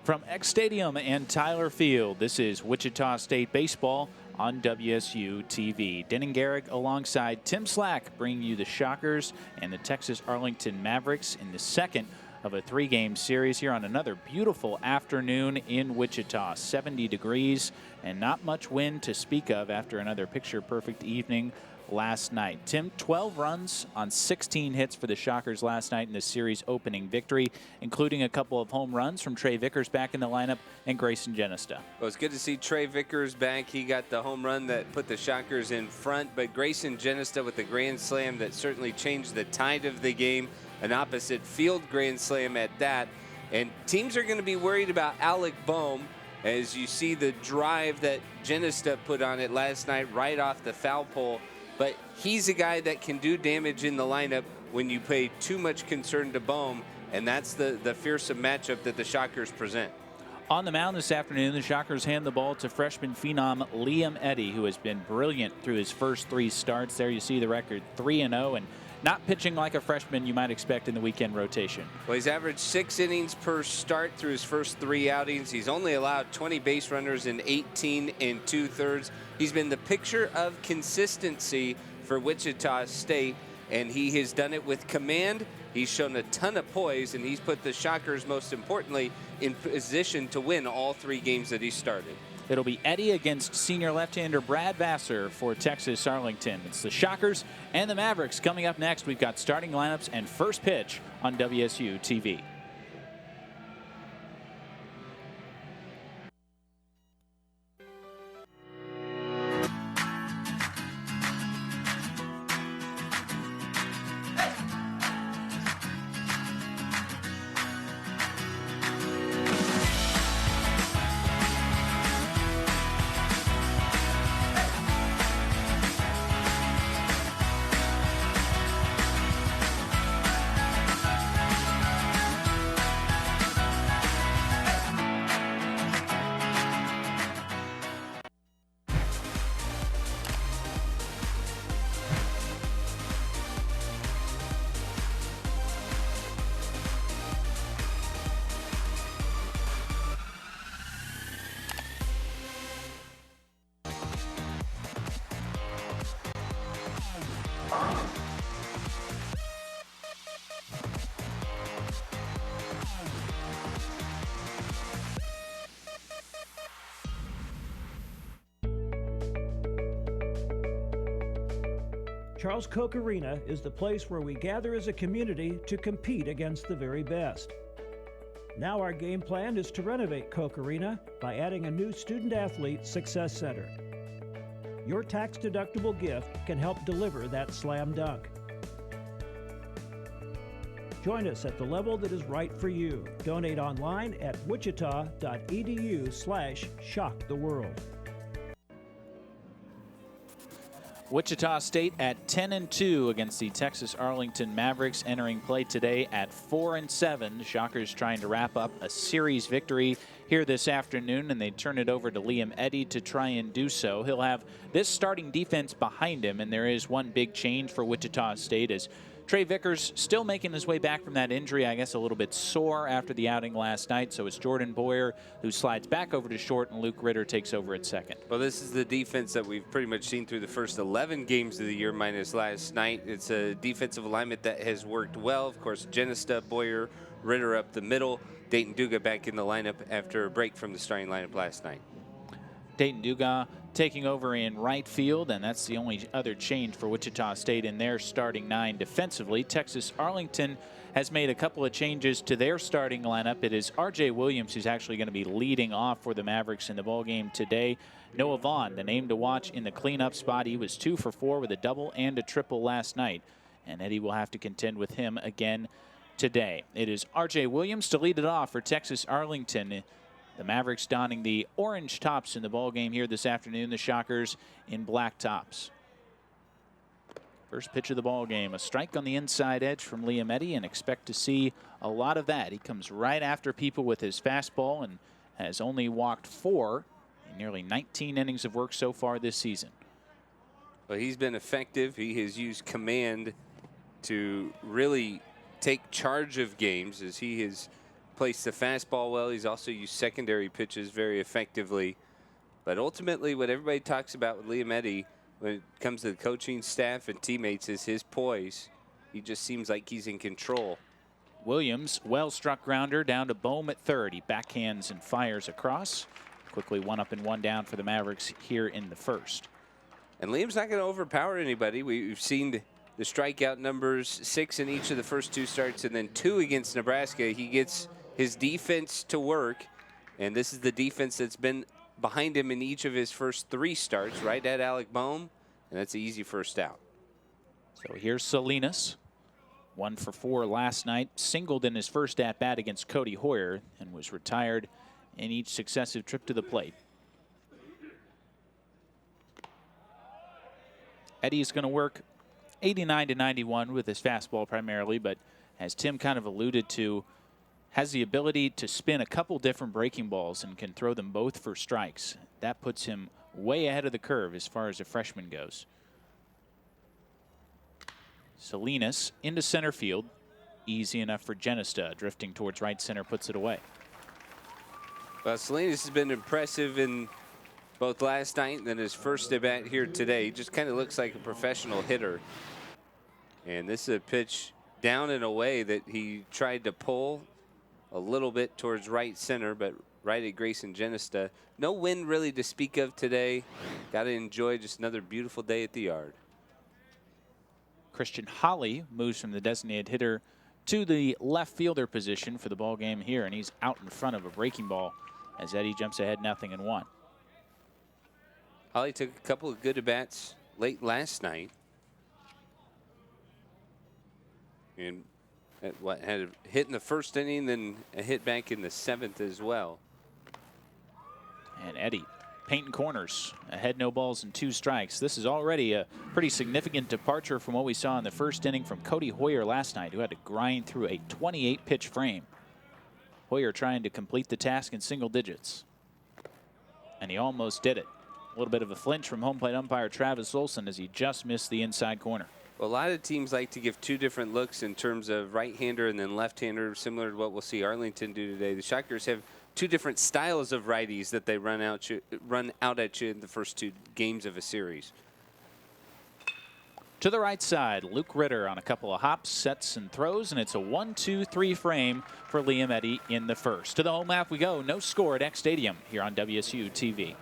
From X Stadium and Tyler Field, this is Wichita State Baseball on WSU TV. Denning Garrick alongside Tim Slack bringing you the Shockers and the Texas Arlington Mavericks in the second of a three-game series here on another beautiful afternoon in Wichita. 70 degrees and not much wind to speak of after another picture-perfect evening last night. Tim, 12 runs on 16 hits for the Shockers last night in the series opening victory, including a couple of home runs from Trey Vickers back in the lineup and Grayson Genesta. Well, it's good to see Trey Vickers back. He got the home run that put the Shockers in front, but Grayson Genesta with the grand slam that certainly changed the tide of the game, an opposite field grand slam at that. And teams are going to be worried about Alec Bohm as you see the drive that Genesta put on it last night right off the foul pole. But he's a guy that can do damage in the lineup when you pay too much concern to Bohm, and that's the fearsome matchup that the Shockers present. On the mound this afternoon, the Shockers hand the ball to freshman phenom Liam Eddy, who has been brilliant through his first three starts. There you see the record 3-0 and not pitching like a freshman you might expect in the weekend rotation. Well, he's averaged 6 innings per start through his first 3 outings. He's only allowed 20 base runners in 18 2/3. He's been the picture of consistency for Wichita State, and he has done it with command. He's shown a ton of poise, and he's put the Shockers, most importantly, in position to win all 3 games that he started. It'll be Eddy against senior left-hander Brad Vassar for Texas Arlington. It's the Shockers and the Mavericks coming up next. We've got starting lineups and first pitch on WSU TV. Charles Koch Arena is the place where we gather as a community to compete against the very best. Now our game plan is to renovate Koch Arena by adding a new student-athlete success center. Your tax-deductible gift can help deliver that slam dunk. Join us at the level that is right for you. Donate online at wichita.edu/shocktheworld. Wichita State at 10-2 against the Texas Arlington Mavericks, entering play today at 4-7. The Shockers trying to wrap up a series victory here this afternoon, and they turn it over to Liam Eddy to try and do so. He'll have this starting defense behind him, and there is one big change for Wichita State as Trey Vickers still making his way back from that injury, I guess a little bit sore after the outing last night. So it's Jordan Boyer who slides back over to short, and Luke Ritter takes over at second. Well, this is the defense that we've pretty much seen through the first 11 games of the year minus last night. It's a defensive alignment that has worked well. Of course, Genesta, Boyer, Ritter up the middle. Dayton Duga back in the lineup after a break from the starting lineup last night. Dayton Duga taking over in right field, and that's the only other change for Wichita State in their starting 9 defensively. Texas Arlington has made a couple of changes to their starting lineup. It is R.J. Williams who's actually going to be leading off for the Mavericks in the ballgame today. Noah Vaughn, the name to watch in the cleanup spot. He was 2 for 4 with a double and a triple last night, and Eddy will have to contend with him again today. It is R.J. Williams to lead it off for Texas Arlington. The Mavericks donning the orange tops in the ballgame here this afternoon. The Shockers in black tops. First pitch of the ballgame, a strike on the inside edge from Liam Eddy, and expect to see a lot of that. He comes right after people with his fastball and has only walked 4 in nearly 19 innings of work so far this season. Well, he's been effective. He has used command to really take charge of games as he has placed the fastball well. He's also used secondary pitches very effectively. But ultimately, what everybody talks about with Liam Eddy when it comes to the coaching staff and teammates is his poise. He just seems like he's in control. Williams, well-struck grounder down to Bohm at third. He backhands and fires across. Quickly 1 up and 1 down for the Mavericks here in the first. And Liam's not going to overpower anybody. We've seen the strikeout numbers, 6 in each of the first 2 starts and then 2 against Nebraska. He gets his defense to work, and this is the defense that's been behind him in each of his first 3 starts, right at Alec Bohm, and that's an easy first out. So here's Salinas. 1 for 4 last night, singled in his first at-bat against Cody Hoyer and was retired in each successive trip to the plate. Eddy's going to work 89 to 91 with his fastball primarily, but as Tim kind of alluded to, has the ability to spin a couple different breaking balls and can throw them both for strikes. That puts him way ahead of the curve as far as a freshman goes. Salinas into center field. Easy enough for Genesta. Drifting towards right center, puts it away. Well, Salinas has been impressive in both last night and then his first at bat here today. He just kind of looks like a professional hitter. And this is a pitch down and away that he tried to pull a little bit towards right center, but right at Grayson Genesta. No wind really to speak of today. Got to enjoy just another beautiful day at the yard. Christian Holly moves from the designated hitter to the left fielder position for the ball game here, and he's out in front of a breaking ball as Eddy jumps ahead 0-1. Holly took a couple of good at-bats late last night. And had a hit in the first inning, then a hit back in the 7th as well. And Eddy painting corners, ahead, no balls and 2 strikes. This is already a pretty significant departure from what we saw in the first inning from Cody Hoyer last night, who had to grind through a 28-pitch frame. Hoyer trying to complete the task in single digits. And he almost did it. A little bit of a flinch from home plate umpire Travis Olson as he just missed the inside corner. Well, a lot of teams like to give 2 different looks in terms of right-hander and then left-hander, similar to what we'll see Arlington do today. The Shockers have 2 different styles of righties that they run out at you in the first 2 games of a series. To the right side, Luke Ritter on a couple of hops, sets and throws, and it's a 1-2-3 frame for Liam Eddy in the first. To the home half we go. No score at X Stadium here on WSU TV.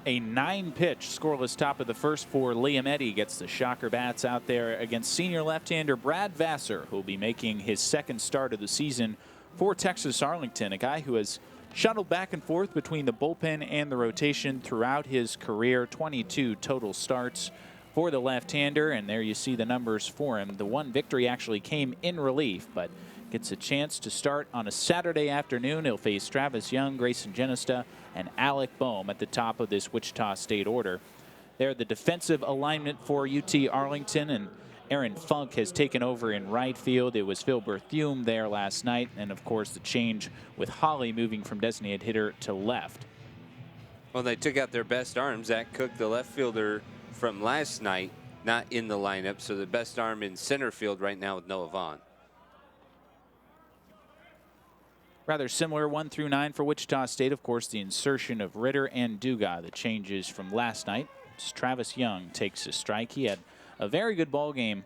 A 9-pitch scoreless top of the first for Liam Eddy. Gets the Shocker bats out there against senior left-hander Brad Vassar, who will be making his 2nd start of the season for Texas Arlington, a guy who has shuttled back and forth between the bullpen and the rotation throughout his career. 22 total starts for the left-hander, and there you see the numbers for him. The 1 victory actually came in relief, but gets a chance to start on a Saturday afternoon. He'll face Travis Young, Grayson Genesta, and Alec Bohm at the top of this Wichita State order. They're the defensive alignment for UT Arlington, and Aaron Funk has taken over in right field. It was Phil Berthume there last night, and of course the change with Holly moving from designated hitter to left. Well, they took out their best arm. Zach Cook, the left fielder from last night, not in the lineup, so the best arm in center field right now with Noah Vaughn. Rather similar 1 through 9 for Wichita State. Of course, the insertion of Ritter and Duga, the changes from last night. Travis Young takes a strike. He had a very good ball game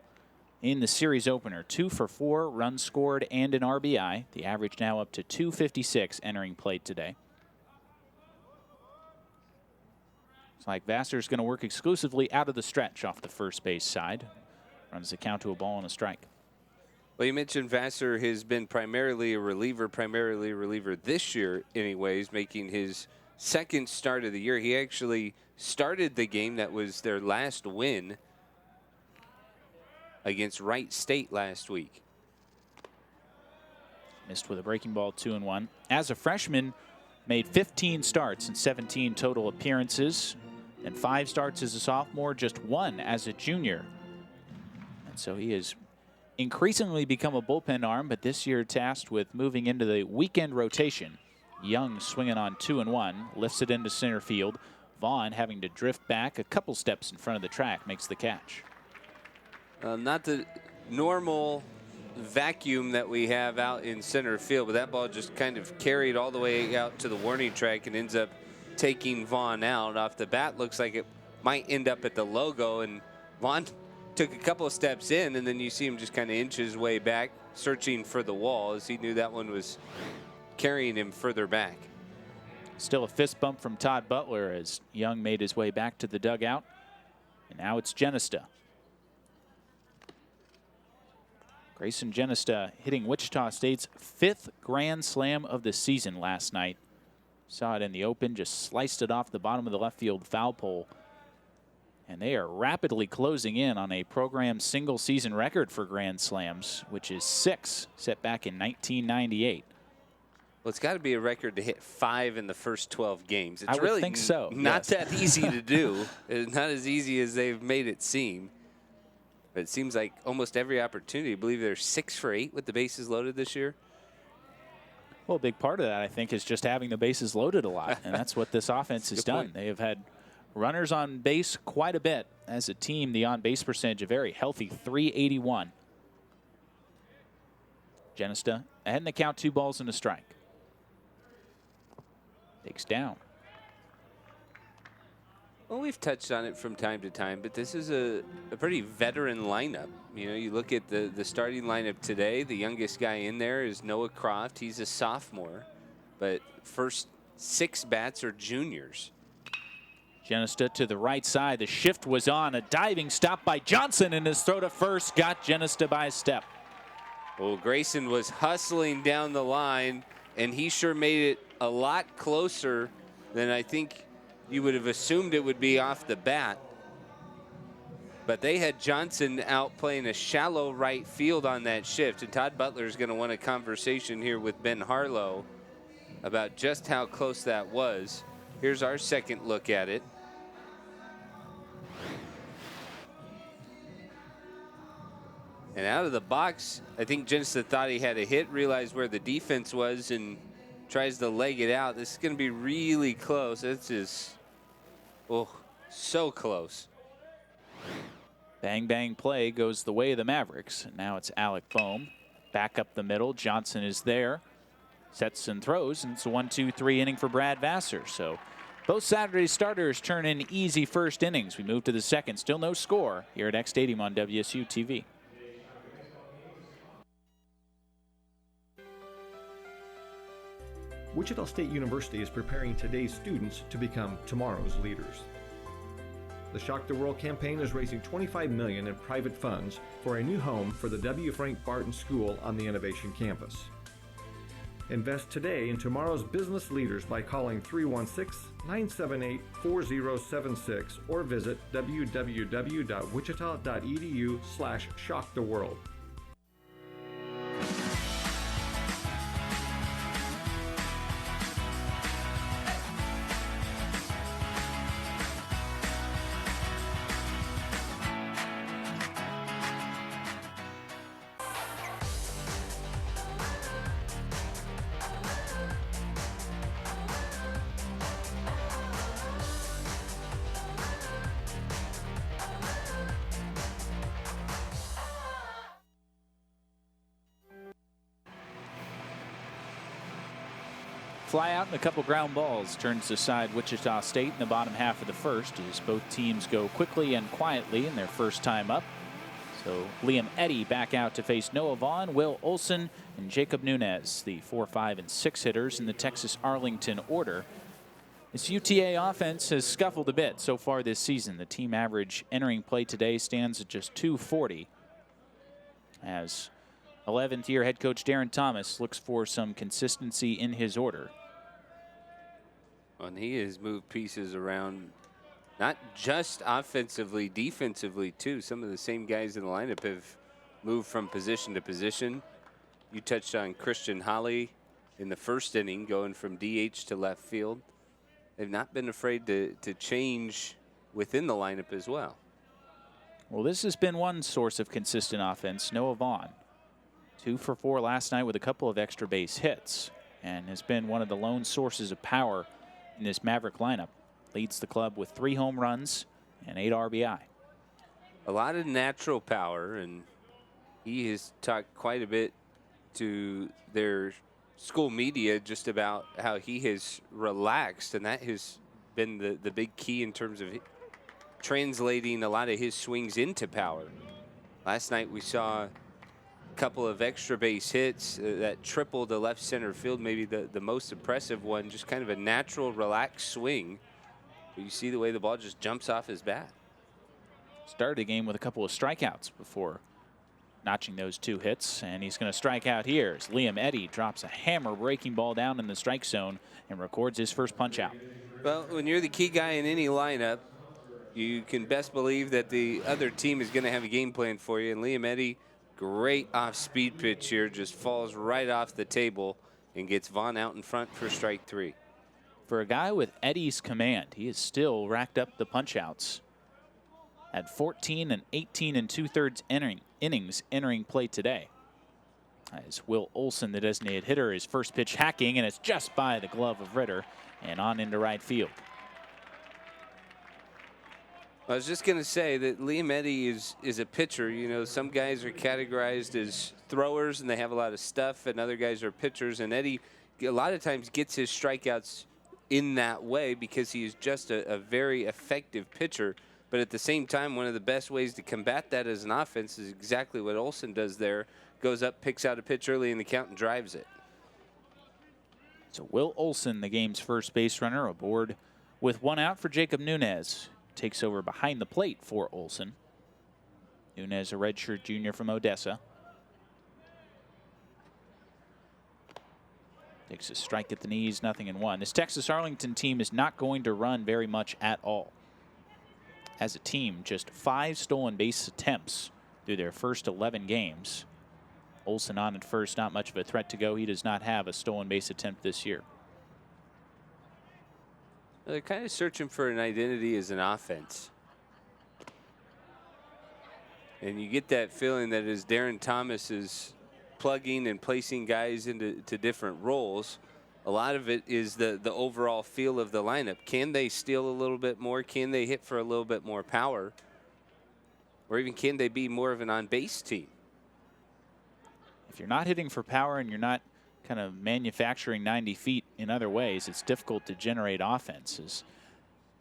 in the series opener. 2 for 4 runs scored and an RBI. The average now up to 256 entering play today. Looks like Vassar's going to work exclusively out of the stretch off the first base side. Runs the count to a ball and a strike. Well, you mentioned Vassar has been primarily a reliever this year anyways, making his second start of the year. He actually started the game that was their last win against Wright State last week. Missed with a breaking ball, 2-1. As a freshman, made 15 starts and 17 total appearances, and 5 starts as a sophomore, just 1 as a junior. And so he has increasingly become a bullpen arm, but this year tasked with moving into the weekend rotation. Young swinging on 2-1, lifts it into center field. Vaughn having to drift back a couple steps in front of the track, makes the catch. Not the normal vacuum that we have out in center field, but that ball just kind of carried all the way out to the warning track and ends up taking Vaughn out. Off the bat, looks like it might end up at the logo, and Vaughn took a couple of steps in, and then you see him just kind of inch his way back, searching for the wall, as he knew that one was carrying him further back. Still a fist bump from Todd Butler as Young made his way back to the dugout. And now it's Genesta. Grayson Genesta hitting Wichita State's 5th grand slam of the season last night. Saw it in the open, just sliced it off the bottom of the left field foul pole. And they are rapidly closing in on a program single season record for grand slams, which is 6, set back in 1998. Well, it's got to be a record to hit 5 in the first 12 games. It's I would really think so. Not that easy to do. It's not as easy as they've made it seem. But it seems like almost every opportunity. I believe they're 6 for 8 with the bases loaded this year. Well, a big part of that, I think, is just having the bases loaded a lot. And that's what this offense has done. Point. They have had runners on base quite a bit. As a team, the on-base percentage, a very healthy 381. Genesta ahead in the count, 2 balls and a strike. Takes down. Well, we've touched on it from time to time, but this is a pretty veteran lineup. You know, you look at the starting lineup today, the youngest guy in there is Noah Croft. He's a sophomore, but first 6 bats are juniors. Genesta to the right side. The shift was on. A diving stop by Johnson, and his throw to first got Genesta by a step. Well, Grayson was hustling down the line, and he sure made it a lot closer than I think you would have assumed it would be off the bat. But they had Johnson out playing a shallow right field on that shift, and Todd Butler is going to want a conversation here with Ben Harlow about just how close that was. Here's our second look at it. And out of the box, I think Genesta thought he had a hit, realized where the defense was, and tries to leg it out. This is going to be really close. It's just, oh, so close. Bang, bang play goes the way of the Mavericks. And now it's Alec Boehm. Back up the middle. Johnson is there. Sets and throws, and it's a 1-2-3 inning for Brad Vassar. So both Saturday starters turn in easy first innings. We move to the second. Still no score here at X Stadium on WSU TV. Wichita State University is preparing today's students to become tomorrow's leaders. The Shock the World campaign is raising $25 million in private funds for a new home for the W. Frank Barton School on the Innovation Campus. Invest today in tomorrow's business leaders by calling 316-978-4076 or visit www.wichita.edu/shocktheworld. fly out and a couple ground balls turns aside Wichita State in the bottom half of the first as both teams go quickly and quietly in their first time up. So Liam Eddy back out to face Noah Vaughn, Will Olson, and Jacob Nunez, the 4, 5, and 6 hitters in the Texas Arlington order. This UTA offense has scuffled a bit so far this season. The team average entering play today stands at just .240 as 11th year head coach Darren Thomas looks for some consistency in his order. And he has moved pieces around, not just offensively, defensively too. Some of the same guys in the lineup have moved from position to position. You touched on Christian Holly in the first inning, going from DH to left field. They've not been afraid to change within the lineup as well. Well, this has been one source of consistent offense. Noah Vaughn, 2 for 4 last night with a couple of extra base hits, and has been one of the lone sources of power in this Maverick lineup. Leads the club with 3 home runs and 8 RBI. A lot of natural power, and he has talked quite a bit to their school media just about how he has relaxed, and that has been the big key in terms of translating a lot of his swings into power. Last night we saw a couple of extra base hits, that triple to left center field, maybe the most impressive one, just kind of a natural relaxed swing. But you see the way the ball just jumps off his bat. Started the game with a couple of strikeouts before notching those 2 hits, and he's going to strike out here as Liam Eddy drops a hammer breaking ball down in the strike zone and records his first punch out. Well, when you're the key guy in any lineup, you can best believe that the other team is going to have a game plan for you. And Liam Eddy, great off-speed pitch here, just falls right off the table and gets Vaughn out in front for strike 3. For a guy with Eddy's command, he has still racked up the punch-outs at 14 and 18 and 2/3 innings entering play today. As Will Olson, the designated hitter, his first pitch hacking, and it's just by the glove of Ritter and on into right field. I was just going to say that Liam Eddy is a pitcher. You know, some guys are categorized as throwers and they have a lot of stuff, and other guys are pitchers. And Eddy a lot of times gets his strikeouts in that way because he is just a very effective pitcher. But at the same time, one of the best ways to combat that as an offense is exactly what Olson does there. Goes up, picks out a pitch early in the count, and drives it. So Will Olson, the game's first base runner, aboard with 1 out for Jacob Nunez. Takes over behind the plate for Olson. Nunez, a redshirt junior from Odessa. Takes a strike at the knees, 0-1. This Texas Arlington team is not going to run very much at all. As a team, just 5 stolen base attempts through their first 11 games. Olson on at first, not much of a threat to go. He does not have a stolen base attempt this year. They're kind of searching for an identity as an offense. And you get that feeling that as Darren Thomas is plugging and placing guys into different roles, a lot of it is the overall feel of the lineup. Can they steal a little bit more? Can they hit for a little bit more power? Or even can they be more of an on-base team? If you're not hitting for power and you're not kind of manufacturing 90 feet in other ways, it's difficult to generate offenses.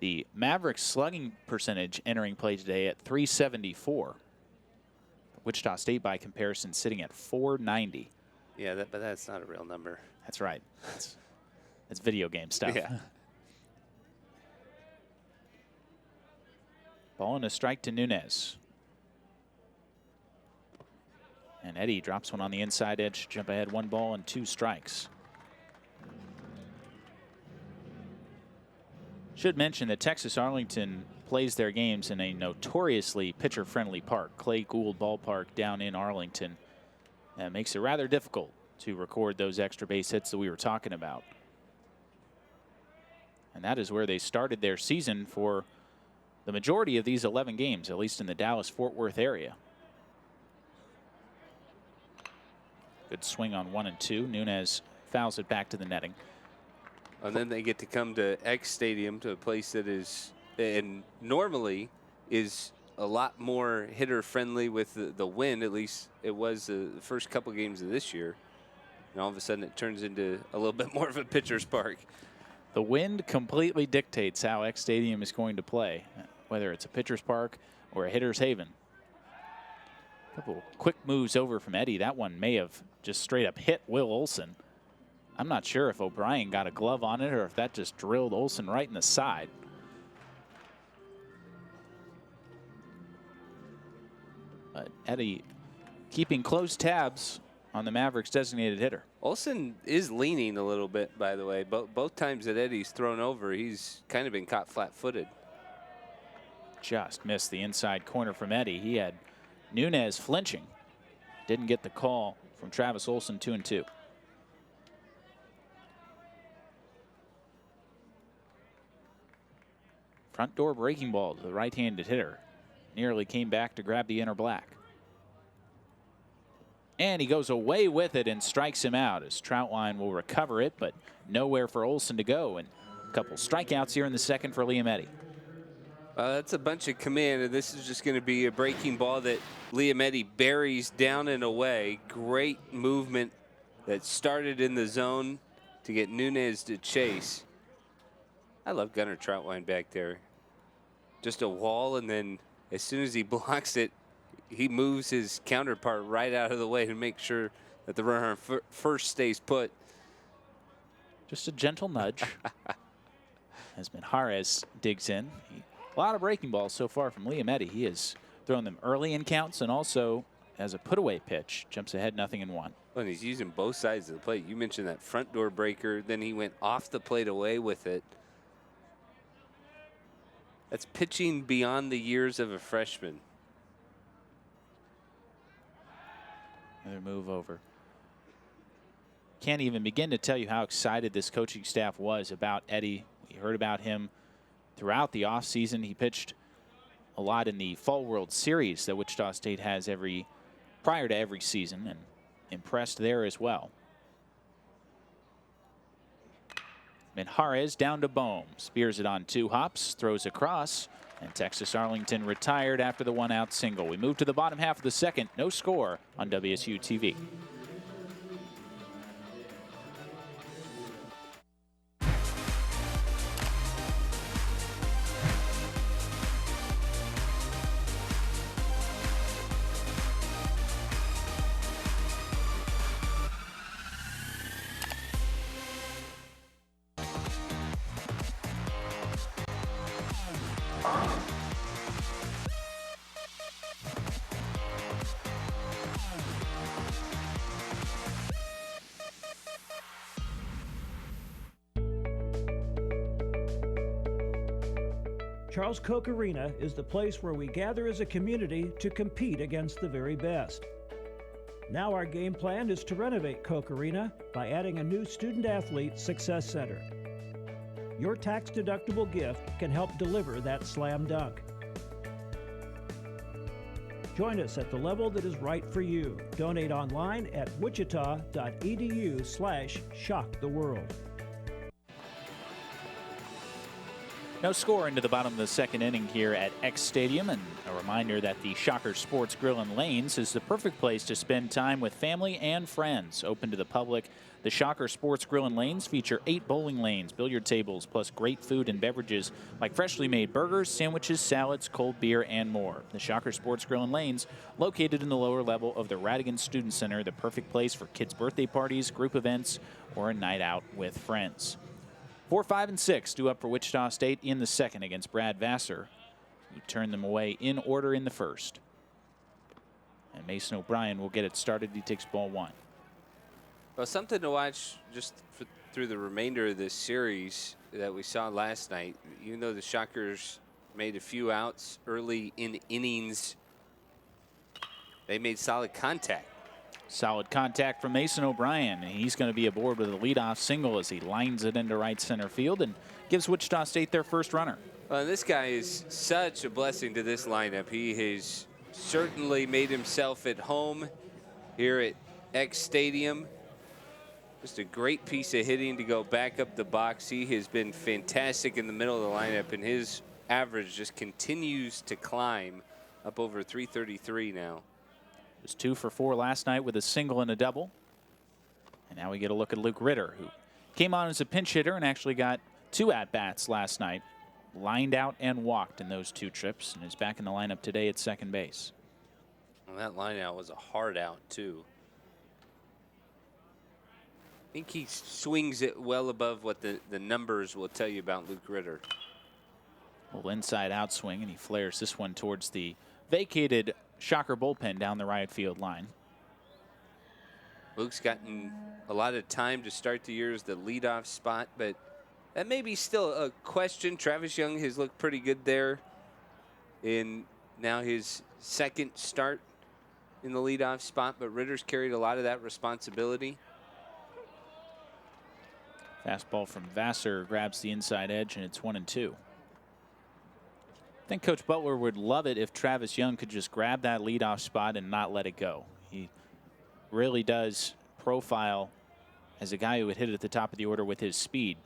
The Mavericks slugging percentage entering play today at .374. Wichita State, by comparison, sitting at .490. Yeah, but that's not a real number. That's right. That's video game stuff. Yeah. Ball and a strike to Nunez. And Eddy drops one on the inside edge, jump ahead, 1 ball and 2 strikes. Should mention that Texas Arlington plays their games in a notoriously pitcher-friendly park, Clay Gould Ballpark down in Arlington. That makes it rather difficult to record those extra base hits that we were talking about. And that is where they started their season for the majority of these 11 games, at least in the Dallas-Fort Worth area. Good swing on 1 and 2. Nunez fouls it back to the netting. And then they get to come to X Stadium, to a place that is, and normally is a lot more hitter friendly with the wind. At least it was the first couple games of this year. and all of a sudden it turns into a little bit more of a pitcher's park. The wind completely dictates how X Stadium is going to play, whether it's a pitcher's park or a hitter's haven. A couple quick moves over from Eddy. That one may have just straight up hit Will Olson. I'm not sure if O'Brien got a glove on it or if that just drilled Olson right in the side. But Eddy keeping close tabs on the Mavericks' designated hitter. Olson is leaning a little bit, by the way. Both times that Eddy's thrown over, he's kind of been caught flat-footed. Just missed the inside corner from Eddy. He had Nunez flinching. Didn't get the call from Travis Olson, 2-2. Front door breaking ball to the right-handed hitter. Nearly came back to grab the inner black. And he goes away with it and strikes him out as Troutwine will recover it, but nowhere for Olson to go. And a couple strikeouts here in the second for Liam Eddy. That's a bunch of command, and this is just going to be a breaking ball that Liam Eddy buries down and away. Great movement that started in the zone to get Nunez to chase. I love Gunnar Troutwine back there. Just a wall, and then as soon as he blocks it, he moves his counterpart right out of the way to make sure that the runner on first stays put. Just a gentle nudge. As Menjarez digs in. A lot of breaking balls so far from Liam Eddy. He has thrown them early in counts and also as a put-away pitch. Jumps ahead 0-1. Well, and he's using both sides of the plate. You mentioned that front door breaker. Then he went off the plate away with it. That's pitching beyond the years of a freshman. Another move over. Can't even begin to tell you how excited this coaching staff was about Eddy. We heard about him throughout the offseason. He pitched a lot in the Fall World Series that Wichita State has prior to every season, and impressed there as well. Menjarez down to Bohm. Spears it on 2 hops, throws across, and Texas Arlington retired after the 1-out single. We move to the bottom half of the second. No score on WSU TV. Charles Koch Arena is the place where we gather as a community to compete against the very best. Now our game plan is to renovate Koch Arena by adding a new student-athlete success center. Your tax-deductible gift can help deliver that slam dunk. Join us at the level that is right for you. Donate online at wichita.edu/shocktheworld. No score into the bottom of the second inning here at X Stadium, and a reminder that the Shocker Sports Grill and Lanes is the perfect place to spend time with family and friends. Open to the public, the Shocker Sports Grill and Lanes feature 8 bowling lanes, billiard tables, plus great food and beverages like freshly made burgers, sandwiches, salads, cold beer, and more. The Shocker Sports Grill and Lanes, located in the lower level of the Radigan Student Center, the perfect place for kids' birthday parties, group events, or a night out with friends. 4, 5, and 6 due up for Wichita State in the second against Brad Vassar, who turned them away in order in the first. And Mason O'Brien will get it started. He takes ball 1. Well, something to watch just through the remainder of this series that we saw last night. Even though the Shockers made a few outs early in innings, they made solid contact. Solid contact from Mason O'Brien, and he's going to be aboard with a leadoff single as he lines it into right center field and gives Wichita State their first runner. Well, this guy is such a blessing to this lineup. He has certainly made himself at home here at X Stadium. Just a great piece of hitting to go back up the box. He has been fantastic in the middle of the lineup, and his average just continues to climb up over 333 now. Was 2 for 4 last night with a single and a double. And now we get a look at Luke Ritter, who came on as a pinch hitter and actually got 2 at-bats last night. Lined out and walked in those 2 trips, and is back in the lineup today at second base. Well, that line out was a hard out, too. I think he swings it well above what the numbers will tell you about Luke Ritter. Well, inside out swing, and he flares this one towards the vacated Shocker bullpen down the right field line. Luke's gotten a lot of time to start the year as the leadoff spot, but that may be still a question. Travis Young has looked pretty good there in now his second start in the leadoff spot, but Ritter's carried a lot of that responsibility. Fastball from Vassar grabs the inside edge, and it's 1-2. I think Coach Butler would love it if Travis Young could just grab that leadoff spot and not let it go. He really does profile as a guy who would hit it at the top of the order with his speed.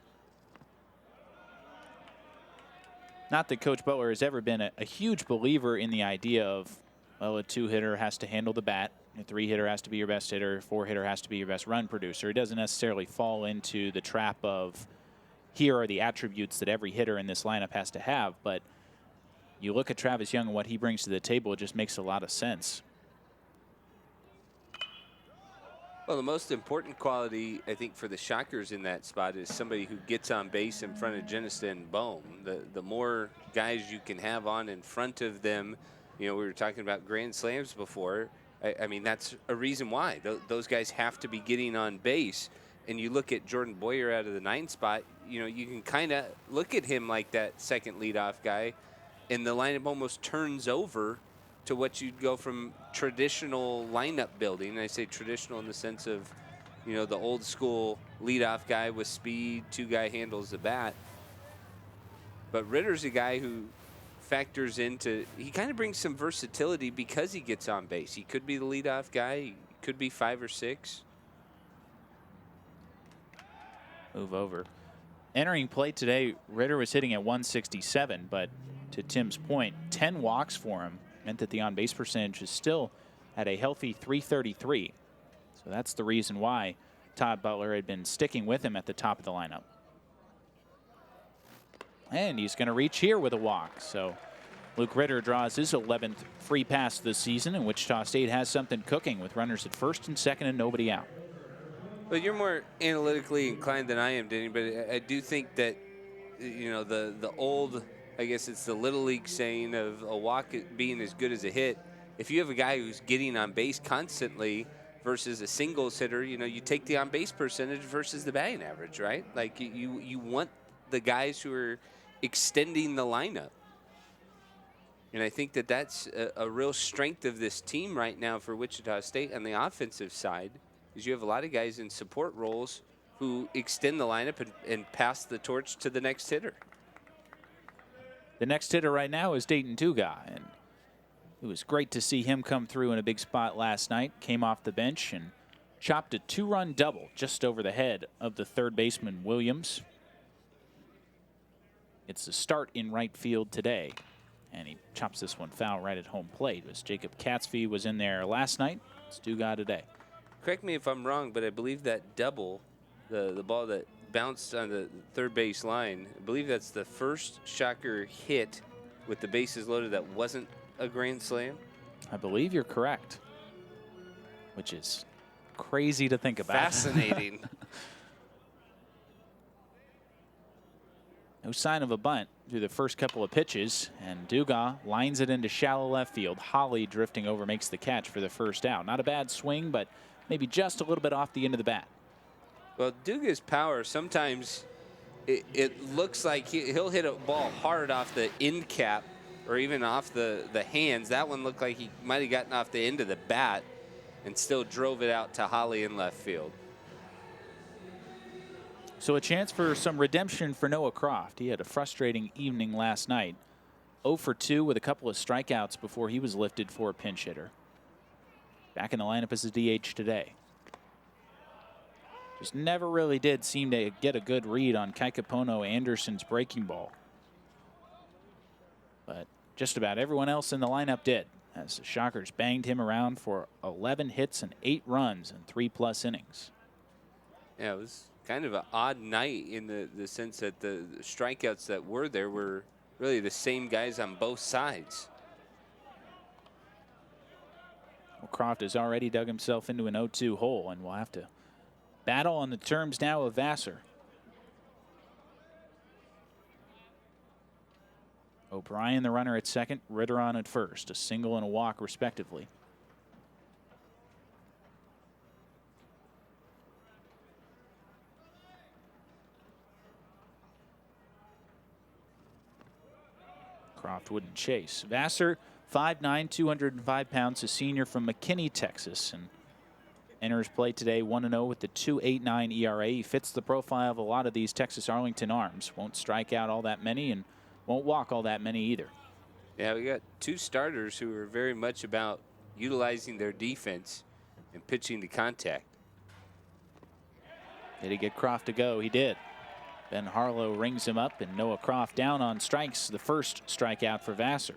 Not that Coach Butler has ever been a huge believer in the idea of, well, a 2-hitter has to handle the bat, a 3-hitter has to be your best hitter, a 4-hitter has to be your best run producer. He doesn't necessarily fall into the trap of here are the attributes that every hitter in this lineup has to have, but you look at Travis Young and what he brings to the table, it just makes a lot of sense. Well, the most important quality, I think, for the Shockers in that spot is somebody who gets on base in front of Genesta and Bohm. The more guys you can have on in front of them, you know, we were talking about grand slams before. I mean, that's a reason why. Those guys have to be getting on base. And you look at Jordan Boyer out of the 9 spot, you know, you can kind of look at him like that second leadoff guy, and the lineup almost turns over to what you'd go from traditional lineup building. And I say traditional in the sense of, you know, the old school leadoff guy with speed, 2-guy handles the bat. But Ritter's a guy who factors into, he kind of brings some versatility because he gets on base. He could be the leadoff guy, he could be 5 or 6. Move over. Entering play today, Ritter was hitting at 167, but to Tim's point, 10 walks for him meant that the on-base percentage is still at a healthy 333. So that's the reason why Todd Butler had been sticking with him at the top of the lineup. And he's going to reach here with a walk. So Luke Ritter draws his 11th free pass this season, and Wichita State has something cooking with runners at first and second and nobody out. But you're more analytically inclined than I am, Danny, but I do think that, you know, the old, I guess it's the Little League saying of a walk being as good as a hit. If you have a guy who's getting on base constantly versus a singles hitter, you know, you take the on base percentage versus the batting average, right? Like you want the guys who are extending the lineup. And I think that that's a real strength of this team right now for Wichita State on the offensive side, is you have a lot of guys in support roles who extend the lineup and pass the torch to the next hitter. The next hitter right now is Dayton Duga, and it was great to see him come through in a big spot last night. Came off the bench and chopped a 2-run double just over the head of the third baseman Williams. It's the start in right field today, and he chops this one foul right at home plate. As Jacob Catsby was in there last night, it's Duga today. Correct me if I'm wrong, but I believe that double, the ball that bounced on the third base line, I believe that's the first Shocker hit with the bases loaded that wasn't a grand slam. I believe you're correct, which is crazy to think about. Fascinating. No sign of a bunt through the first couple of pitches, and Duga lines it into shallow left field. Holly drifting over makes the catch for the first out. Not a bad swing, but maybe just a little bit off the end of the bat. Well, Duga's power, sometimes it looks like he'll hit a ball hard off the end cap or even off the hands. That one looked like he might have gotten off the end of the bat and still drove it out to Holly in left field. So a chance for some redemption for Noah Croft. He had a frustrating evening last night. 0 for 2 with a couple of strikeouts before he was lifted for a pinch hitter. Back in the lineup as a DH today. Just never really did seem to get a good read on Kaikapono Anderson's breaking ball. But just about everyone else in the lineup did, as the Shockers banged him around for 11 hits and 8 runs in 3+ innings. Yeah, it was kind of an odd night in the sense that the strikeouts that were there were really the same guys on both sides. Well, Croft has already dug himself into an 0-2 hole, and will have to battle on the terms now of Vassar. O'Brien, the runner, at second. Ritter on at first. A single and a walk, respectively. Croft wouldn't chase. Vassar, 5'9", 205 pounds, a senior from McKinney, Texas, and enters play today 1-0 with the 2.89 ERA. He fits the profile of a lot of these Texas Arlington arms. Won't strike out all that many and won't walk all that many either. Yeah, we got two starters who are very much about utilizing their defense and pitching to contact. Did he get Croft to go? He did. Ben Harlow rings him up, and Noah Croft down on strikes, the first strikeout for Vassar.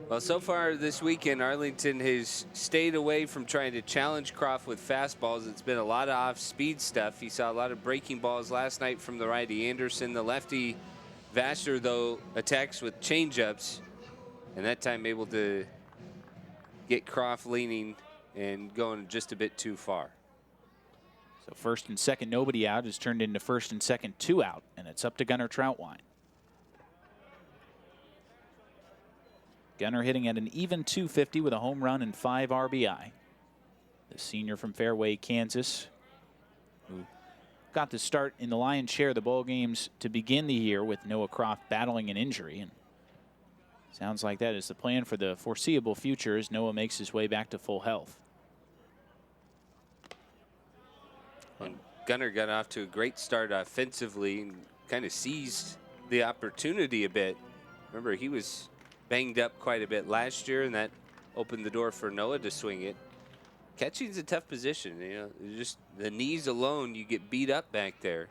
Well, so far this weekend, Arlington has stayed away from trying to challenge Croft with fastballs. It's been a lot of off-speed stuff. He saw a lot of breaking balls last night from the righty Anderson. The lefty Vassar, though, attacks with changeups, and that time able to get Croft leaning and going just a bit too far. So first and second, nobody out, is turned into first and second, 2 out, and it's up to Gunnar Troutwine. Gunnar hitting at an even .250 with a home run and 5 RBI. The senior from Fairway, Kansas, who got the start in the lion's share of the ball games to begin the year with Noah Croft battling an injury. And sounds like that is the plan for the foreseeable future as Noah makes his way back to full health. And Gunnar got off to a great start offensively and kind of seized the opportunity a bit. Remember, he was banged up quite a bit last year, and that opened the door for Noah to swing it. Catching's a tough position, you know. Just the knees alone, you get beat up back there.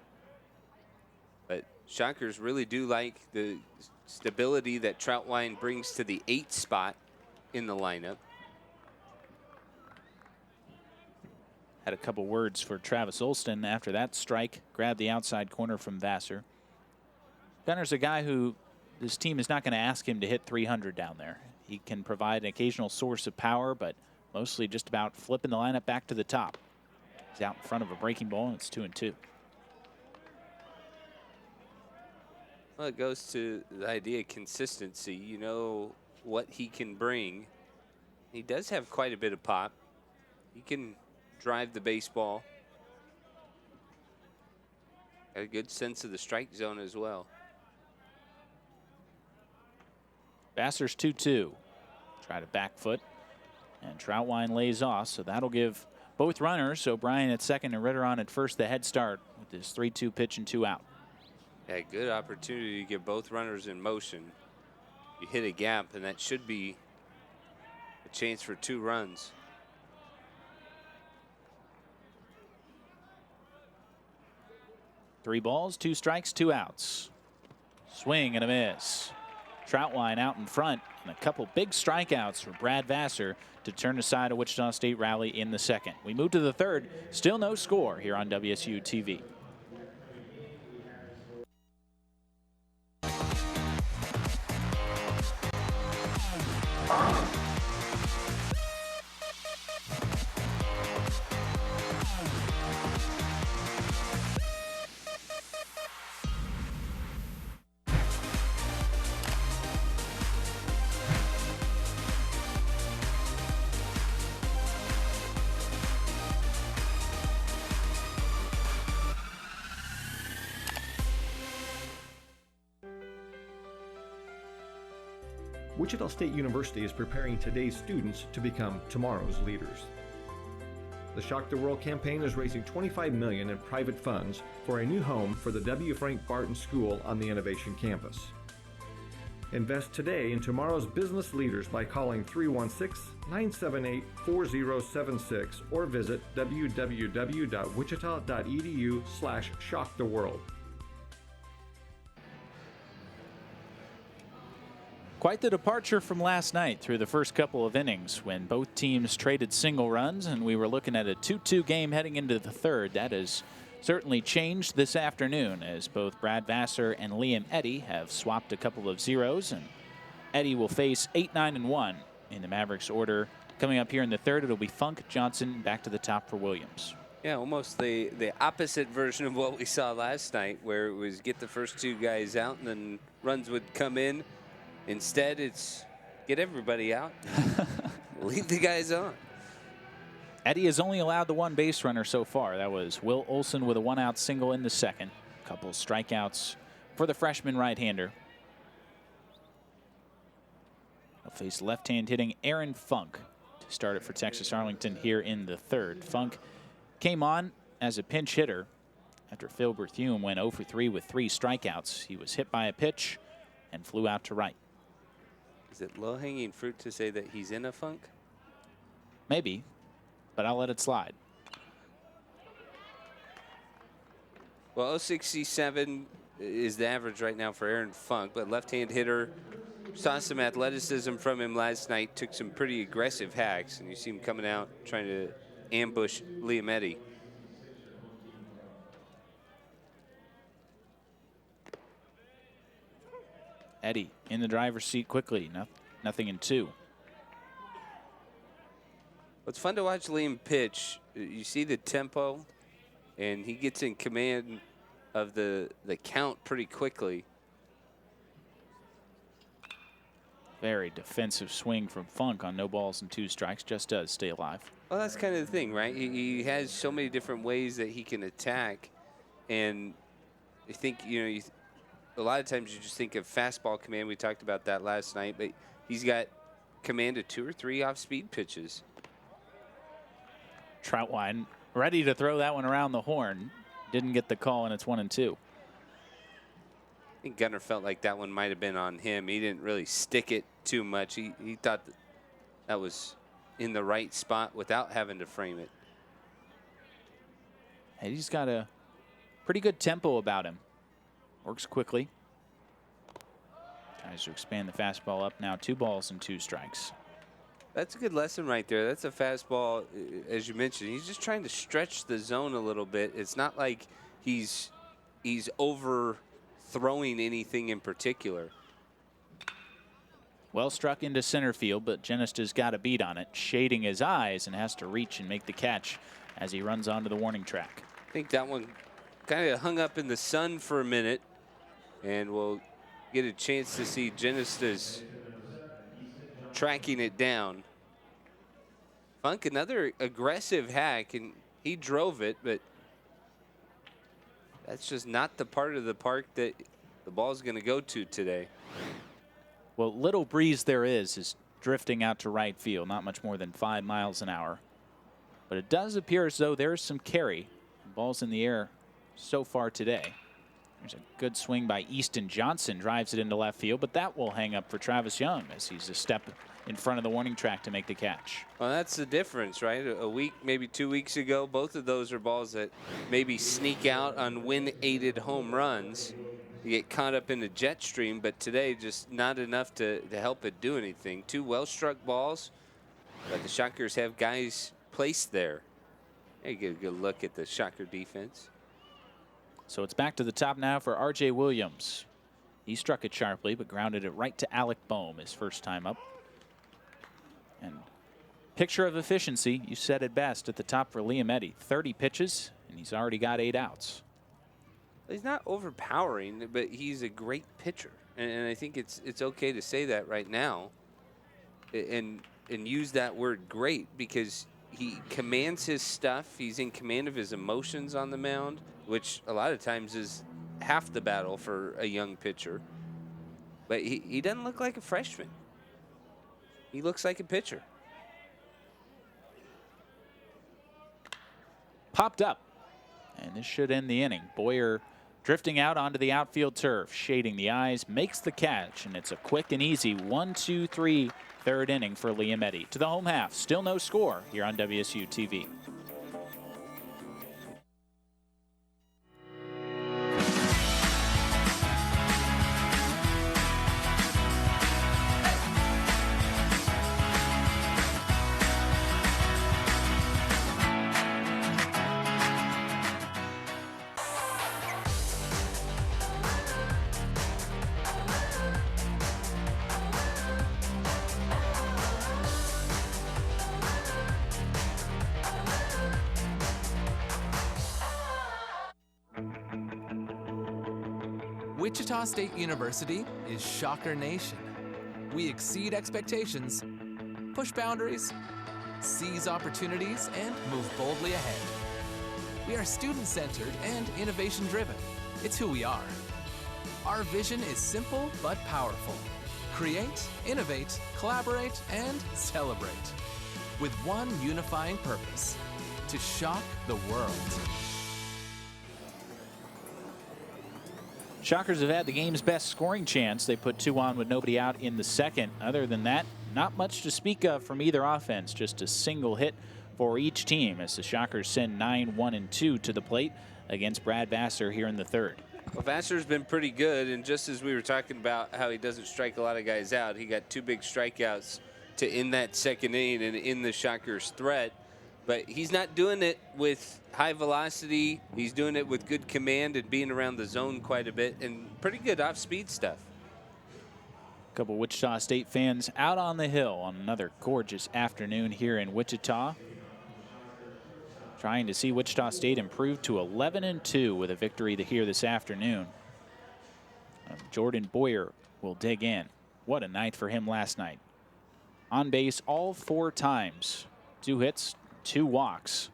But Shockers really do like the stability that Troutwine brings to the 8th spot in the lineup. Had a couple words for Travis Olston after that strike. Grabbed the outside corner from Vassar. Gunnar's a guy who this team is not going to ask him to hit 300 down there. He can provide an occasional source of power, but mostly just about flipping the lineup back to the top. He's out in front of a breaking ball, and it's 2-2. Well, it goes to the idea of consistency. You know what he can bring. He does have quite a bit of pop. He can drive the baseball. Got a good sense of the strike zone as well. Vassar's 2-2. Try to back foot, and Troutwine lays off, so that'll give both runners, O'Brien at second and Ritter on at first, the head start with this 3-2 pitch and 2 out. Yeah, good opportunity to get both runners in motion. You hit a gap, and that should be a chance for 2 runs. Three balls, 2 strikes, 2 outs. Swing and a miss. Troutwine out in front, and a couple big strikeouts for Brad Vassar to turn aside a Wichita State rally in the second. We move to the third. Still no score here on WSU TV. Wichita State University is preparing today's students to become tomorrow's leaders. The Shock the World campaign is raising $25 million in private funds for a new home for the W. Frank Barton School on the Innovation Campus. Invest today in tomorrow's business leaders by calling 316-978-4076 or visit www.wichita.edu/shocktheworld. Quite the departure from last night through the first couple of innings when both teams traded single runs and we were looking at a 2-2 game heading into the third. That has certainly changed this afternoon as both Brad Vassar and Liam Eddy have swapped a couple of zeros, and Eddy will face 8, 9, and 1 in the Mavericks order. Coming up here in the third, it'll be Funk, Johnson back to the top for Williams. Yeah, almost the opposite version of what we saw last night, where it was get the first two guys out and then runs would come in. Instead, it's get everybody out, leave the guys on. Eddy has only allowed the one base runner so far. That was Will Olson with a one-out single in the second. A couple strikeouts for the freshman right-hander. He'll face left-hand hitting Aaron Funk to start it for Texas Arlington here in the third. Funk came on as a pinch hitter after Phil Berthume went 0 for 3 with 3 strikeouts. He was hit by a pitch and flew out to right. Is it low-hanging fruit to say that he's in a funk? Maybe, but I'll let it slide. Well, 067 is the average right now for Aaron Funk, but left-hand hitter. Saw some athleticism from him last night, took some pretty aggressive hacks, and you see him coming out trying to ambush Liam Eddy. Eddy in the driver's seat quickly, nothing in 2. It's fun to watch Liam pitch. You see the tempo, and he gets in command of the count pretty quickly. Very defensive swing from Funk on no balls and 2 strikes. Just does stay alive. Well, that's kind of the thing, right? He has so many different ways that he can attack, and I think, a lot of times you just think of fastball command. We talked about that last night, but he's got command of 2 or 3 off-speed pitches. Troutwine ready to throw that one around the horn. Didn't get the call, and it's 1-2. I think Gunnar felt like that one might have been on him. He didn't really stick it too much. He thought that was in the right spot without having to frame it. Hey, he's got a pretty good tempo about him. Works quickly. Tries to expand the fastball up now. 2 balls and 2 strikes. That's a good lesson right there. That's a fastball, as you mentioned. He's just trying to stretch the zone a little bit. It's not like he's overthrowing anything in particular. Well struck into center field, but Genista's got a beat on it, shading his eyes, and has to reach and make the catch as he runs onto the warning track. I think that one kind of hung up in the sun for a minute, and we'll get a chance to see Genista's tracking it down. Funk, another aggressive hack, and he drove it, but that's just not the part of the park that the ball's going to go to today. Well, little breeze there is drifting out to right field, not much more than 5 miles an hour. But it does appear as though there's some carry. The ball's in the air so far today. There's a good swing by Easton Johnson, drives it into left field, but that will hang up for Travis Young as he's a step in front of the warning track to make the catch. Well, that's the difference, right? A week, maybe 2 weeks ago, both of those are balls that maybe sneak out on wind-aided home runs. You get caught up in the jet stream, but today just not enough to help it do anything. 2 well-struck balls, but the Shockers have guys placed there. There you get a good look at the Shocker defense. So it's back to the top now for R.J. Williams. He struck it sharply, but grounded it right to Alec Boehm his first time up. And picture of efficiency, you said it best at the top for Liam Eddy. 30 pitches, and he's already got 8 outs. He's not overpowering, but he's a great pitcher. And I think it's okay to say that right now and use that word great, because he commands his stuff. He's in command of his emotions on the mound, which a lot of times is half the battle for a young pitcher. But he doesn't look like a freshman. He looks like a pitcher. Popped up, and this should end the inning. Boyer drifting out onto the outfield turf, shading the eyes, makes the catch, and it's a quick and easy 1-2-3 third inning for Liam Eddy. To the home half, still no score here on WSU TV. Wichita State University is Shocker Nation. We exceed expectations, push boundaries, seize opportunities, and move boldly ahead. We are student-centered and innovation-driven. It's who we are. Our vision is simple but powerful. Create, innovate, collaborate, and celebrate. With one unifying purpose: to shock the world. Shockers have had the game's best scoring chance. They put 2 on with nobody out in the second. Other than that, not much to speak of from either offense. Just a single hit for each team as the Shockers send 9, 1, and 2 to the plate against Brad Vassar here in the third. Well, Vassar's been pretty good, and just as we were talking about how he doesn't strike a lot of guys out, he got 2 big strikeouts to end that second inning and end the Shockers' threat. But he's not doing it with high velocity. He's doing it with good command and being around the zone quite a bit and pretty good off-speed stuff. A couple Wichita State fans out on the hill on another gorgeous afternoon here in Wichita, trying to see Wichita State improve to 11-2 with a victory here this afternoon. Jordan Boyer will dig in. What a night for him last night. On base all 4 times. 2 hits, 2 walks,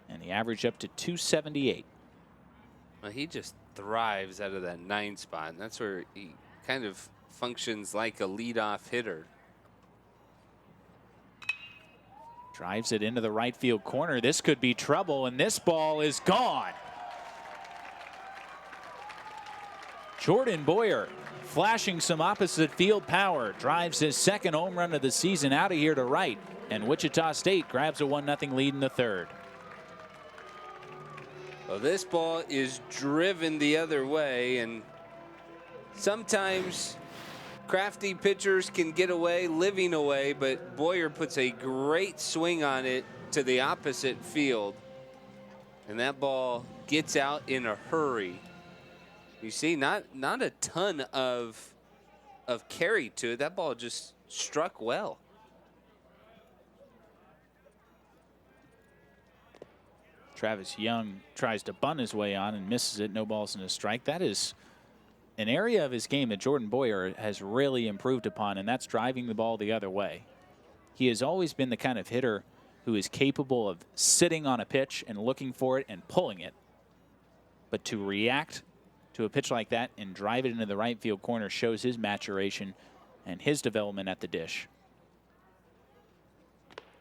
and the average up to 278. Well, he just thrives out of that 9 spot, and that's where he kind of functions like a leadoff hitter. Drives it into the right field corner. This could be trouble, and this ball is gone. Jordan Boyer, flashing some opposite field power, drives his second home run of the season out of here to right, and Wichita State grabs a 1-0 lead in the third. Well, this ball is driven the other way, and sometimes crafty pitchers can get away, living away, but Boyer puts a great swing on it to the opposite field, and that ball gets out in a hurry. You see, not a ton of carry to it. That ball just struck well. Travis Young tries to bunt his way on and misses it. No balls and a strike. That is an area of his game that Jordan Boyer has really improved upon, and that's driving the ball the other way. He has always been the kind of hitter who is capable of sitting on a pitch and looking for it and pulling it. But to react to a pitch like that and drive it into the right field corner shows his maturation and his development at the dish.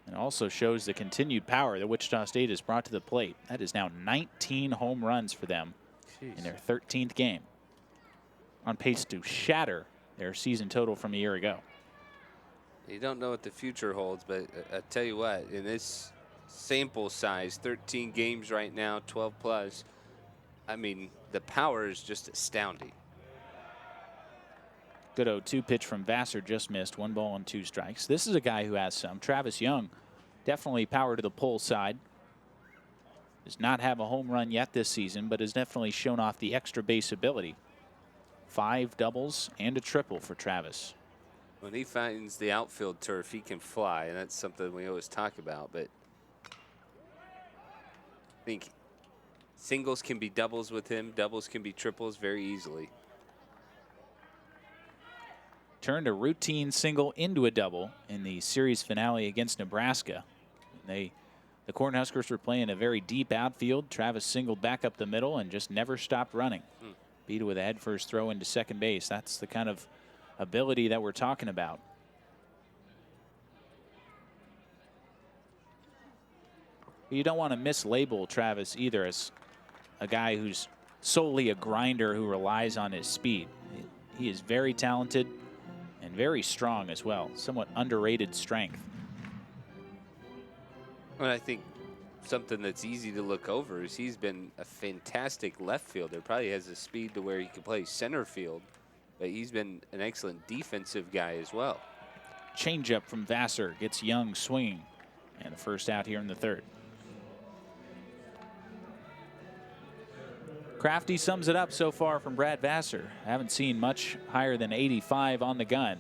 And also shows the continued power that Wichita State has brought to the plate. That is now 19 home runs for them in their 13th game. On pace to shatter their season total from a year ago. You don't know what the future holds, but I tell you what, in this sample size, 13 games right now, 12 plus, I mean, the power is just astounding. Good 0-2 pitch from Vassar, just missed. 1 ball and 2 strikes. This is a guy who has some. Travis Young, definitely power to the pull side. Does not have a home run yet this season, but has definitely shown off the extra base ability. 5 doubles and a triple for Travis. When he finds the outfield turf, he can fly, and that's something we always talk about. But I think singles can be doubles with him. Doubles can be triples very easily. Turned a routine single into a double in the series finale against Nebraska. The Cornhuskers were playing a very deep outfield. Travis singled back up the middle and just never stopped running. Beat it with a head first throw into second base. That's the kind of ability that we're talking about. You don't want to mislabel Travis either as a guy who's solely a grinder who relies on his speed. He is very talented and very strong as well. Somewhat underrated strength. Well, I think something that's easy to look over is he's been a fantastic left fielder. Probably has the speed to where he can play center field, but he's been an excellent defensive guy as well. Changeup from Vassar gets Young swinging, and the first out here in the third. Crafty sums it up so far from Brad Vassar. Haven't seen much higher than 85 on the gun,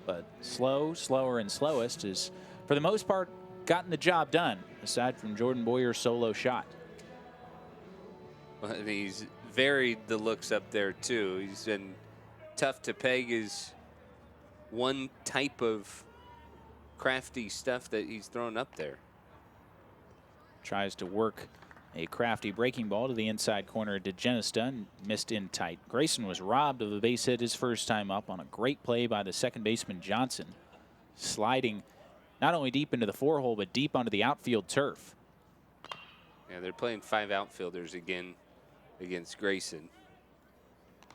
but slower, and slowest is, for the most part, gotten the job done, aside from Jordan Boyer's solo shot. Well, he's varied the looks up there too. He's been tough to peg is one type of crafty stuff that he's thrown up there. Tries to work a crafty breaking ball to the inside corner of DeGenesta and missed in tight. Grayson was robbed of a base hit his first time up on a great play by the second baseman Johnson, sliding not only deep into the 4-hole but deep onto the outfield turf. Yeah, they're playing 5 outfielders again against Grayson.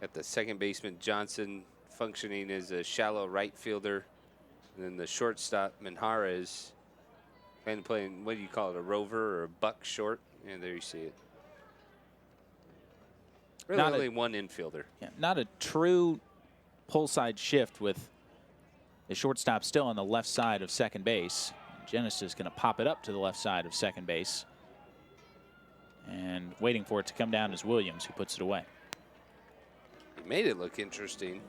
Got the second baseman Johnson functioning as a shallow right fielder, and then the shortstop Minhara is kind of playing, what do you call it, a rover or a buck short? And there you see it. Really only one infielder. Yeah, not a true pull side shift with the shortstop still on the left side of second base. Genesis is going to pop it up to the left side of second base. And waiting for it to come down is Williams, who puts it away. He made it look interesting.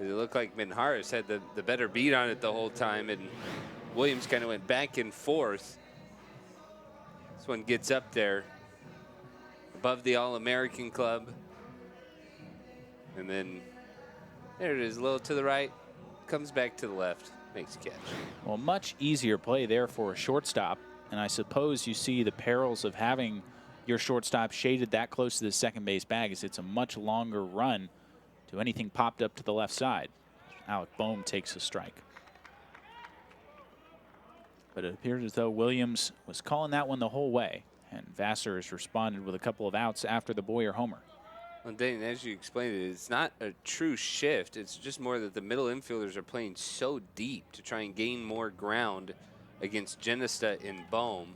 It looked like Minhara's had the better beat on it the whole time, and Williams kind of went back and forth. This one gets up there above the All-American club. And then there it is, a little to the right, comes back to the left, makes a catch. Well, much easier play there for a shortstop. And I suppose you see the perils of having your shortstop shaded that close to the second base bag, as it's a much longer run to anything popped up to the left side. Alec Bohm takes a strike. But it appears as though Williams was calling that one the whole way, and Vassar has responded with a couple of outs after the Boyer homer. Well, Dane, as you explained it, it's not a true shift. It's just more that the middle infielders are playing so deep to try and gain more ground against Genesta and Bohm.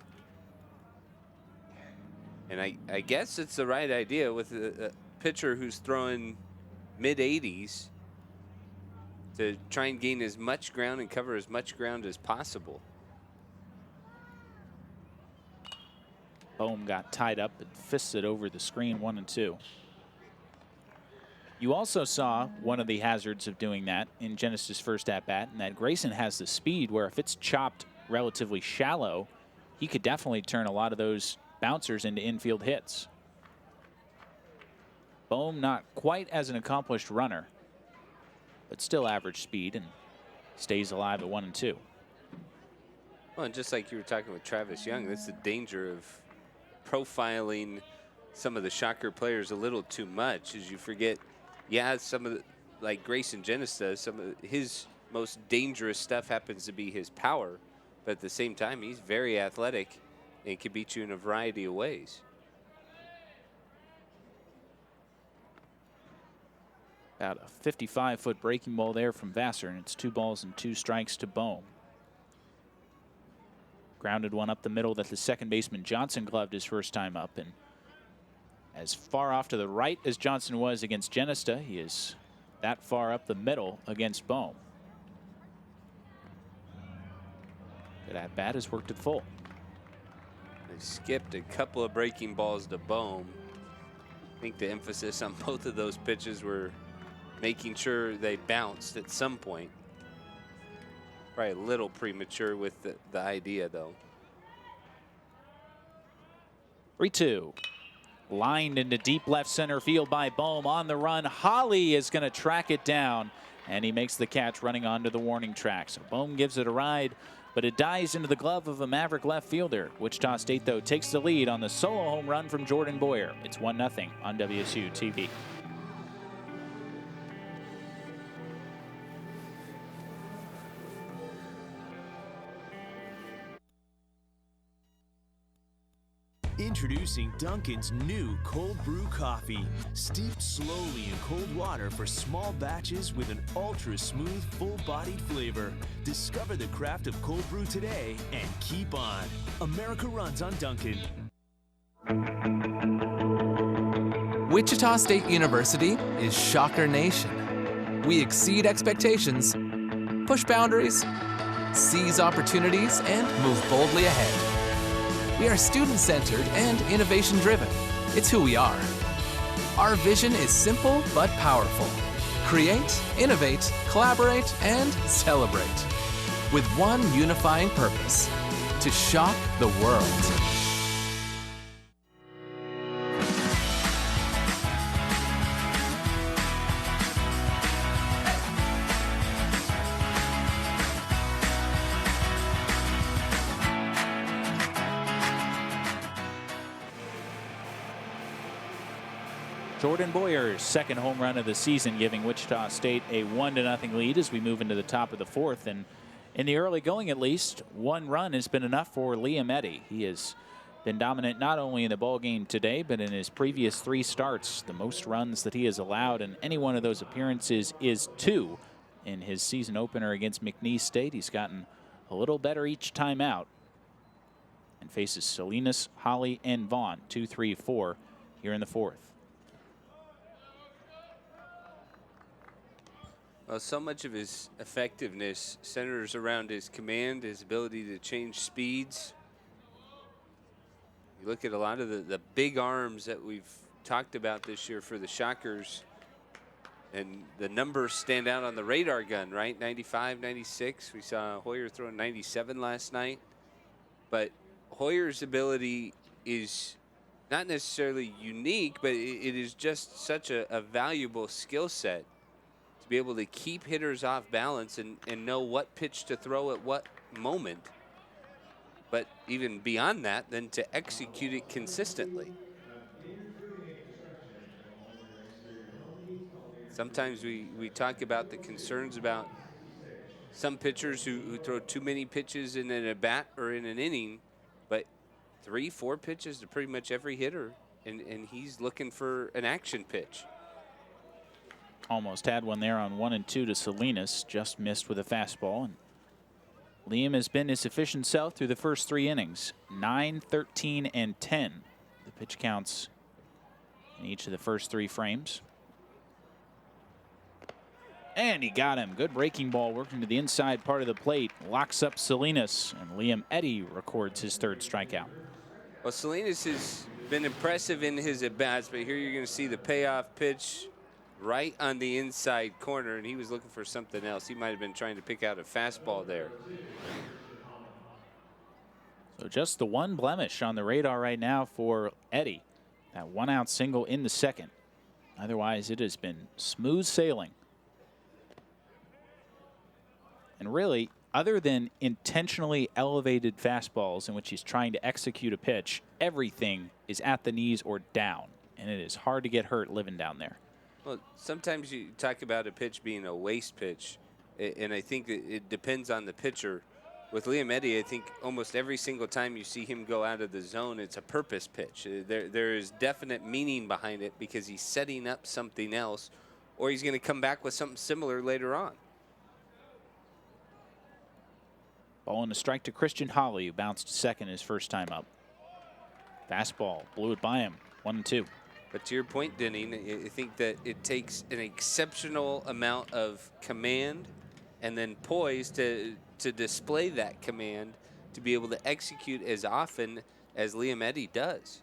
And I guess it's the right idea with a pitcher who's throwing mid-80s to try and gain as much ground and cover as much ground as possible. Bohm got tied up and fisted over the screen, 1-2. You also saw one of the hazards of doing that in Genesis' first at-bat, and that Grayson has the speed where if it's chopped relatively shallow, he could definitely turn a lot of those bouncers into infield hits. Bohm not quite as an accomplished runner, but still average speed and stays alive at 1-2. Well, and just like you were talking with Travis Young, that's the danger of profiling some of the Shocker players a little too much, as you forget, yeah, some of the, like Grayson Genesta, some of his most dangerous stuff happens to be his power, but at the same time, he's very athletic and can beat you in a variety of ways. About a 55-foot breaking ball there from Vassar, and it's 2 balls and 2 strikes to Bohm. Grounded one up the middle that the second baseman Johnson gloved his first time up, and as far off to the right as Johnson was against Genesta, he is that far up the middle against Bohm. That bat has worked at full. They skipped a couple of breaking balls to Bohm. I think the emphasis on both of those pitches were making sure they bounced at some point. Probably a little premature with the idea, though. 3-2. Lined into deep left center field by Bohm. On the run, Holly is going to track it down, and he makes the catch running onto the warning track. So Bohm gives it a ride, but it dies into the glove of a Maverick left fielder. Wichita State, though, takes the lead on the solo home run from Jordan Boyer. It's 1-0 on WSU TV. Introducing Dunkin's new cold brew coffee, steeped slowly in cold water for small batches with an ultra smooth, full-bodied flavor. Discover the craft of cold brew today and keep on. America runs on Dunkin'. Wichita State University is Shocker Nation. We exceed expectations, push boundaries, seize opportunities, and move boldly ahead. We are student-centered and innovation-driven. It's who we are. Our vision is simple but powerful. Create, innovate, collaborate, and celebrate. With one unifying purpose: to shock the world. Jordan Boyer's second home run of the season, giving Wichita State a 1-0 lead as we move into the top of the fourth. And in the early going, at least, one run has been enough for Liam Eddy. He has been dominant not only in the ball game today, but in his previous 3 starts. The most runs that he has allowed in any one of those appearances is 2. In his season opener against McNeese State, he's gotten a little better each time out and faces Salinas, Holly, and Vaughn, 2, 3, 4 here in the fourth. Well, so much of his effectiveness centers around his command, his ability to change speeds. You look at a lot of the big arms that we've talked about this year for the Shockers, and the numbers stand out on the radar gun, right? 95, 96. We saw Hoyer throwing 97 last night. But Hoyer's ability is not necessarily unique, but it is just such a valuable skill set to be able to keep hitters off balance and know what pitch to throw at what moment. But even beyond that, then to execute it consistently. Sometimes we talk about the concerns about some pitchers who throw too many pitches in an at-bat or in an inning, but 3, 4 pitches to pretty much every hitter, and he's looking for an action pitch. Almost had one there on 1 and 2 to Salinas, just missed with a fastball. And Liam has been his efficient self through the first 3 innings, 9, 13, and 10. The pitch counts in each of the first 3 frames. And he got him. Good breaking ball working to the inside part of the plate. Locks up Salinas, and Liam Eddy records his 3rd strikeout. Well, Salinas has been impressive in his at-bats, but here you're going to see the payoff pitch right on the inside corner, and he was looking for something else. He might have been trying to pick out a fastball there. So just the one blemish on the radar right now for Eddy. That 1-out single in the second. Otherwise, it has been smooth sailing. And really, other than intentionally elevated fastballs in which he's trying to execute a pitch, everything is at the knees or down. And it is hard to get hurt living down there. Well, sometimes you talk about a pitch being a waste pitch, and I think that it depends on the pitcher. With Liam Eddy, I think almost every single time you see him go out of the zone, it's a purpose pitch. There is definite meaning behind it because he's setting up something else, or he's going to come back with something similar later on. Ball and a strike to Christian Holly, who bounced to second his first time up. Fastball, blew it by him, 1 and 2. But to your point, Denny, I think that it takes an exceptional amount of command and then poise to display that command to be able to execute as often as Liam Eddy does.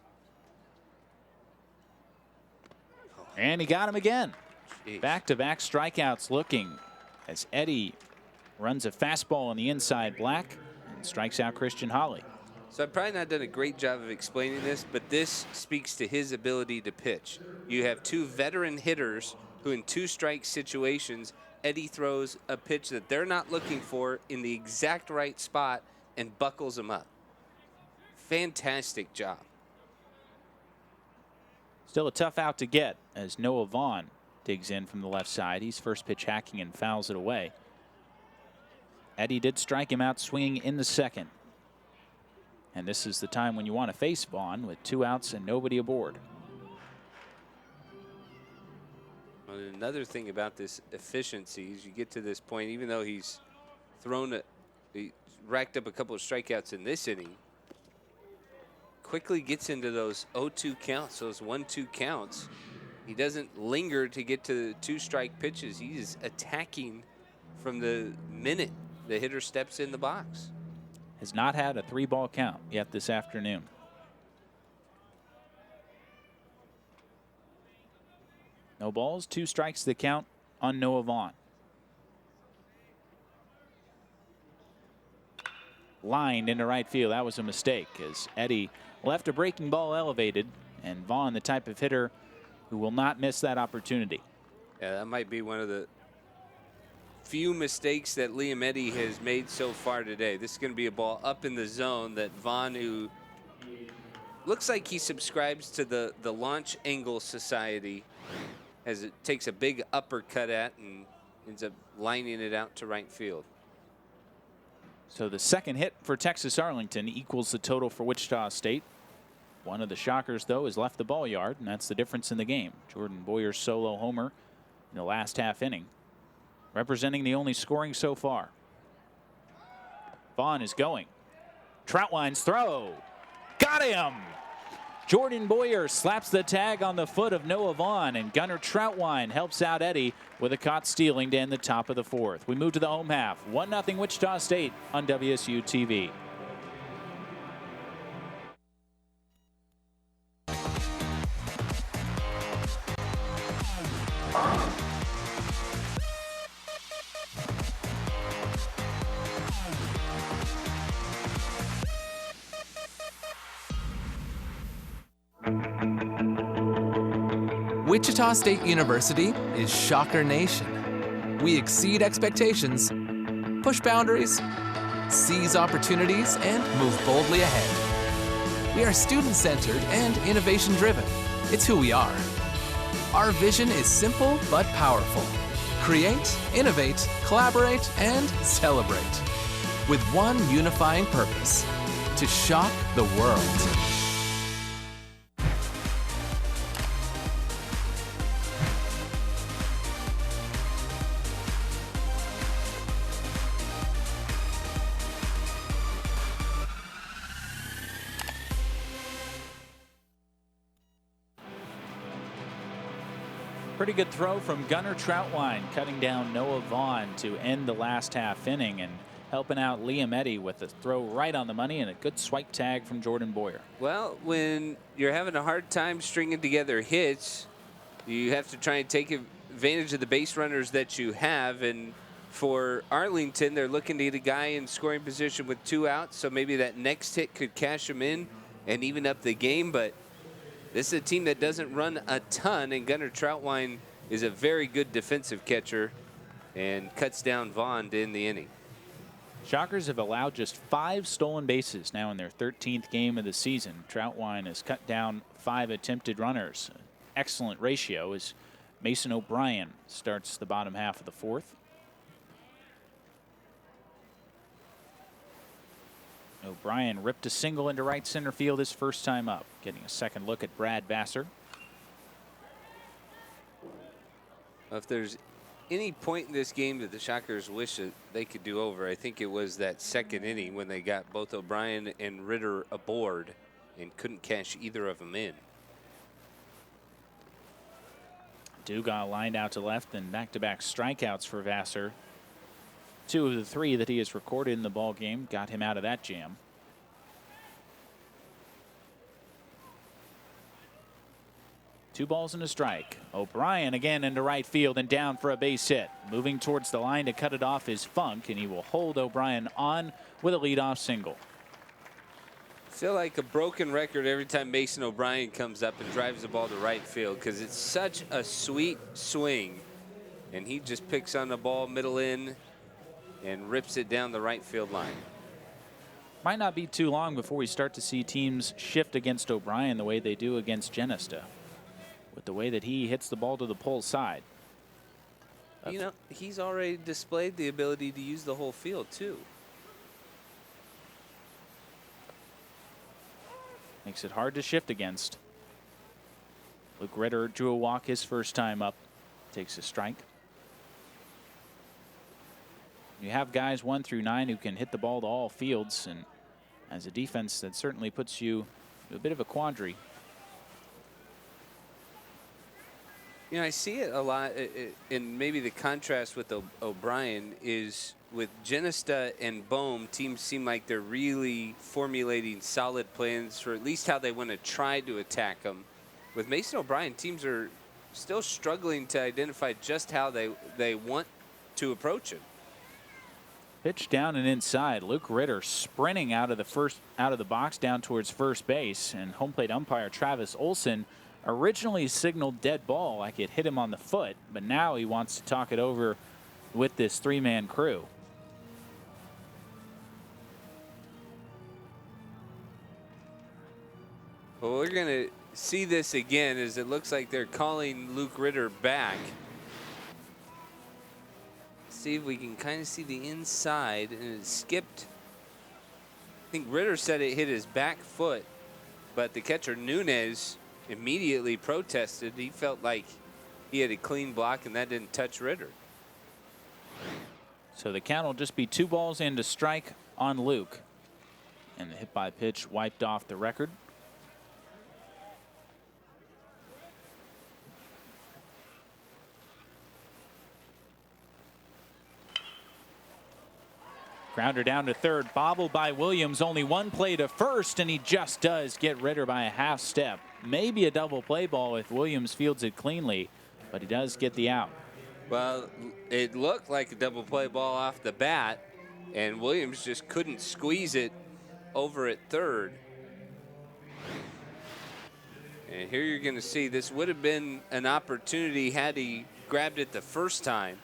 And he got him again. Jeez. Back-to-back strikeouts looking as Eddy runs a fastball on the inside black and strikes out Christian Holly. So I've probably not done a great job of explaining this, but this speaks to his ability to pitch. You have 2 veteran hitters who in 2-strike situations, Eddy throws a pitch that they're not looking for in the exact right spot and buckles them up. Fantastic job. Still a tough out to get as Noah Vaughn digs in from the left side. He's first pitch hacking and fouls it away. Eddy did strike him out swinging in the second. And this is the time when you want to face Vaughn with 2 outs and nobody aboard. Well, another thing about this efficiency is you get to this point, even though he racked up a couple of strikeouts in this inning, quickly gets into those 0-2 counts, those 1-2 counts. He doesn't linger to get to the 2-strike pitches. He is attacking from the minute the hitter steps in the box. Has not had a 3-ball count yet this afternoon. No balls, 2 strikes the count on Noah Vaughn. Lined into right field. That was a mistake as Eddy left a breaking ball elevated, and Vaughn, the type of hitter who will not miss that opportunity. Yeah, that might be one of the few mistakes that Liam Eddy has made so far today. This is going to be a ball up in the zone that Vaughn, who looks like he subscribes to the Launch Angle Society, as it takes a big uppercut at and ends up lining it out to right field. So the second hit for Texas Arlington equals the total for Wichita State. One of the Shockers, though, has left the ball yard, and that's the difference in the game. Jordan Boyer's solo homer in the last half inning, representing the only scoring so far. Vaughn is going. Troutwine's throw. Got him! Jordan Boyer slaps the tag on the foot of Noah Vaughn, and Gunnar Troutwine helps out Eddy with a caught stealing to end the top of the fourth. We move to the home half. 1-0 Wichita State on WSU TV. Wichita State University is Shocker Nation. We exceed expectations, push boundaries, seize opportunities, and move boldly ahead. We are student-centered and innovation-driven. It's who we are. Our vision is simple but powerful. Create, innovate, collaborate, and celebrate. With one unifying purpose: to shock the world. Pretty good throw from Gunnar Troutwine, cutting down Noah Vaughn to end the last half inning and helping out Liam Eddy with a throw right on the money and a good swipe tag from Jordan Boyer. Well, when you're having a hard time stringing together hits, you have to try and take advantage of the base runners that you have. And for Arlington, they're looking to get a guy in scoring position with 2 outs, so maybe that next hit could cash him in and even up the game. But this is a team that doesn't run a ton, and Gunnar Troutwine is a very good defensive catcher and cuts down Vaughn to end the inning. Shockers have allowed just 5 stolen bases now in their 13th game of the season. Troutwine has cut down 5 attempted runners. Excellent ratio as Mason O'Brien starts the bottom half of the fourth. O'Brien ripped a single into right center field his first time up. Getting a second look at Brad Vassar. If there's any point in this game that the Shockers wish that they could do over, I think it was that second inning when they got both O'Brien and Ritter aboard and couldn't cash either of them in. Dugas lined out to left, and back-to-back strikeouts for Vassar. 2 of the 3 that he has recorded in the ball game got him out of that jam. Two balls and a strike. O'Brien again into right field and down for a base hit. Moving towards the line to cut it off is Funk, and he will hold O'Brien on with a leadoff single. I feel like a broken record every time Mason O'Brien comes up and drives the ball to right field, because it's such a sweet swing, and he just picks on the ball middle in and rips it down the right field line. Might not be too long before we start to see teams shift against O'Brien the way they do against Genesta, with the way that he hits the ball to the pole side. You know, he's already displayed the ability to use the whole field too. Makes it hard to shift against. Luke Ritter drew a walk his first time up. Takes a strike. You have guys 1 through 9 who can hit the ball to all fields, and as a defense, that certainly puts you in a bit of a quandary. You know, I see it a lot, and maybe the contrast with O'Brien is with Genesta and Bohm, teams seem like they're really formulating solid plans for at least how they want to try to attack them. With Mason O'Brien, teams are still struggling to identify just how they want to approach him. Pitch down and inside. Luke Ritter sprinting out of the box down towards first base, and home plate umpire Travis Olson originally signaled dead ball like it hit him on the foot, but now he wants to talk it over with this 3-man crew. Well, we're going to see this again as it looks like they're calling Luke Ritter back. See if we can kind of see the inside, and it skipped. I think Ritter said it hit his back foot, but the catcher Nunez immediately protested. He felt like he had a clean block, and that didn't touch Ritter. So the count will just be 2 balls and a strike on Luke. And the hit by pitch wiped off the record. Grounder down to third, bobbled by Williams. Only one play to first, and he just does get Ritter by a half step. Maybe a double play ball if Williams fields it cleanly, but he does get the out. Well, it looked like a double play ball off the bat, and Williams just couldn't squeeze it over at third. And here you're going to see this would have been an opportunity had he grabbed it the first time.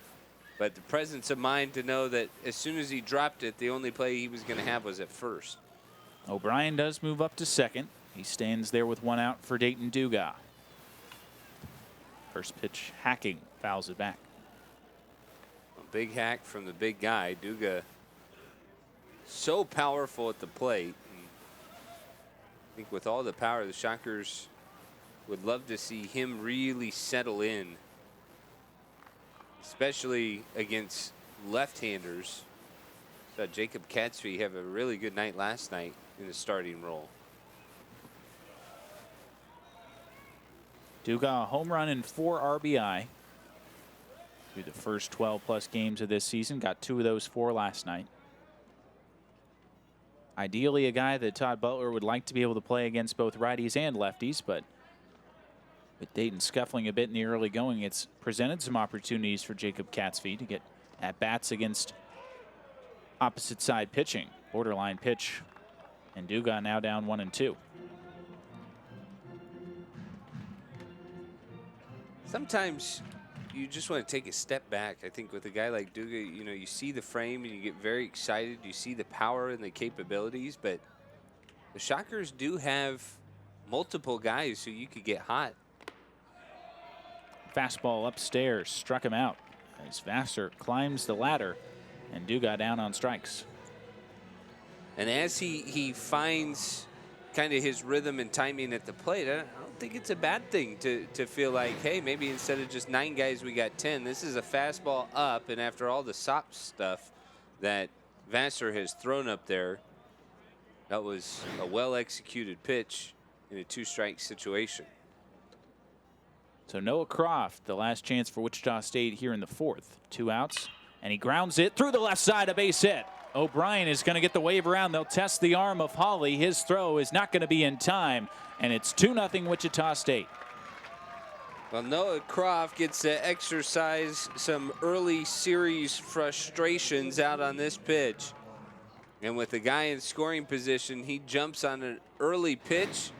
But the presence of mind to know that as soon as he dropped it, the only play he was going to have was at first. O'Brien does move up to second. He stands there with 1 out for Dayton Dugas. First pitch hacking, fouls it back. A big hack from the big guy. Dugas so powerful at the plate. And I think with all the power, the Shockers would love to see him really settle in, especially against left-handers. Saw Jacob Katzby have a really good night last night in the starting role. Dugas, a home run and 4 RBI through the first 12+ games of this season. Got 2 of those 4 last night. Ideally, a guy that Todd Butler would like to be able to play against both righties and lefties, but with Dayton scuffling a bit in the early going, it's presented some opportunities for Jacob Katzby to get at-bats against opposite side pitching. Borderline pitch, and Dugas now down 1-2. Sometimes you just want to take a step back. I think with a guy like Dugas, you know, you see the frame and you get very excited. You see the power and the capabilities, but the Shockers do have multiple guys who you could get hot. Fastball upstairs, struck him out as Vassar climbs the ladder, and Dugas down on strikes. And as he finds kind of his rhythm and timing at the plate, I don't think it's a bad thing to feel like, hey, maybe instead of just 9 guys, we got 10. This is a fastball up, and after all the soft stuff that Vassar has thrown up there, that was a well-executed pitch in a 2-strike situation. So Noah Croft, the last chance for Wichita State here in the 4th. 2 outs, and he grounds it through the left side, a base hit. O'Brien is going to get the wave around. They'll test the arm of Hawley. His throw is not going to be in time, and it's 2-0 Wichita State. Well, Noah Croft gets to exercise some early series frustrations out on this pitch. And with the guy in scoring position, he jumps on an early pitch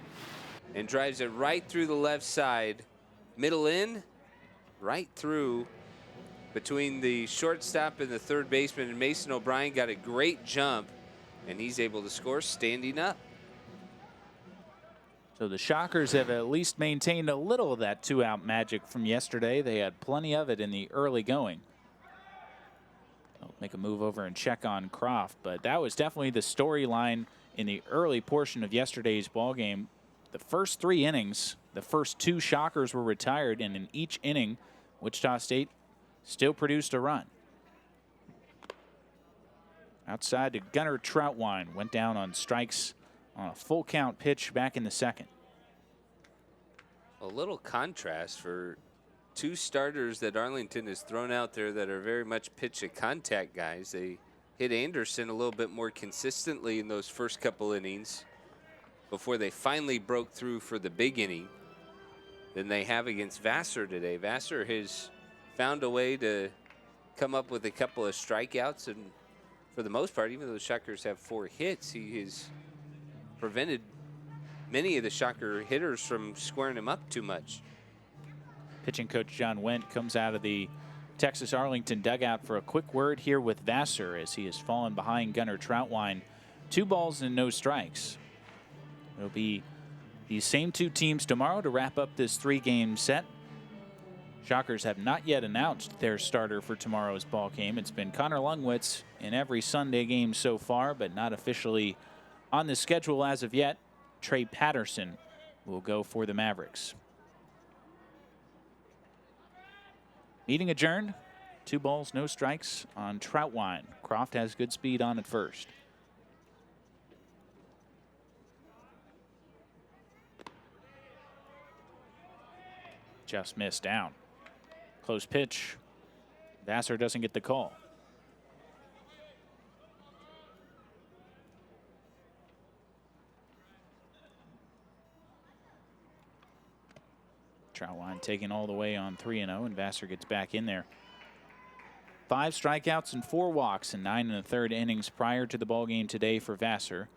and drives it right through the left side. Middle in, right through between the shortstop and the third baseman, and Mason O'Brien got a great jump, and he's able to score standing up. So the Shockers have at least maintained a little of that 2-out magic from yesterday. They had plenty of it in the early going. I'll make a move over and check on Croft, but that was definitely the storyline in the early portion of yesterday's ball game. The first 3 innings, the first 2 Shockers were retired, and in each inning, Wichita State still produced a run. Outside to Gunnar Troutwine, went down on strikes on a full count pitch back in the 2nd. A little contrast for 2 starters that Arlington has thrown out there that are very much pitch to contact guys. They hit Anderson a little bit more consistently in those first couple innings before they finally broke through for the big inning than they have against Vassar today. Vassar has found a way to come up with a couple of strikeouts, and for the most part, even though the Shockers have 4 hits, he has prevented many of the Shocker hitters from squaring him up too much. Pitching coach John Wendt comes out of the Texas Arlington dugout for a quick word here with Vassar as he has fallen behind Gunnar Troutwine. 2 balls and no strikes. It'll be These same two teams tomorrow to wrap up this 3-game set. Shockers have not yet announced their starter for tomorrow's ball game. It's been Connor Lungwitz in every Sunday game so far, but not officially on the schedule as of yet. Trey Patterson will go for the Mavericks. Meeting adjourned. 2 balls, no strikes on Troutwine. Croft has good speed on at first. Just missed down. Close pitch. Vassar doesn't get the call. Troutwine taking all the way on 3-0, and Vassar gets back in there. 5 strikeouts and 4 walks in 9 1/3 innings prior to the ball game today for Vassar.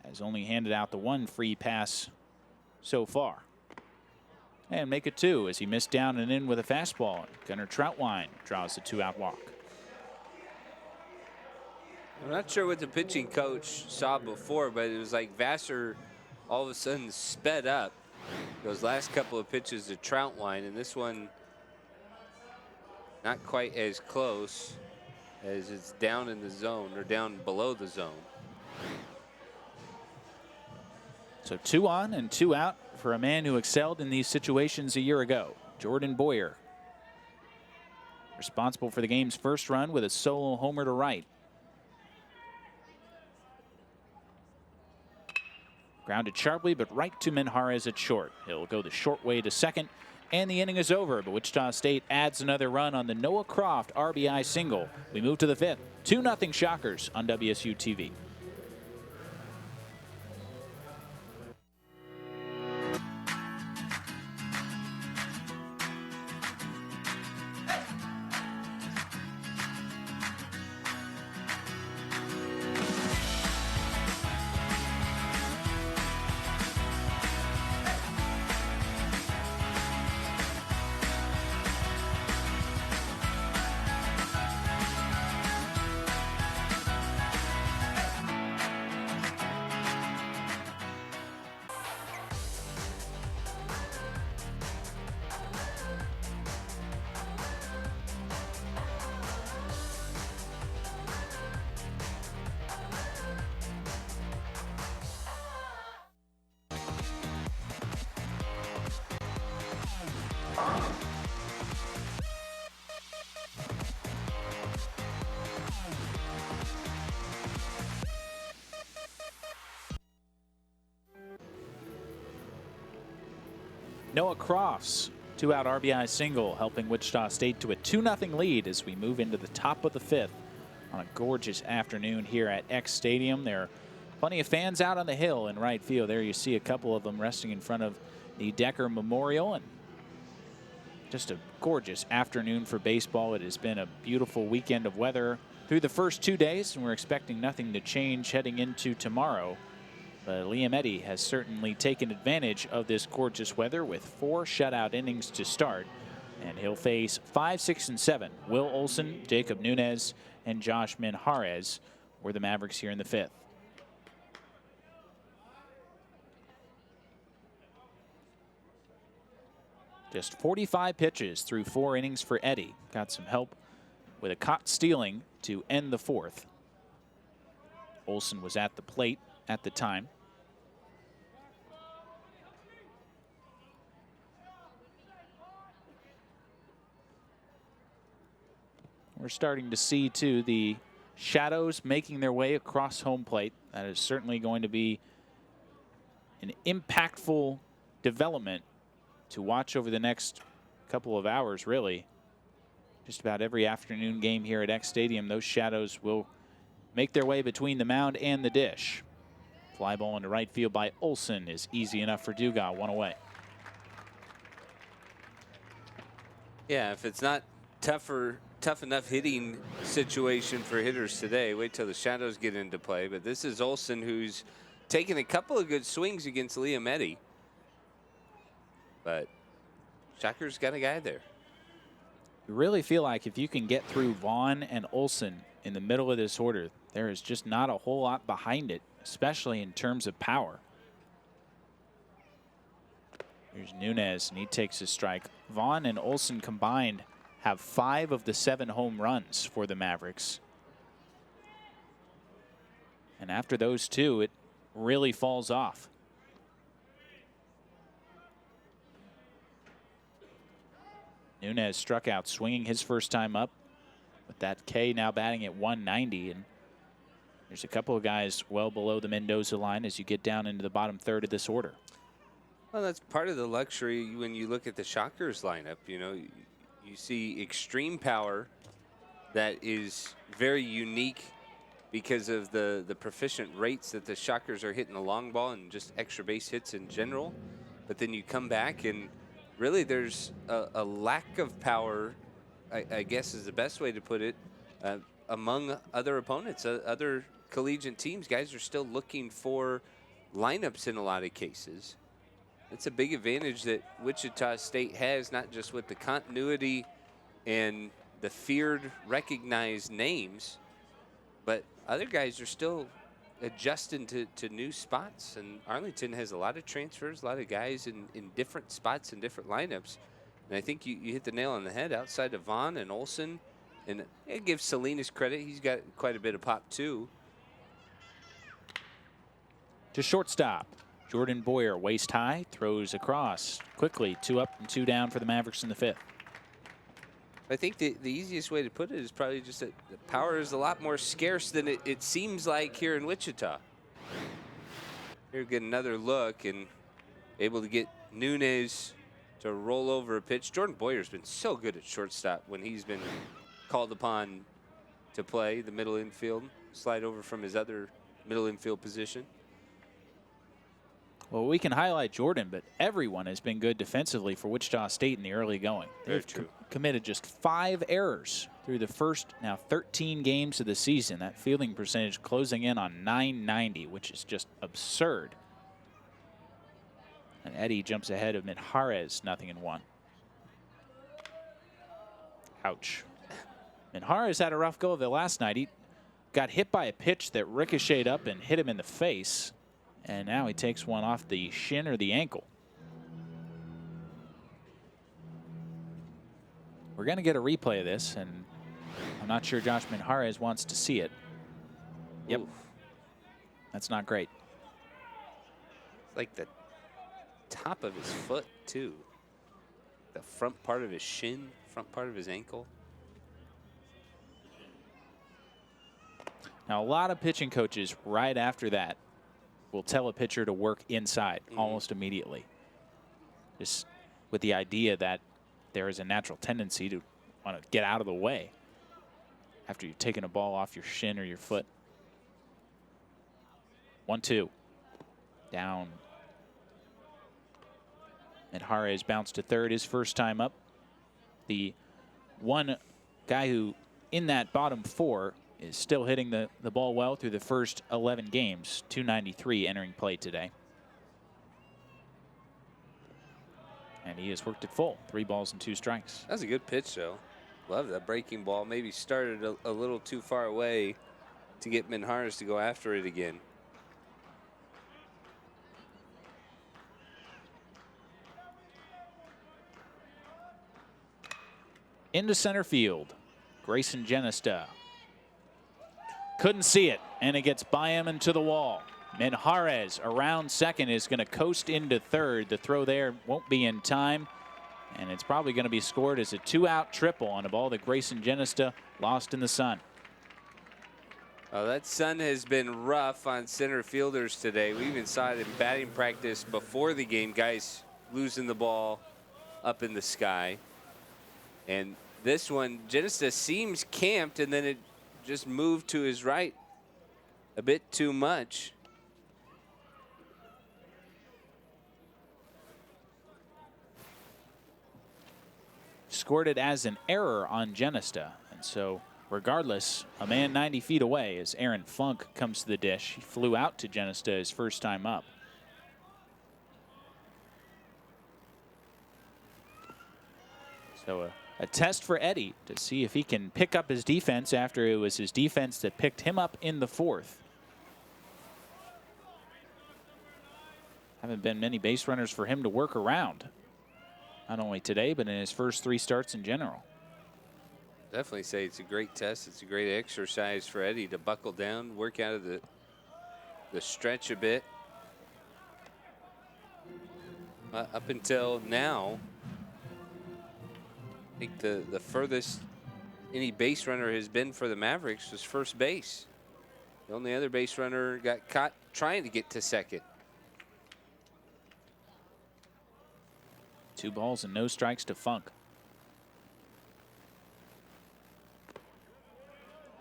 Has only handed out the 1 free pass so far. And make it 2 as he missed down and in with a fastball. Gunnar Troutwine draws the 2-out walk. I'm not sure what the pitching coach saw before, but it was like Vassar all of a sudden sped up those last couple of pitches to Troutwine, and this one not quite as close as it's down in the zone or down below the zone. So 2 on and 2 out for a man who excelled in these situations a year ago, Jordan Boyer. Responsible for the game's first run with a solo homer to right. Grounded sharply, but right to Minjarez at short. He'll go the short way to second, and the inning is over. But Wichita State adds another run on the Noah Croft RBI single. We move to the 5th. 2-0 Shockers on WSU TV. Noah Croft's 2-out RBI single helping Wichita State to a 2-0 lead as we move into the top of the 5th on a gorgeous afternoon here at X Stadium. There are plenty of fans out on the hill in right field. There you see a couple of them resting in front of the Decker Memorial, and just a gorgeous afternoon for baseball. It has been a beautiful weekend of weather through the first 2 days, and we're expecting nothing to change heading into tomorrow. But Liam Eddy has certainly taken advantage of this gorgeous weather with 4 shutout innings to start. And he'll face 5, 6, and 7. Will Olson, Jacob Nunez, and Josh Minjarez were the Mavericks here in the 5th. Just 45 pitches through 4 innings for Eddy. Got some help with a caught stealing to end the 4th. Olson was at the plate at the time. We're starting to see, too, the shadows making their way across home plate. That is certainly going to be an impactful development to watch over the next couple of hours, really. Just about every afternoon game here at X Stadium, those shadows will make their way between the mound and the dish. Fly ball into right field by Olson is easy enough for Dugas, 1 away. Yeah, if it's not tough enough hitting situation for hitters today, wait till the shadows get into play. But this is Olson, who's taken a couple of good swings against Liam Eddy. But Shockers got a guy there. You really feel like if you can get through Vaughn and Olson in the middle of this order, there is just not a whole lot behind it, especially in terms of power. Here's Nunez, and he takes his strike. Vaughn and Olsen combined have 5 of the 7 home runs for the Mavericks. And after those 2, it really falls off. Nunez struck out swinging his first time up, with that K now batting at 190. And there's a couple of guys well below the Mendoza line as you get down into the bottom third of this order. Well, that's part of the luxury when you look at the Shockers lineup. You know, you see extreme power that is very unique because of the proficient rates that the Shockers are hitting the long ball and just extra base hits in general. But then you come back and really there's a lack of power, I guess is the best way to put it, among other opponents, other collegiate teams. Guys are still looking for lineups in a lot of cases. It's a big advantage that Wichita State has, not just with the continuity and the feared, recognized names, but other guys are still adjusting to new spots. And Arlington has a lot of transfers, a lot of guys in different spots and different lineups. And I think you hit the nail on the head outside of Vaughn and Olsen. And it gives Salinas credit. He's got quite a bit of pop, too. To shortstop, Jordan Boyer, waist high, throws across quickly. 2 up and 2 down for the Mavericks in the 5th. I think the easiest way to put it is probably just that the power is a lot more scarce than it seems like here in Wichita. Here we get another look and able to get Nunez to roll over a pitch. Jordan Boyer's been so good at shortstop when he's been called upon to play the middle infield, slide over from his other middle infield position. Well, we can highlight Jordan, but everyone has been good defensively for Wichita State in the early going. They've committed just 5 errors through the first now 13 games of the season. That fielding percentage closing in on .990, which is just absurd. And Eddy jumps ahead of Minjarez, 0-1. Ouch. Minjarez had a rough go of it last night. He got hit by a pitch that ricocheted up and hit him in the face. And now he takes one off the shin or the ankle. We're going to get a replay of this, and I'm not sure Josh Minjarez wants to see it. Yep. Oof. That's not great. It's like the top of his foot, too. The front part of his shin, front part of his ankle. Now, a lot of pitching coaches right after that will tell a pitcher to work inside almost immediately. Just with the idea that there is a natural tendency to want to get out of the way after you've taken a ball off your shin or your foot. 1-2. Down. And Minjarez bounced to third his first time up. The one guy who in that bottom 4 is still hitting the ball well through the first 11 games. .293 entering play today. And he has worked it full. 3 balls and 2 strikes. That was a good pitch, though. Love that breaking ball. Maybe started a little too far away to get Minjarez to go after it again. Into center field. Grayson Genesta. Couldn't see it, and it gets by him into the wall. Minjarez around second is going to coast into third. The throw there won't be in time, and it's probably going to be scored as a 2-out triple on a ball that Grayson Genesta lost in the sun. Oh, that sun has been rough on center fielders today. We even saw it in batting practice before the game. Guys losing the ball up in the sky. And this one, Genesta seems camped, and then it just moved to his right a bit too much. Scored it as an error on Genesta. And so regardless, a man 90 feet away as Aaron Funk comes to the dish. He flew out to Genesta his first time up. So a test for Eddy to see if he can pick up his defense after it was his defense that picked him up in the 4th. Haven't been many base runners for him to work around. Not only today, but in his first 3 starts in general. Definitely say it's a great test. It's a great exercise for Eddy to buckle down, work out of the stretch a bit. Up until now, I think the furthest any base runner has been for the Mavericks was first base. The only other base runner got caught trying to get to second. 2 balls and no strikes to Funk.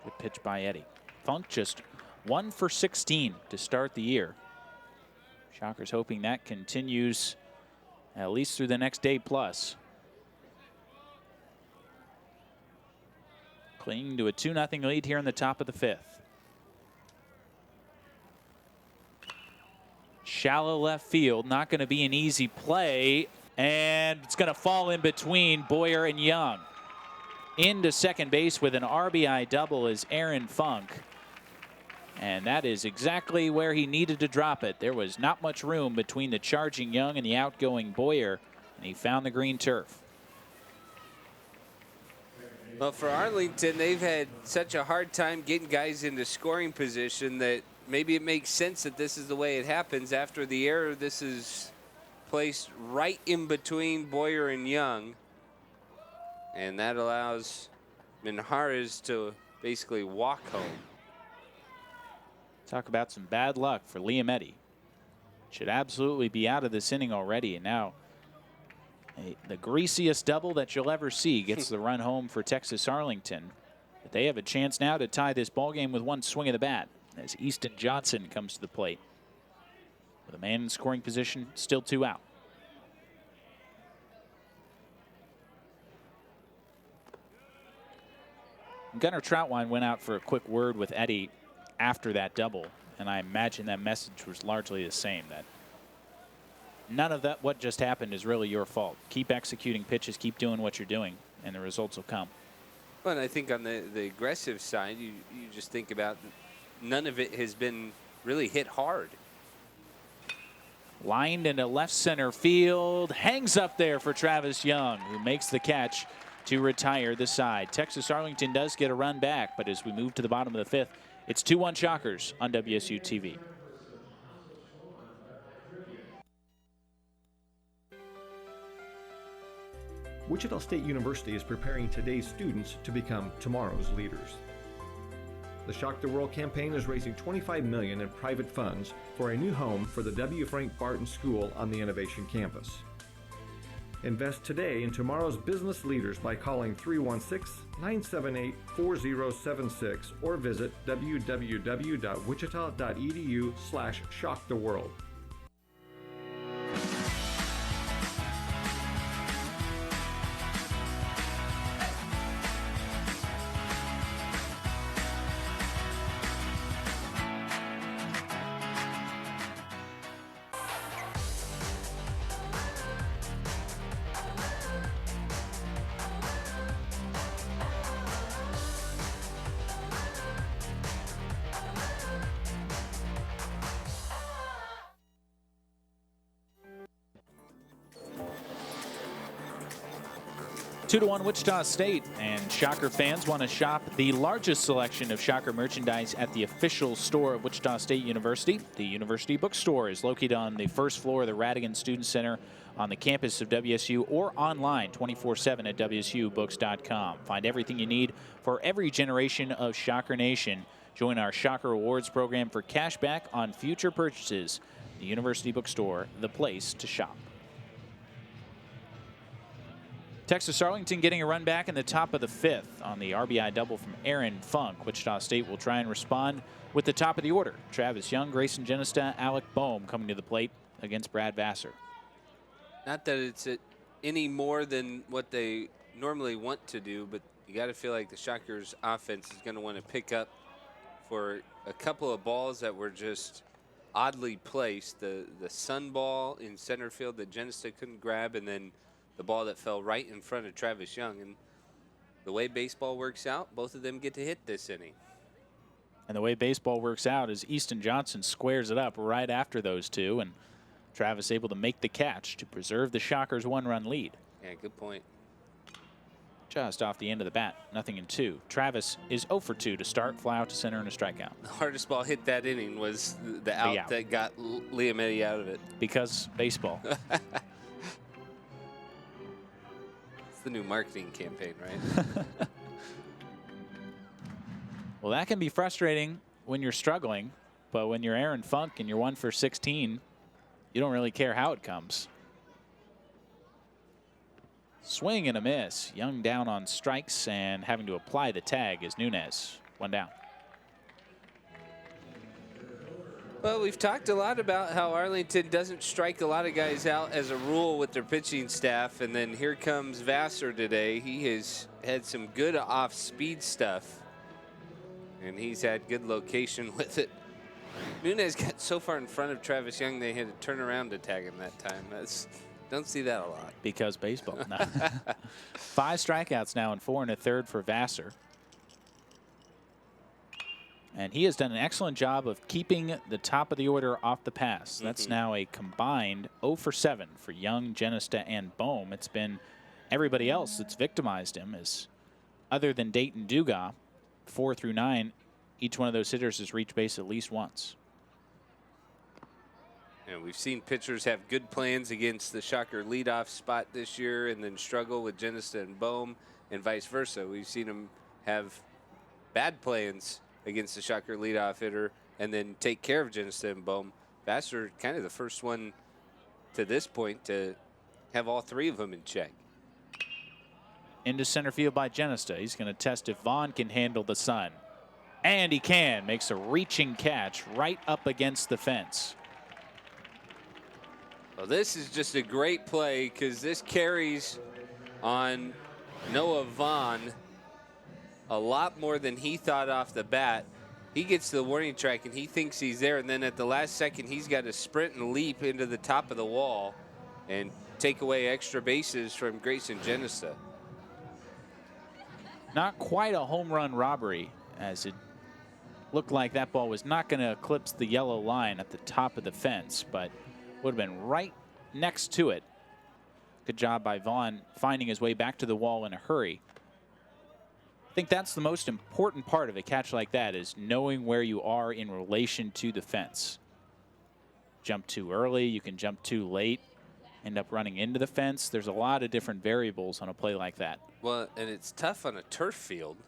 Good pitch by Eddy. Funk just 1 for 16 to start the year. Shockers hoping that continues at least through the next day plus. Clinging to a 2-0 lead here in the top of the 5th. Shallow left field, not going to be an easy play, and it's going to fall in between Boyer and Young. Into second base with an RBI double is Aaron Funk. And that is exactly where he needed to drop it. There was not much room between the charging Young and the outgoing Boyer, and he found the green turf. Well, for Arlington, they've had such a hard time getting guys into scoring position that maybe it makes sense that this is the way it happens. After the error, this is placed right in between Boyer and Young. And that allows Minhares to basically walk home. Talk about some bad luck for Liam Eddy. Should absolutely be out of this inning already, and now the greasiest double that you'll ever see gets the run home for Texas Arlington. But they have a chance now to tie this ball game with 1 swing of the bat as Easton Johnson comes to the plate. With a man in scoring position, still 2 out. Gunnar Troutwine went out for a quick word with Eddy after that double, and I imagine that message was largely the same, that none of that what just happened is really your fault. Keep executing pitches, keep doing what you're doing, and the results will come. Well, and I think on the aggressive side, you just think about none of it has been really hit hard. Lined into left center field, hangs up there for Travis Young, who makes the catch to retire the side. Texas Arlington does get a run back, but as we move to the bottom of the 5th, it's 2-1 Shockers on WSU TV. Wichita State University is preparing today's students to become tomorrow's leaders. The Shock the World campaign is raising $25 million in private funds for a new home for the W. Frank Barton School on the Innovation Campus. Invest today in tomorrow's business leaders by calling 316-978-4076 or visit www.wichita.edu/shocktheworld. Two to 1 Wichita State, and Shocker fans want to shop the largest selection of Shocker merchandise at the official store of Wichita State University. The University Bookstore is located on the first floor of the Radigan Student Center on the campus of WSU, or online 24/7 at WSUbooks.com. Find everything you need for every generation of Shocker Nation. Join our Shocker Rewards program for cash back on future purchases. The University Bookstore, the place to shop. Texas Arlington getting a run back in the top of the 5th on the RBI double from Aaron Funk. Wichita State will try and respond with the top of the order. Travis Young, Grayson Genesta, Alec Boehm coming to the plate against Brad Vassar. Not that it's any more than what they normally want to do, but you got to feel like the Shockers offense is going to want to pick up for a couple of balls that were just oddly placed. The sun ball in center field that Genesta couldn't grab, and then the ball that fell right in front of Travis Young. And the way baseball works out, both of them get to hit this inning. And the way baseball works out is Easton Johnson squares it up right after those two, and Travis able to make the catch to preserve the Shockers' 1-run lead. Yeah, good point. Just off the end of the bat, 0-2. Travis is 0 for 2 to start, fly out to center and a strikeout. The hardest ball hit that inning was the out that got Liam Eddy out of it. Because baseball. It's the new marketing campaign, right? Well, that can be frustrating when you're struggling, but when you're Aaron Funk and you're 1 for 16, you don't really care how it comes. Swing and a miss. Young down on strikes and having to apply the tag is Nunez. 1 down. Well, we've talked a lot about how Arlington doesn't strike a lot of guys out as a rule with their pitching staff, and then here comes Vassar today. He has had some good off-speed stuff, and he's had good location with it. Nunez got so far in front of Travis Young they had to turn around to tag him that time. Don't see that a lot. Because baseball. No. 5 strikeouts now and 4 1/3 for Vassar. And he has done an excellent job of keeping the top of the order off the pass. That's now a combined 0 for 7 for Young, Genesta, and Bohm. It's been everybody else that's victimized him, as other than Dayton Dugas, 4 through 9, each one of those hitters has reached base at least once. And we've seen pitchers have good plans against the Shocker leadoff spot this year and then struggle with Genesta and Bohm, and vice versa. We've seen them have bad plans against the Shocker leadoff hitter and then take care of Genesta and Bohm. Vassar kind of the first one to this point to have all 3 of them in check. Into center field by Genesta. He's going to test if Vaughn can handle the sun. And he can. Makes a reaching catch right up against the fence. Well, this is just a great play because this carries on Noah Vaughn a lot more than he thought off the bat. He gets to the warning track and he thinks he's there, and then at the last second he's got to sprint and leap into the top of the wall and take away extra bases from Grayson Genesta. Not quite a home run robbery, as it looked like that ball was not going to eclipse the yellow line at the top of the fence, but would have been right next to it. Good job by Vaughn finding his way back to the wall in a hurry. I think that's the most important part of a catch like that, is knowing where you are in relation to the fence. Jump too early, you can jump too late, end up running into the fence. There's a lot of different variables on a play like that. Well, and it's tough on a turf field.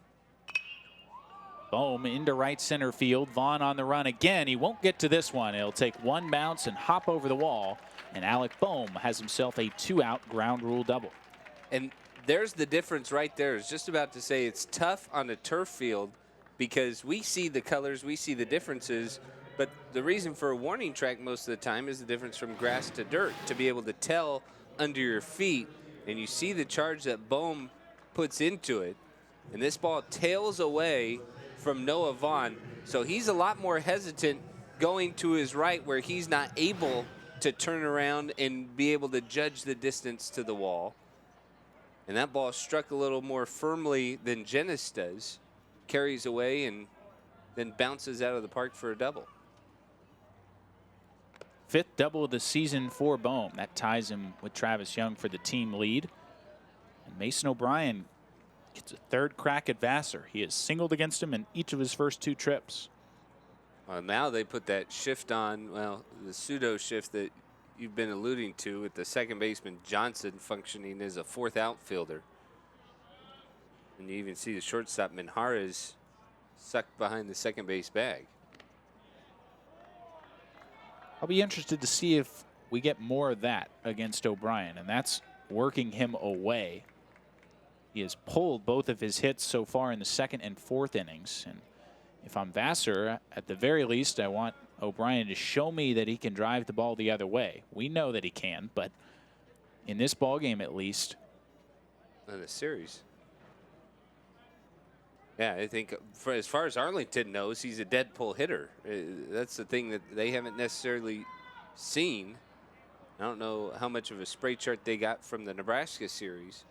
Bohm into right center field. Vaughn on the run again. He won't get to this one. He'll take 1 bounce and hop over the wall. And Alec Bohm has himself a 2-out ground rule double. And there's the difference right there. I was just about to say it's tough on a turf field because we see the colors, we see the differences. But the reason for a warning track most of the time is the difference from grass to dirt, to be able to tell under your feet. And you see the charge that Bohm puts into it. And this ball tails away from Noah Vaughn, so he's a lot more hesitant going to his right where he's not able to turn around and be able to judge the distance to the wall. And that ball struck a little more firmly than Genis does, carries away and then bounces out of the park for a double. 5th double of the season for Bohm. That ties him with Travis Young for the team lead. And Mason O'Brien gets a 3rd crack at Vassar. He has singled against him in each of his first 2 trips. Well, now they put that shift on, well, the pseudo shift that you've been alluding to with the second baseman Johnson functioning as a 4th outfielder. And you even see the shortstop Minhara's sucked behind the second base bag. I'll be interested to see if we get more of that against O'Brien, and that's working him away. He has pulled both of his hits so far in the 2nd and 4th innings. And if I'm Vassar, at the very least, I want O'Brien to show me that he can drive the ball the other way. We know that he can, but in this ball game at least. In the series. Yeah, I think for as far as Arlington knows, he's a dead pull hitter. That's the thing that they haven't necessarily seen. I don't know how much of a spray chart they got from the Nebraska series.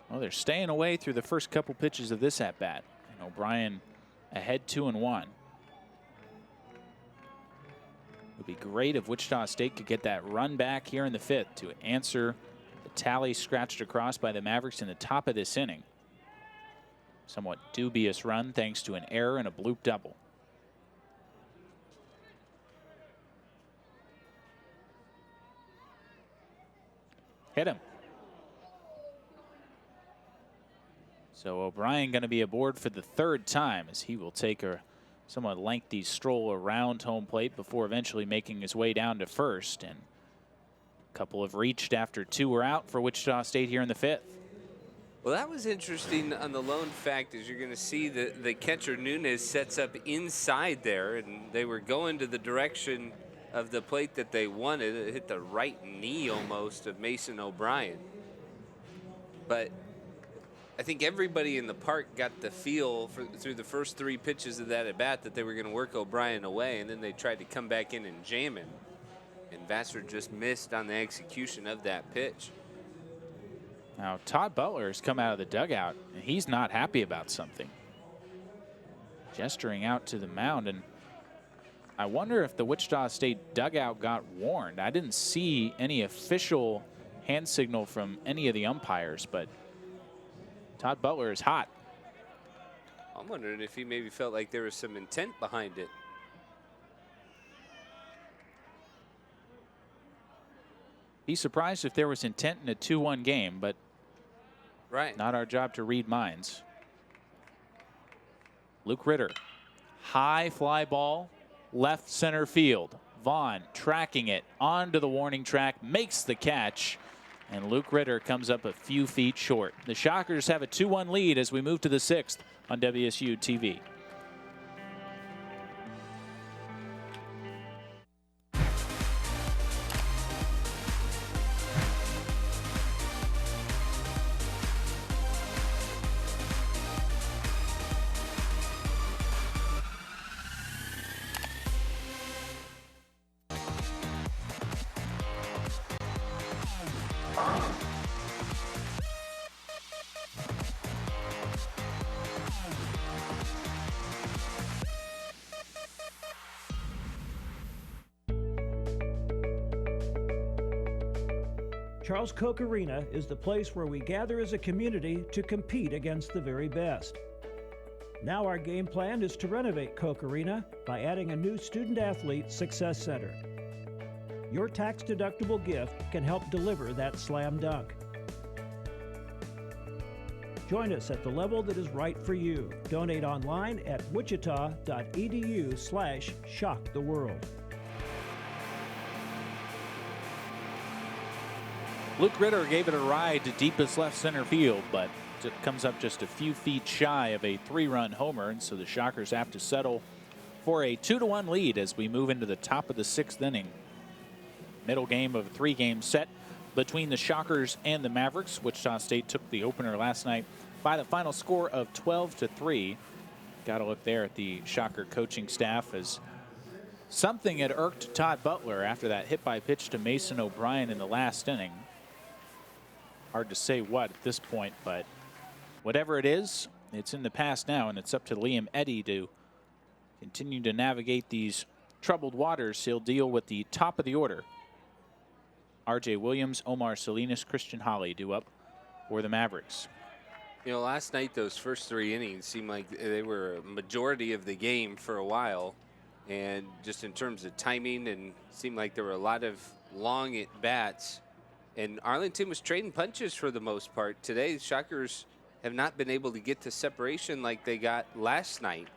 Well, they're staying away through the first couple pitches of this at-bat. And O'Brien ahead 2-1. It would be great if Wichita State could get that run back here in the 5th to answer the tally scratched across by the Mavericks in the top of this inning. Somewhat dubious run thanks to an error and a bloop double. Hit him. So O'Brien going to be aboard for the 3rd time as he will take a somewhat lengthy stroll around home plate before eventually making his way down to first. And a couple have reached after 2 were out for Wichita State here in the 5th. Well, that was interesting on the lone fact is you're going to see the catcher Nunez sets up inside there, and they were going to the direction of the plate that they wanted. It hit the right knee almost of Mason O'Brien. But I think everybody in the park got the feel through the first 3 pitches of that at bat that they were going to work O'Brien away, and then they tried to come back in and jam him. And Vassar just missed on the execution of that pitch. Now, Todd Butler has come out of the dugout, and he's not happy about something. Gesturing out to the mound, and I wonder if the Wichita State dugout got warned. I didn't see any official hand signal from any of the umpires, but Todd Butler is hot. I'm wondering if he maybe felt like there was some intent behind it. Be surprised if there was intent in a 2-1 game, but not our job to read minds. Luke Ritter, high fly ball, left center field. Vaughn tracking it onto the warning track, makes the catch, and Luke Ritter comes up a few feet short. The Shockers have a 2-1 lead as we move to the 6th on WSU TV. Charles Koch Arena is the place where we gather as a community to compete against the very best. Now our game plan is to renovate Koch Arena by adding a new student-athlete success center. Your tax-deductible gift can help deliver that slam dunk. Join us at the level that is right for you. Donate online at wichita.edu/shocktheworld. Luke Ritter gave it a ride to deepest left center field, but it comes up just a few feet shy of a 3-run homer, and so the Shockers have to settle for a 2-1 lead as we move into the top of the 6th inning. Middle game of a 3-game set between the Shockers and the Mavericks. Wichita State took the opener last night by the final score of 12-3. Got to look there at the Shocker coaching staff as something had irked Todd Butler after that hit by pitch to Mason O'Brien in the last inning. Hard to say what at this point, but whatever it is, it's in the past now, and it's up to Liam Eddy to continue to navigate these troubled waters. He'll deal with the top of the order. R.J. Williams, Omar Salinas, Christian Holly due up for the Mavericks. You know, last night those first 3 innings seemed like they were a majority of the game for a while, and just in terms of timing, and seemed like there were a lot of long at-bats. And Arlington was trading punches for the most part. Today, the Shockers have not been able to get to separation like they got last night.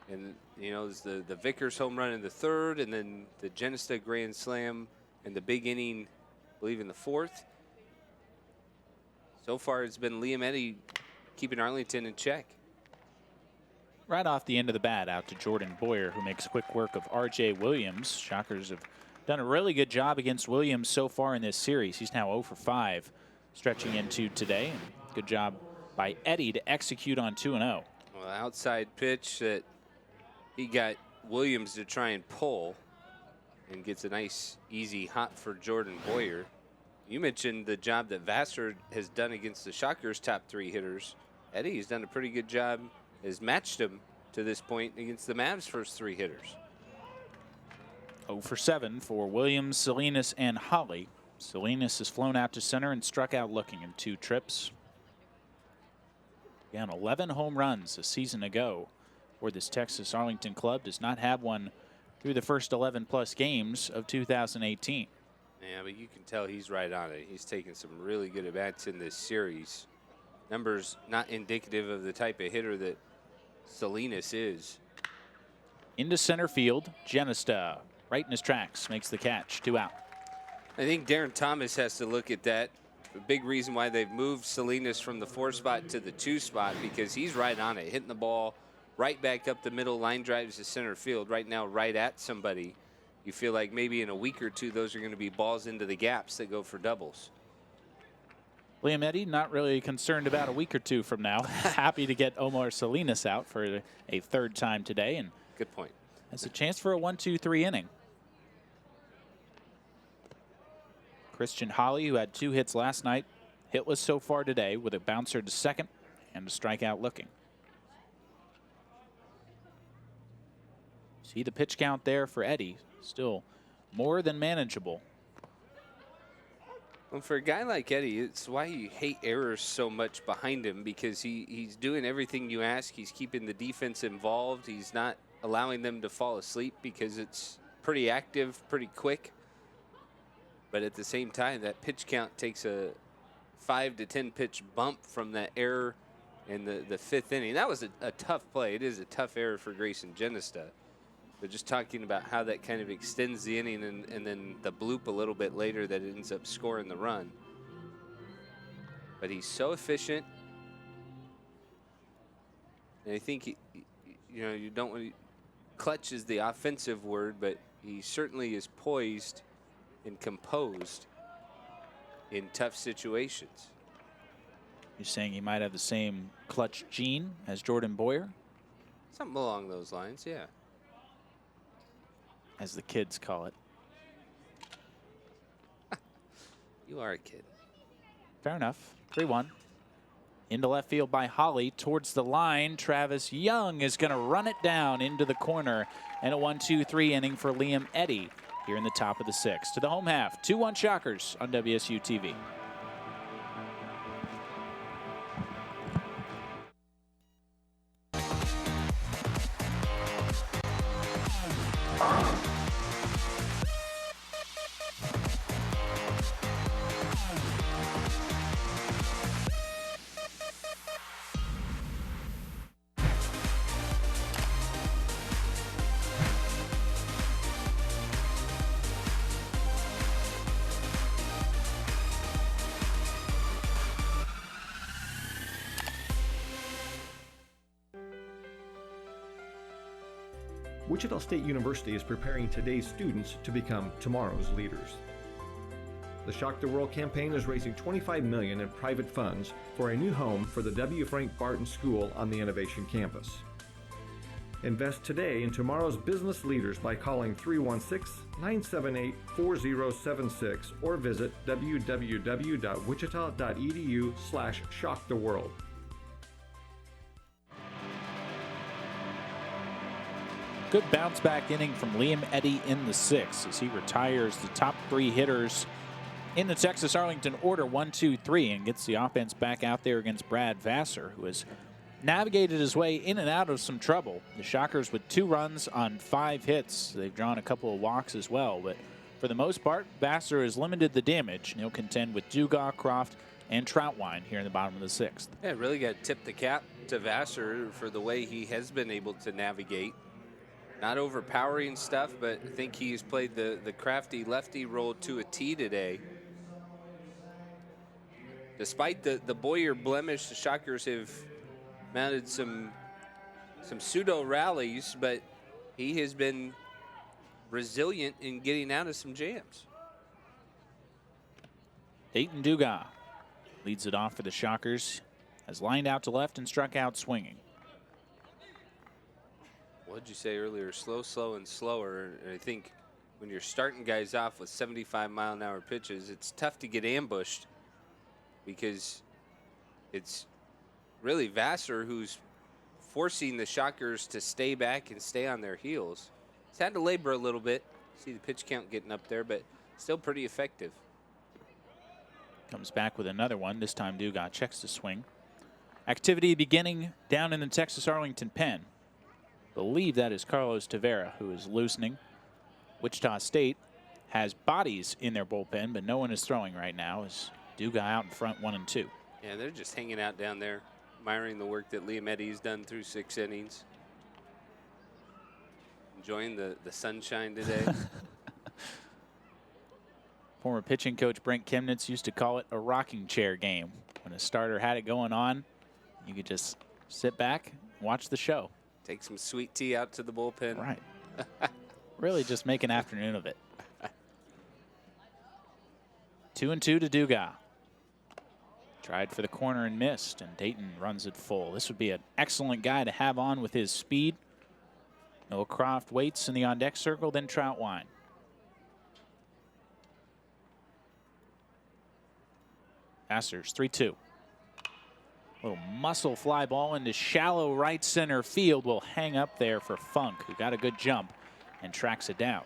And, you know, it's the Vickers home run in the 3rd, and then the Genesta grand slam in the big inning, I believe in the 4th. So far, it's been Liam Eddy keeping Arlington in check. Right off the end of the bat out to Jordan Boyer, who makes quick work of R.J. Williams. Shockers have done a really good job against Williams so far in this series. He's now 0 for 5 stretching into today. And good job by Eddy to execute on 2-0. Well, outside pitch that he got Williams to try and pull, and gets a nice, easy hop for Jordan Boyer. You mentioned the job that Vassar has done against the Shockers' top 3 hitters. Eddy's done a pretty good job, has matched him to this point against the Mavs' first 3 hitters. 0 for 7 for Williams, Salinas, and Holly. Salinas has flown out to center and struck out looking in 2 trips. Again, 11 home runs a season ago for this Texas Arlington club. Does not have one through the first 11 plus games of 2018. Yeah, but you can tell he's right on it. He's taken some really good at-bats in this series. Numbers not indicative of the type of hitter that Salinas is. Into center field, Genesta, right in his tracks, makes the catch, 2 out. I think Darren Thomas has to look at that. A big reason why they've moved Salinas from the 4 spot to the 2 spot, because he's right on it, hitting the ball right back up the middle, line drives to center field, right now right at somebody. You feel like maybe in a week or two, those are going to be balls into the gaps that go for doubles. Liam Eddy not really concerned about a week or two from now. Happy to get Omar Salinas out for a 3rd time today, and good point. Has a chance for a 1-2-3 inning. Christian Holly, who had 2 hits last night, hitless so far today with a bouncer to second and a strikeout looking. See the pitch count there for Eddy, still more than manageable. Well, for a guy like Eddy, it's why you hate errors so much behind him, because he's doing everything you ask. He's keeping the defense involved. He's not allowing them to fall asleep because it's pretty active, pretty quick. But at the same time, that pitch count takes a 5 to 10 pitch bump from that error in the 5th inning. That was a tough play. It is a tough error for Grayson Genesta. But just talking about how that kind of extends the inning and then the bloop a little bit later that ends up scoring the run. But he's so efficient. And I think, you don't want to, clutch is the offensive word, but he certainly is poised and composed in tough situations. You're saying he might have the same clutch gene as Jordan Boyer? Something along those lines, yeah. As the kids call it. You are a kid. Fair enough. 3-1. Into left field by Holly. Towards the line, Travis Young is going to run it down into the corner. And a 1-2-3 inning for Liam Eddy here in the top of the 6th. To the home half, 2-1 Shockers on WSU TV. Wichita State University is preparing today's students to become tomorrow's leaders. The Shock the World campaign is raising $25 million in private funds for a new home for the W. Frank Barton School on the Innovation Campus. Invest today in tomorrow's business leaders by calling 316-978-4076 or visit www.wichita.edu/shocktheworld. Good bounce back inning from Liam Eddy in the 6th as he retires the top 3 hitters in the Texas Arlington order 1-2-3 and gets the offense back out there against Brad Vassar, who has navigated his way in and out of some trouble. The Shockers with 2 runs on 5 hits. They've drawn a couple of walks as well, but for the most part, Vassar has limited the damage, and he'll contend with Dugas, Croft, and Troutwine here in the bottom of the 6th. Yeah, really got to tip the cap to Vassar for the way he has been able to navigate. Not overpowering stuff, but I think he's played the crafty lefty role to a T today. Despite the Boyer blemish, the Shockers have mounted some pseudo rallies, but he has been resilient in getting out of some jams. Dayton Dugas leads it off for the Shockers, has lined out to left and struck out swinging. What did you say earlier? Slow, slow, and slower. And I think when you're starting guys off with 75-mile-an-hour pitches, it's tough to get ambushed because it's really Vassar who's forcing the Shockers to stay back and stay on their heels. He's had to labor a little bit. See the pitch count getting up there, but still pretty effective. Comes back with another one. This time Dugas checks the swing. Activity beginning down in the Texas Arlington pen. Believe that is Carlos Tavera who is loosening. Wichita State has bodies in their bullpen, but no one is throwing right now as Dugas out in front 1-2. Yeah, they're just hanging out down there, admiring the work that Liam Eddy's done through 6 innings. Enjoying the sunshine today. Former pitching coach Brent Chemnitz used to call it a rocking chair game. When a starter had it going on, you could just sit back and watch the show. Take some sweet tea out to the bullpen. Right. Really just make an afternoon of it. 2-2 to Dugas. Tried for the corner and missed, and Dayton runs it full. This would be an excellent guy to have on with his speed. Noah Croft waits in the on-deck circle, then Troutwine. Masters 3-2. Little muscle fly ball into shallow right center field will hang up there for Funk, who got a good jump and tracks it down.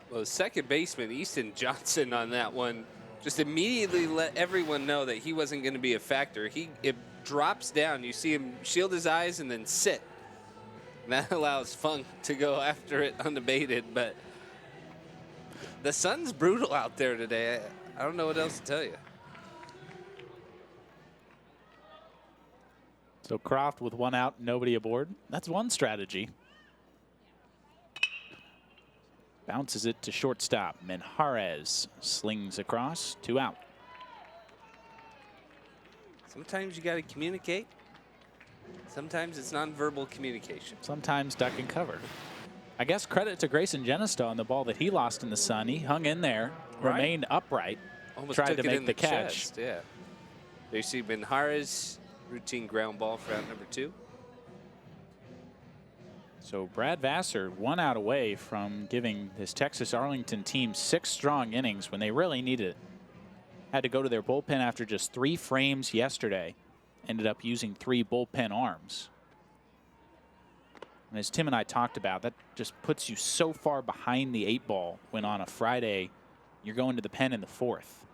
Well, second baseman Easton Johnson on that one just immediately let everyone know that he wasn't going to be a factor. It drops down. You see him shield his eyes and then sit. And that allows Funk to go after it unabated. But the sun's brutal out there today. I don't know what else to tell you. So Croft with 1 out, nobody aboard. That's one strategy. Bounces it to shortstop. Menjarez slings across, 2 out. Sometimes you got to communicate. Sometimes it's nonverbal communication. Sometimes duck and cover. I guess credit to Grayson Genesta on the ball that he lost in the sun. He hung in there, remained upright, almost tried took to it make in the catch. chest, yeah. There you see Menjarez, routine ground ball for out number 2. So Brad Vassar 1 out away from giving this Texas Arlington team 6 strong innings when they really needed it. Had to go to their bullpen after just 3 frames yesterday. Ended up using 3 bullpen arms. And as Tim and I talked about, that just puts you so far behind the 8 ball when on a Friday you're going to the pen in the 4th.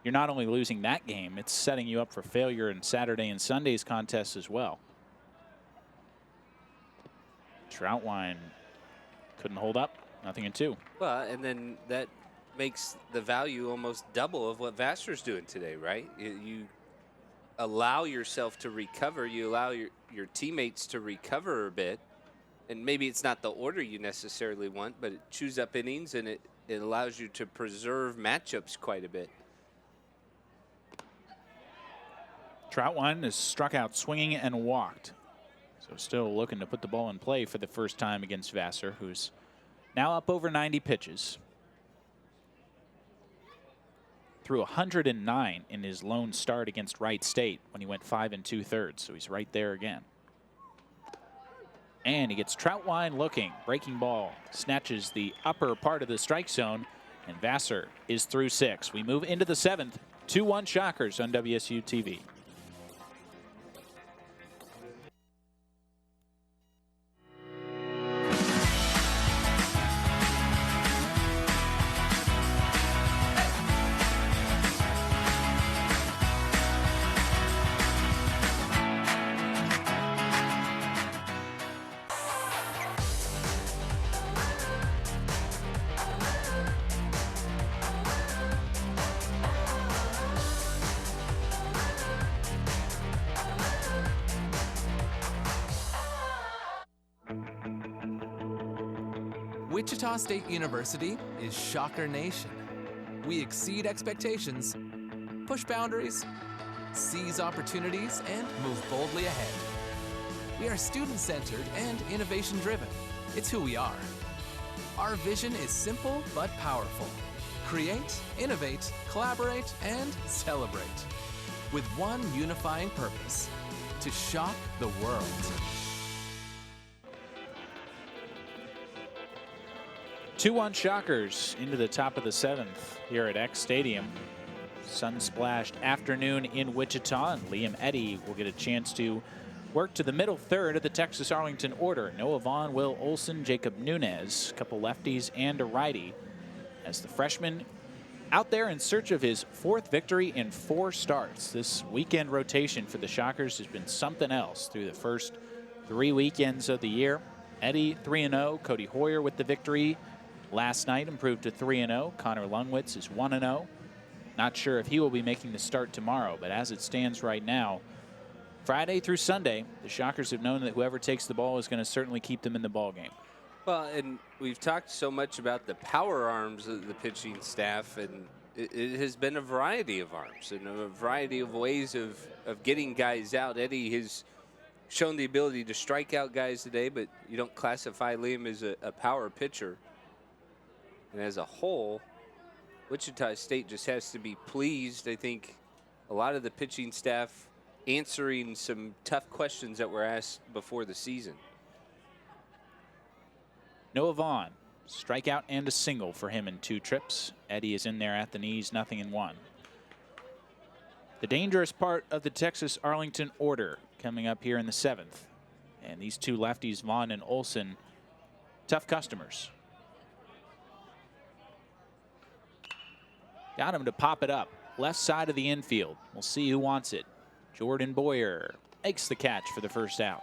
You're not only losing that game, it's setting you up for failure in Saturday and Sunday's contests as well. Troutwine couldn't hold up, nothing in 2. Well, and then that makes the value almost double of what Vassar's doing today, right? You allow yourself to recover. You allow your teammates to recover a bit. And maybe it's not the order you necessarily want, but it chews up innings and it allows you to preserve matchups quite a bit. Troutwine is struck out swinging and walked. So still looking to put the ball in play for the first time against Vassar, who's now up over 90 pitches. Threw 109 in his lone start against Wright State when he went 5 2/3, so he's right there again. And he gets Troutwine looking, breaking ball, snatches the upper part of the strike zone, and Vassar is through 6. We move into the 7th, 2-1 Shockers on WSU TV. Wichita State University is Shocker Nation. We exceed expectations, push boundaries, seize opportunities, and move boldly ahead. We are student-centered and innovation-driven. It's who we are. Our vision is simple but powerful. Create, innovate, collaborate, and celebrate. With one unifying purpose: to shock the world. 2-1 Shockers into the top of the 7th here at X Stadium. Sun-splashed afternoon in Wichita, and Liam Eddy will get a chance to work to the middle third of the Texas Arlington order. Noah Vaughn, Will Olson, Jacob Nunez, a couple lefties and a righty, as the freshman out there in search of his 4th victory in 4 starts. This weekend rotation for the Shockers has been something else through the first 3 weekends of the year. Eddy 3-0, Cody Hoyer with the victory last night, improved to 3-0. Connor Lungwitz is 1-0. Not sure if he will be making the start tomorrow, but as it stands right now, Friday through Sunday, the Shockers have known that whoever takes the ball is going to certainly keep them in the ball game. Well, and we've talked so much about the power arms of the pitching staff, and it has been a variety of arms and a variety of ways of getting guys out. Eddy has shown the ability to strike out guys today, but you don't classify Liam as a power pitcher. And as a whole, Wichita State just has to be pleased. I think a lot of the pitching staff answering some tough questions that were asked before the season. Noah Vaughn, strikeout and a single for him in 2 trips. Eddy is in there at the knees, 0-1. The dangerous part of the Texas Arlington order coming up here in the 7th. And these 2 lefties, Vaughn and Olson, tough customers. Got him to pop it up. Left side of the infield. We'll see who wants it. Jordan Boyer makes the catch for the first out.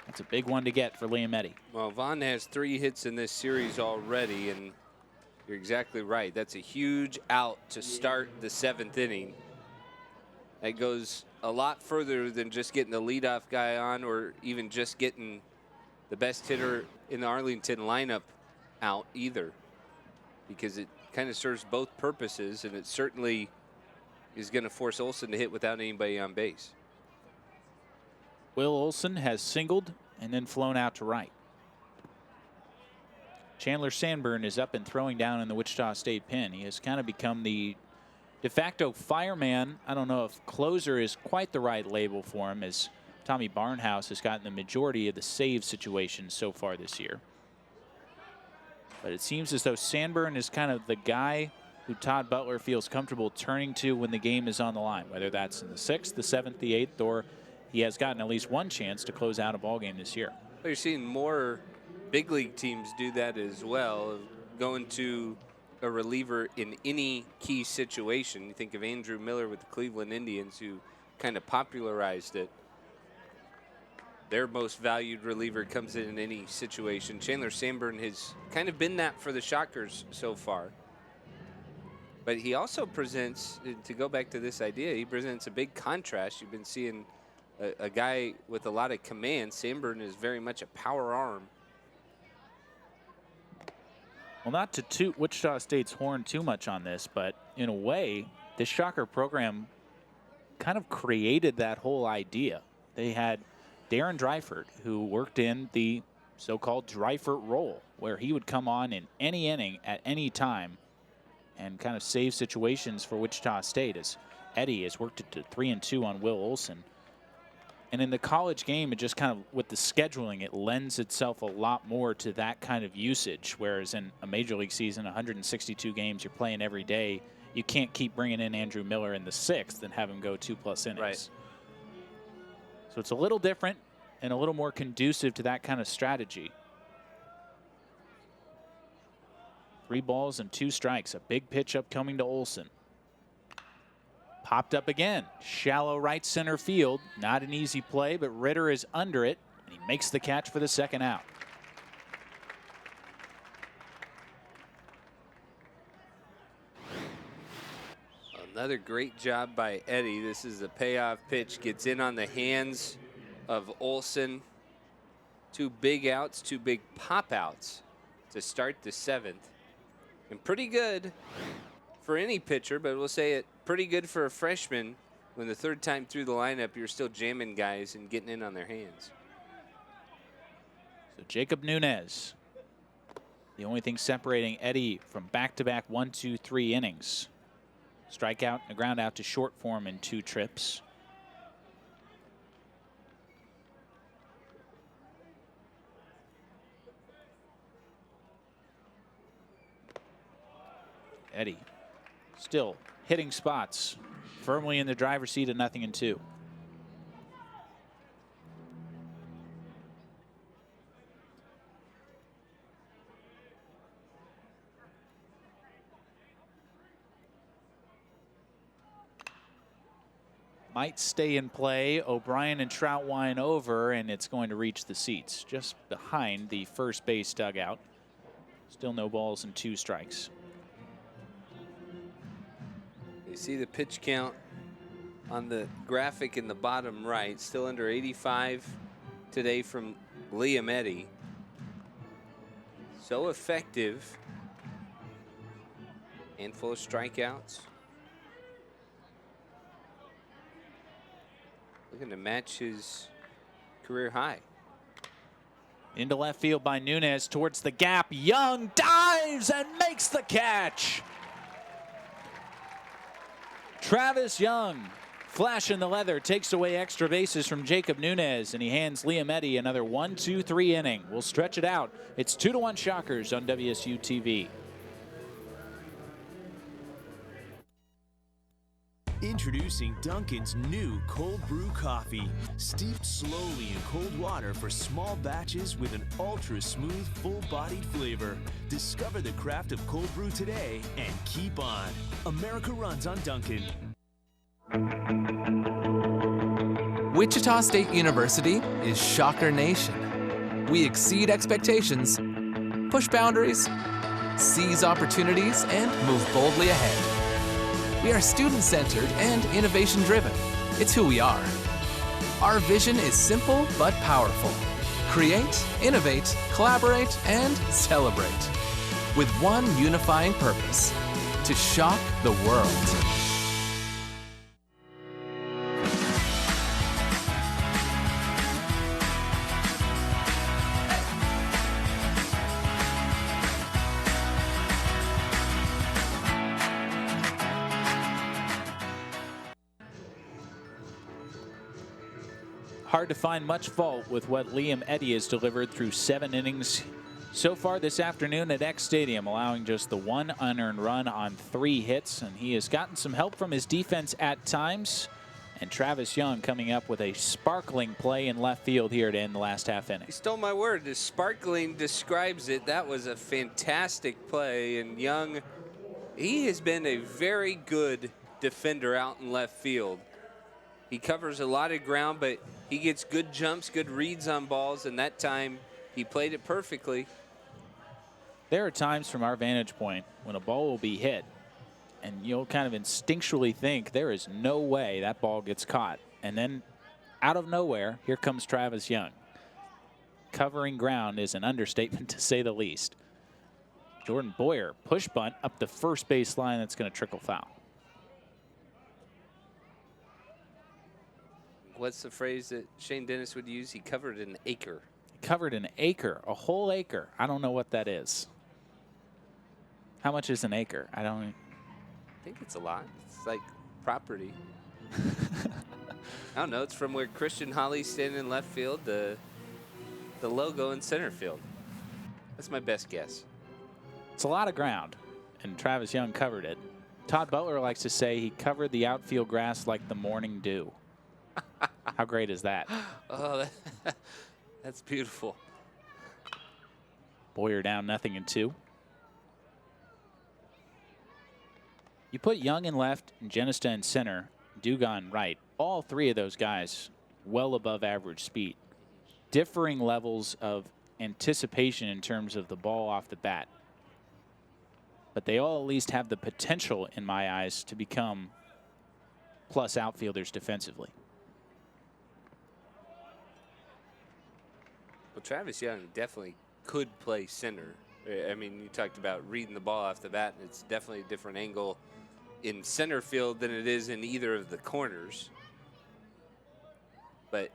That's a big one to get for Liam Eddy. Well, Vaughn has 3 hits in this series already, and you're exactly right. That's a huge out to start the 7th inning. That goes a lot further than just getting the leadoff guy on or even just getting the best hitter in the Arlington lineup out either, because it kind of serves both purposes, and it certainly is going to force Olson to hit without anybody on base. Will Olson has singled and then flown out to right. Chandler Sanborn is up and throwing down in the Wichita State pen. He has kind of become the de facto fireman. I don't know if closer is quite the right label for him, as Tommy Barnhouse has gotten the majority of the save situations so far this year. But it seems as though Sanborn is kind of the guy who Todd Butler feels comfortable turning to when the game is on the line, whether that's in the 6th, the 7th, the 8th, or he has gotten at least one chance to close out a ball game this year. Well, you're seeing more big league teams do that as well, going to a reliever in any key situation. You think of Andrew Miller with the Cleveland Indians, who kind of popularized it. Their most valued reliever comes in any situation. Chandler Sanborn has kind of been that for the Shockers so far. But he also presents, to go back to this idea, he presents a big contrast. You've been seeing a guy with a lot of command. Sanborn is very much a power arm. Well, not to toot Wichita State's horn too much on this, but in a way, this Shocker program kind of created that whole idea. They had Darren Dreifert, who worked in the so-called Dreifert role, where he would come on in any inning at any time and kind of save situations for Wichita State, as Eddy has worked it to 3-2 on Will Olson. And in the college game, it just kind of, with the scheduling, it lends itself a lot more to that kind of usage, whereas in a major league season, 162 games, you're playing every day. You can't keep bringing in Andrew Miller in the 6th and have him go 2+ innings. Right. So it's a little different and a little more conducive to that kind of strategy. 3 balls and 2 strikes. A big pitch upcoming to Olson. Popped up again. Shallow right center field. Not an easy play, but Ritter is under it, and he makes the catch for the 2nd out. Another great job by Eddy. This is a payoff pitch. Gets in on the hands of Olson. 2 big outs, 2 big pop outs to start the 7th. And pretty good for any pitcher, but we'll say it pretty good for a freshman when the 3rd time through the lineup you're still jamming guys and getting in on their hands. So Jacob Nunez, the only thing separating Eddy from back-to-back 1, 2, 3 innings. Strikeout and a ground out to short form in 2 trips. Eddy still hitting spots, firmly in the driver's seat at 0-2. might stay in play. O'Brien and Troutwine over, and it's going to reach the seats just behind the first base dugout. Still no balls and 2 strikes. You see the pitch count on the graphic in the bottom right, still under 85 today from Liam Eddy. So effective. Handful of strikeouts. Looking to match his career high. Into left field by Nunez towards the gap. Young dives and makes the catch. Travis Young, flashing the leather, takes away extra bases from Jacob Nunez, and he hands Liam Eddy another 1-2-3 inning. We'll stretch it out. It's 2-1 Shockers on WSU TV. Introducing Dunkin's new cold brew coffee. Steeped slowly in cold water for small batches with an ultra smooth, full-bodied flavor. Discover the craft of cold brew today and keep on. America runs on Dunkin'. Wichita State University is Shocker Nation. We exceed expectations, push boundaries, seize opportunities, and move boldly ahead. We are student-centered and innovation-driven. It's who we are. Our vision is simple but powerful. Create, innovate, collaborate, and celebrate. With one unifying purpose: to shock the world. Hard to find much fault with what Liam Eddy has delivered through 7 innings so far this afternoon at X Stadium, allowing just the 1 unearned run on 3 hits. And he has gotten some help from his defense at times. And Travis Young coming up with a sparkling play in left field here to end the last half inning. He stole my word. The sparkling describes it. That was a fantastic play. And Young, he has been a very good defender out in left field. He covers a lot of ground, but he gets good jumps, good reads on balls, and that time he played it perfectly. There are times from our vantage point when a ball will be hit, and you'll kind of instinctually think there is no way that ball gets caught. And then out of nowhere, here comes Travis Young. Covering ground is an understatement to say the least. Jordan Boyer, push bunt up the first base line, that's going to trickle foul. What's the phrase that Shane Dennis would use? He covered an acre. Covered an acre, a whole acre. I don't know what that is. How much is an acre? I think it's a lot. It's like property. I don't know. It's from where Christian Holly's standing in left field, the logo in center field. That's my best guess. It's a lot of ground, and Travis Young covered it. Todd Butler likes to say he covered the outfield grass like the morning dew. How great is that? Oh, that's beautiful. Boyer down 0-2. You put Young in left and Genesta in center, Dugan right. All 3 of those guys well above average speed. Differing levels of anticipation in terms of the ball off the bat. But they all at least have the potential, in my eyes, to become plus outfielders defensively. Well, Travis Young definitely could play center. I mean, you talked about reading the ball off the bat, and it's definitely a different angle in center field than it is in either of the corners. But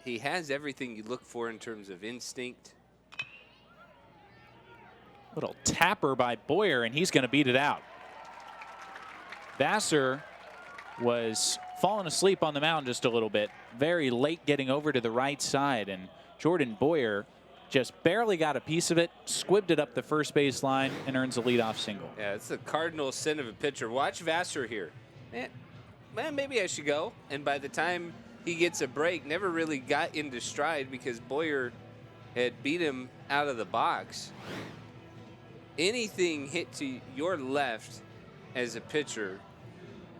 he has everything you look for in terms of instinct. Little tapper by Boyer, and he's going to beat it out. Vassar was falling asleep on the mound just a little bit. Very late getting over to the right side, and Jordan Boyer just barely got a piece of it, squibbed it up the first base line, and earns a leadoff single. Yeah, it's the cardinal sin of a pitcher. Watch Vassar here. Man, maybe I should go. And by the time he gets a break, never really got into stride because Boyer had beat him out of the box. Anything hit to your left as a pitcher,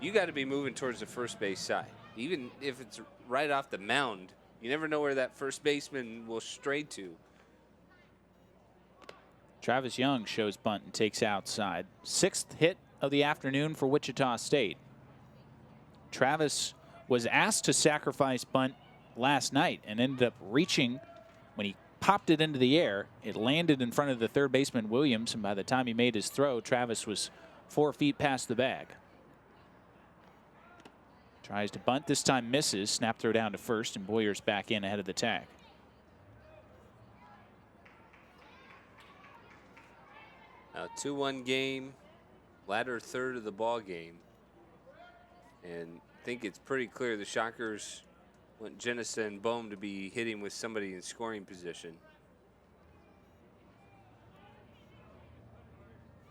you got to be moving towards the first base side. even if it's right off the mound. You never know where that first baseman will stray to. Travis Young shows bunt and takes outside. 6th hit of the afternoon for Wichita State. Travis was asked to sacrifice bunt last night and ended up reaching. When he popped it into the air, it landed in front of the third baseman Williams, and by the time he made his throw, Travis was 4 feet past the bag. Tries to bunt, this time misses. Snap throw down to first, and Boyer's back in ahead of the tag. Now 2-1 game, latter third of the ball game. And I think it's pretty clear the Shockers want Genesta and Bohm to be hitting with somebody in scoring position.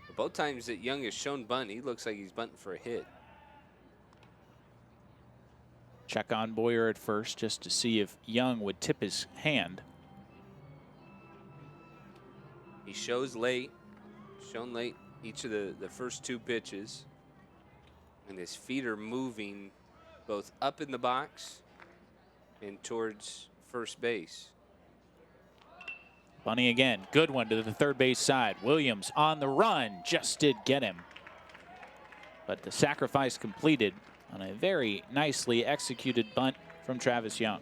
But both times that Young has shown bunt, he looks like he's bunting for a hit. Check on Boyer at first just to see if Young would tip his hand. He shows late, shown late each of the first 2 pitches. And his feet are moving both up in the box and towards first base. Bunny again, good one to the third base side. Williams on the run, just did get him. But the sacrifice completed on a very nicely executed bunt from Travis Young.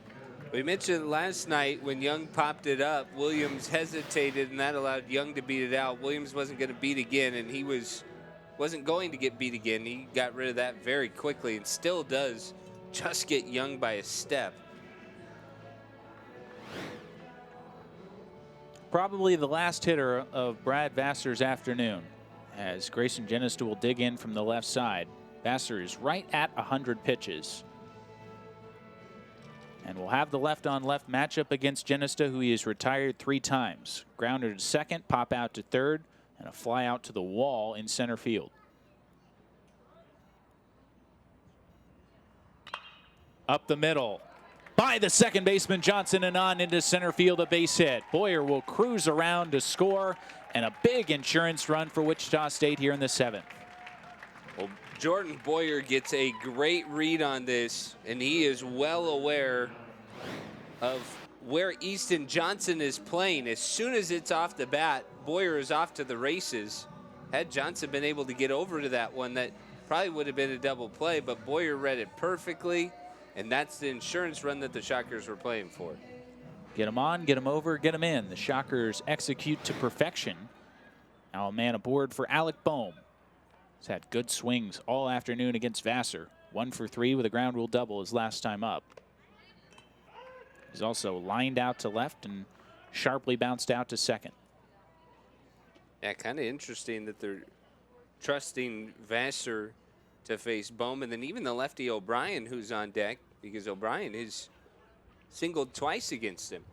We mentioned last night when Young popped it up, Williams hesitated, and that allowed Young to beat it out. Williams wasn't going to beat again, and he wasn't going to get beat again. He got rid of that very quickly and still does just get Young by a step. Probably the last hitter of Brad Vassar's afternoon, as Grayson Genesta will dig in from the left side. Vassar is right at 100 pitches. And we'll have the left-on-left matchup against Genesta, who he has retired 3 times. Grounder to second, pop out to third, and a fly out to the wall in center field. Up the middle by the second baseman Johnson and on into center field, a base hit. Boyer will cruise around to score, and a big insurance run for Wichita State here in the 7th. Well, Jordan Boyer gets a great read on this, and he is well aware of where Easton Johnson is playing. As soon as it's off the bat, Boyer is off to the races. Had Johnson been able to get over to that one, that probably would have been a double play, but Boyer read it perfectly, and that's the insurance run that the Shockers were playing for. Get him on, get him over, get him in. The Shockers execute to perfection. Now a man aboard for Alec Bohm. He's had good swings all afternoon against Vassar. 1 for 3 with a ground rule double his last time up. He's also lined out to left and sharply bounced out to second. Yeah, kind of interesting that they're trusting Vassar to face Bohm, and then even the lefty O'Brien who's on deck, because O'Brien is singled twice against him.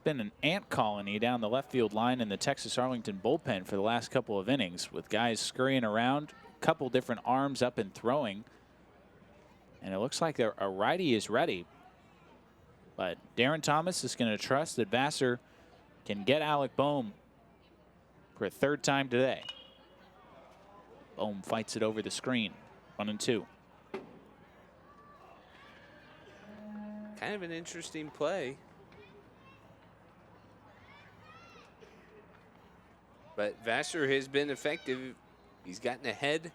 Been an ant colony down the left field line in the Texas Arlington bullpen for the last couple of innings, with guys scurrying around, a couple different arms up and throwing, and it looks like a righty is ready. But Darren Thomas is going to trust that Vassar can get Alec Bohm for a 3rd time today. Bohm fights it over the screen. 1-2. Kind of an interesting play. But Vassar has been effective. He's gotten ahead.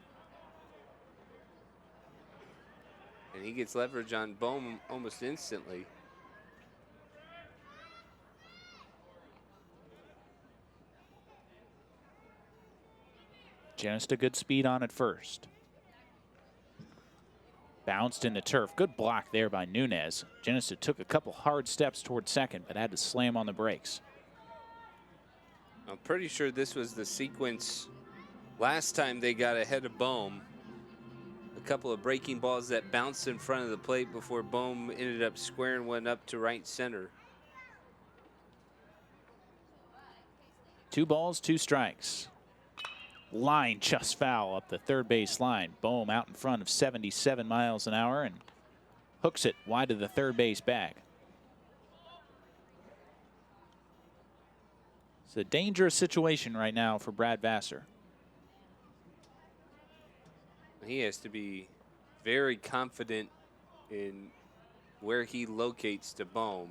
And he gets leverage on Bohm almost instantly. Genesta good speed on at first. Bounced in the turf. Good block there by Nunez. Genesta took a couple hard steps towards second, but had to slam on the brakes. I'm pretty sure this was the sequence last time they got ahead of Bohm. A couple of breaking balls that bounced in front of the plate before Bohm ended up squaring one up to right center. 2 balls, 2 strikes. Line just foul up the third base line. Bohm out in front of 77 miles an hour and hooks it wide of the third base bag. It's a dangerous situation right now for Brad Vassar. He has to be very confident in where he locates to Bohm.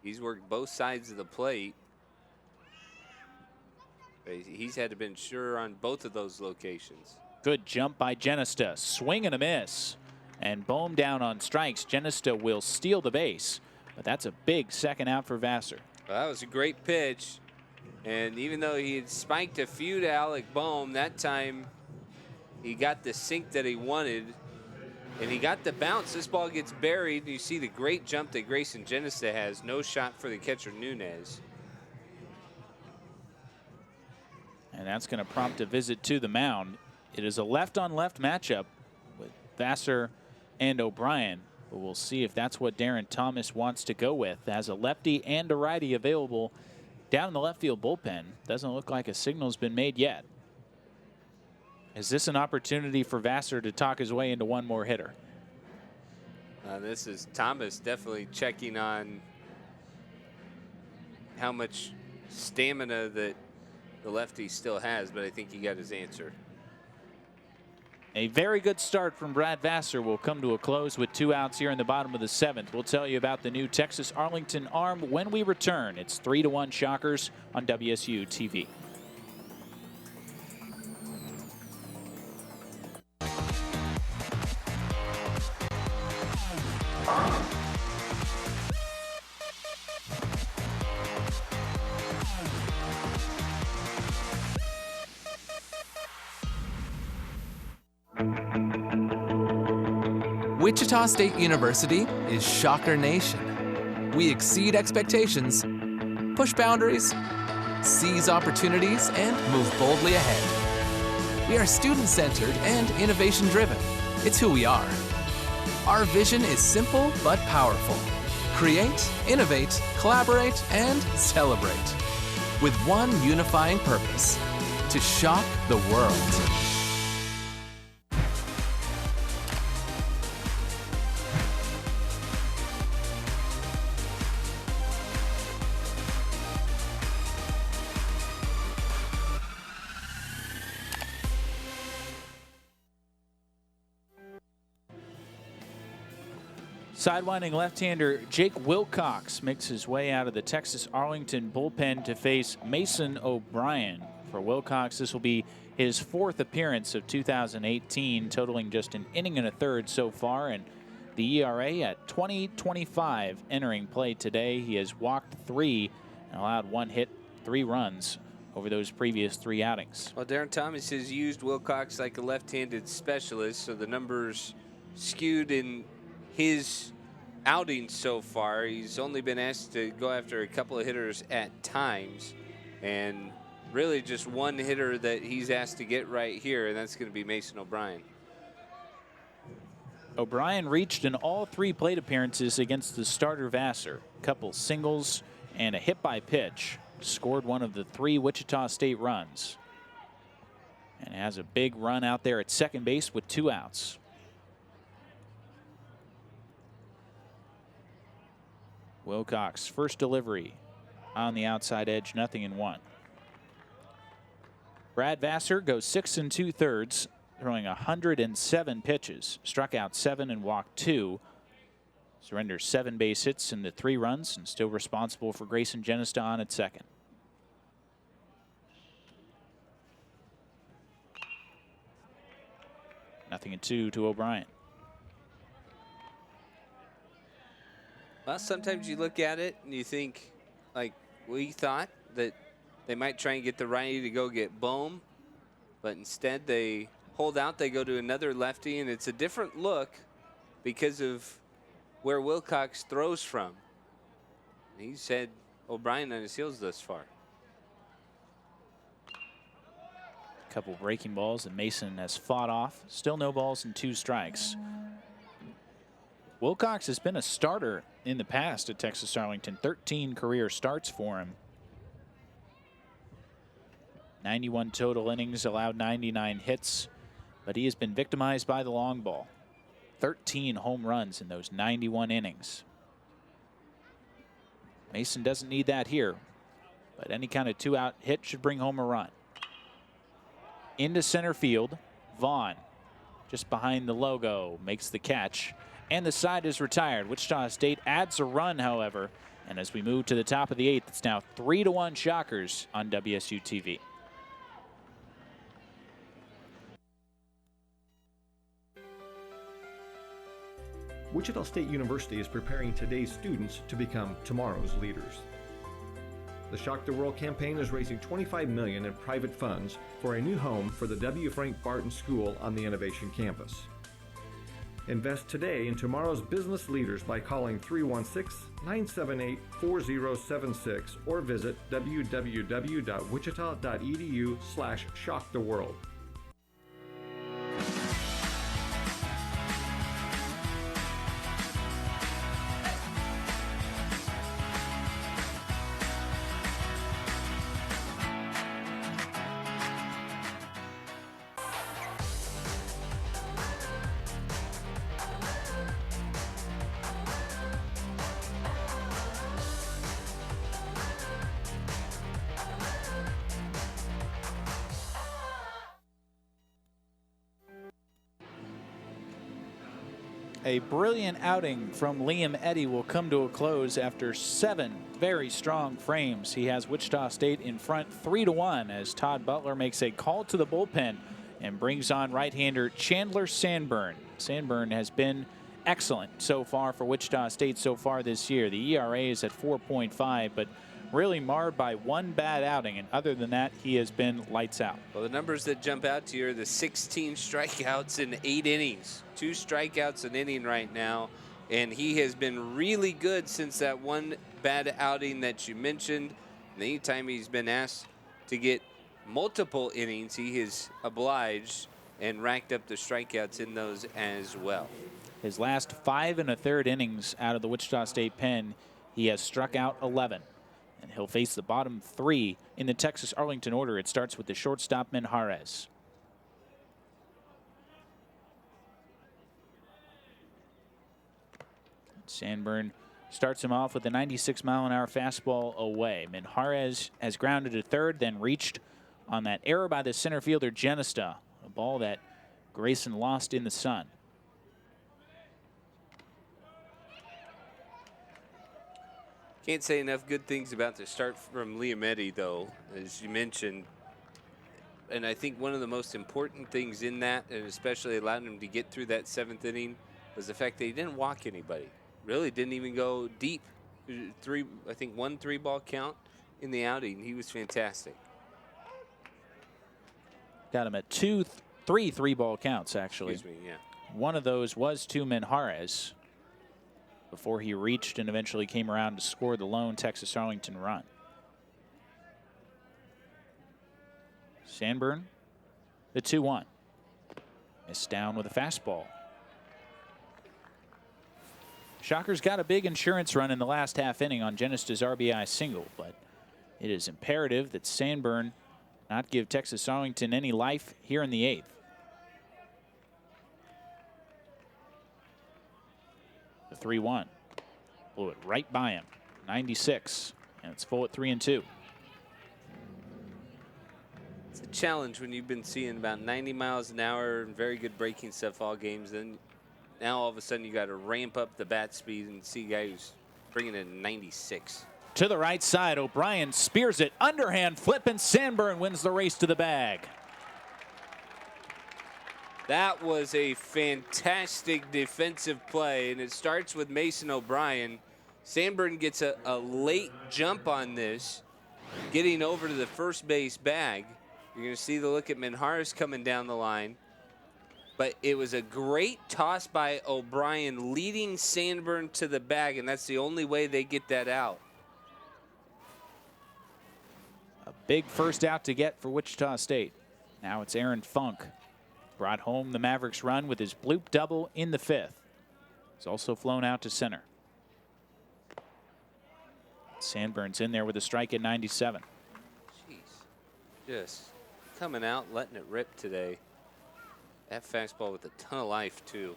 He's worked both sides of the plate. He's had to been sure on both of those locations. Good jump by Genesta. Swing and a miss. And Bohm down on strikes. Genesta will steal the base. But that's a big second out for Vassar. Well, that was a great pitch. And even though he had spiked a few to Alec Bohm, that time he got the sink that he wanted. And he got the bounce. This ball gets buried. And you see the great jump that Grayson Genesta has. No shot for the catcher, Nunez. And that's going to prompt a visit to the mound. It is a left-on-left matchup with Vassar and O'Brien. But we'll see if that's what Darren Thomas wants to go with. As a lefty and a righty available down in the left field bullpen. Doesn't look like a signal's been made yet. Is this an opportunity for Vassar to talk his way into one more hitter? This is Thomas definitely checking on how much stamina that the lefty still has, but I think he got his answer. A very good start from Brad Vassar will come to a close with 2 outs here in the bottom of the 7th. We'll tell you about the new Texas Arlington arm when we return. It's 3-1 Shockers on WSU TV. Wichita State University is Shocker Nation. We exceed expectations, push boundaries, seize opportunities, and move boldly ahead. We are student-centered and innovation-driven. It's who we are. Our vision is simple but powerful. Create, innovate, collaborate, and celebrate. With one unifying purpose: to shock the world. Sidewinding left-hander Jake Wilcox makes his way out of the Texas Arlington bullpen to face Mason O'Brien. For Wilcox, this will be his 4th appearance of 2018, totaling just an inning and a third so far, and the ERA at 20.25 entering play today. He has walked 3 and allowed 1 hit, 3 runs over those previous 3 outings. Well, Darren Thomas has used Wilcox like a left-handed specialist, so the numbers skewed in his outing so far. He's only been asked to go after a couple of hitters at times, and really just one hitter that he's asked to get right here, and that's going to be Mason O'Brien. O'Brien reached in all 3 plate appearances against the starter Vassar. A couple singles and a hit by pitch. Scored one of the 3 Wichita State runs. And has a big run out there at second base with 2 outs. Wilcox, first delivery on the outside edge, 0-1. Brad Vassar goes 6 2/3, throwing 107 pitches, struck out 7 and walked 2. Surrenders 7 base hits and the 3 runs, and still responsible for Grayson Genesta on at second. Nothing at 2 to O'Brien. Well, sometimes you look at it and you think, like we thought, that they might try and get the righty to go get Bohm, but instead they hold out, they go to another lefty, and it's a different look because of where Wilcox throws from. He's had O'Brien on his heels thus far. A couple breaking balls that Mason has fought off. Still no balls and 2 strikes. Wilcox has been a starter in the past at Texas Arlington. 13 career starts for him. 91 total innings, allowed 99 hits, but he has been victimized by the long ball. 13 home runs in those 91 innings. Mason doesn't need that here. but any kind of 2-out hit should bring home a run. Into center field, Vaughn, just behind the logo, makes the catch, and the side is retired. Wichita State adds a run, however, and as we move to the top of the 8th, it's now 3-1 Shockers on WSU TV. Wichita State University is preparing today's students to become tomorrow's leaders. The Shock the World campaign is raising $25 million in private funds for a new home for the W. Frank Barton School on the Innovation Campus. Invest today in tomorrow's business leaders by calling 316-978-4076 or visit www.wichita.edu/shocktheworld. A brilliant outing from Liam Eddy will come to a close after 7 very strong frames. He has Wichita State in front 3-1 as Todd Butler makes a call to the bullpen and brings on right-hander Chandler Sanborn. Sanborn has been excellent so far for Wichita State so far this year. The ERA is at 4.5, but really marred by one bad outing, and other than that, he has been lights out. Well, the numbers that jump out to you are the 16 strikeouts in 8 innings. 2 strikeouts an inning right now, and he has been really good since that one bad outing that you mentioned. And anytime he's been asked to get multiple innings, he has obliged and racked up the strikeouts in those as well. His last 5 1/3 innings out of the Wichita State pen, he has struck out 11. And he'll face the bottom 3 in the Texas Arlington order. It starts with the shortstop, Minjarez. Sanborn starts him off with a 96-mile-an-hour fastball away. Minjarez has grounded to third, then reached on that error by the center fielder, Genesta, a ball that Grayson lost in the sun. Can't say enough good things about the start from Liam Eddy, though, as you mentioned. And I think one of the most important things in that, and especially allowing him to get through that 7th inning, was the fact that he didn't walk anybody. Really didn't even go deep. I think 1 3-ball count in the outing. He was fantastic. Got him at 3 3-ball counts, actually. Excuse me, yeah. One of those was to Minjarez before he reached and eventually came around to score the lone Texas Arlington run. Sanborn, the 2-1. Missed down with a fastball. Shockers got a big insurance run in the last half inning on Genesta's RBI single, but it is imperative that Sanborn not give Texas Arlington any life here in the 8th. The 3-1. Blew it right by him. 96. And it's full at 3-2. It's a challenge when you've been seeing about 90 miles an hour and very good breaking stuff all games. Then now all of a sudden you got to ramp up the bat speed and see a guy who's bringing in 96. To the right side, O'Brien spears it. Underhand flip, and Sanborn wins the race to the bag. That was a fantastic defensive play, and it starts with Mason O'Brien. Sanborn gets a late jump on this, getting over to the first base bag. You're going to see the look at Minjarez coming down the line. But it was a great toss by O'Brien, leading Sanborn to the bag, and that's the only way they get that out. A big first out to get for Wichita State. Now it's Aaron Funk. Brought home the Mavericks run with his bloop double in the 5th. He's also flown out to center. Sanborn's in there with a strike at 97. Jeez. Just coming out, letting it rip today. That fastball with a ton of life, too.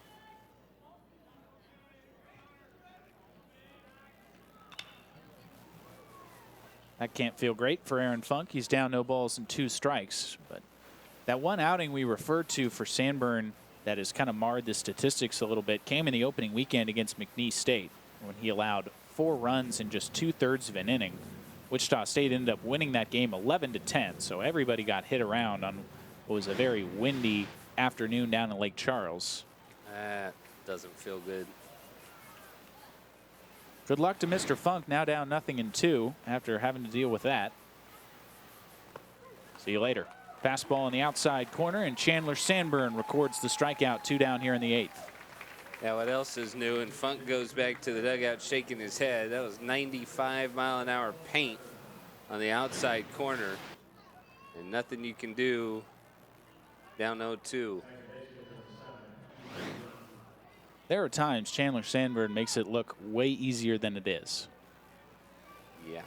That can't feel great for Aaron Funk. He's down no balls and 2 strikes. But that one outing we referred to for Sandburn that has kind of marred the statistics a little bit came in the opening weekend against McNeese State when he allowed 4 runs in just 2/3 of an inning. Wichita State ended up winning that game 11-10. So everybody got hit around on what was a very windy afternoon down in Lake Charles. That doesn't feel good. Good luck to Mr. Funk, now down 0-2 after having to deal with that. See you later. Fastball in the outside corner, and Chandler Sandburn records the strikeout, 2 down here in the 8th. Now what else is new? And Funk goes back to the dugout shaking his head. That was 95-mile-an-hour paint on the outside corner. And nothing you can do down 0-2. There are times Chandler Sandburn makes it look way easier than it is. Yeah.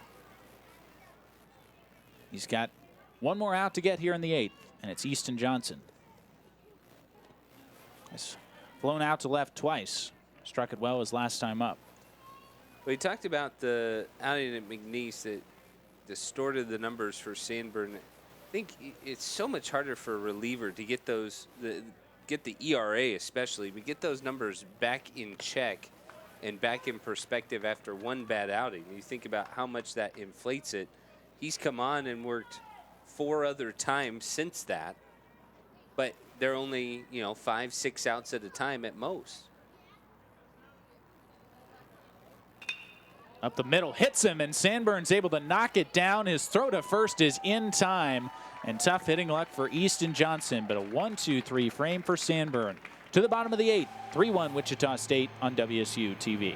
He's got one more out to get here in the 8th, and it's Easton Johnson. He's flown out to left twice. Struck it well his last time up. We talked about the outing at McNeese that distorted the numbers for Sandburn. I think it's so much harder for a reliever to get those, get the ERA especially, but get those numbers back in check and back in perspective after one bad outing. You think about how much that inflates it. He's come on and worked 4 other times since that, but they're only, 5, 6 outs at a time at most. Up the middle, hits him, and Sandburn's able to knock it down. His throw to first is in time, and tough hitting luck for Easton Johnson, but a 1-2-3 frame for Sandburn. To the bottom of the 8th, 3-1 Wichita State on WSU TV.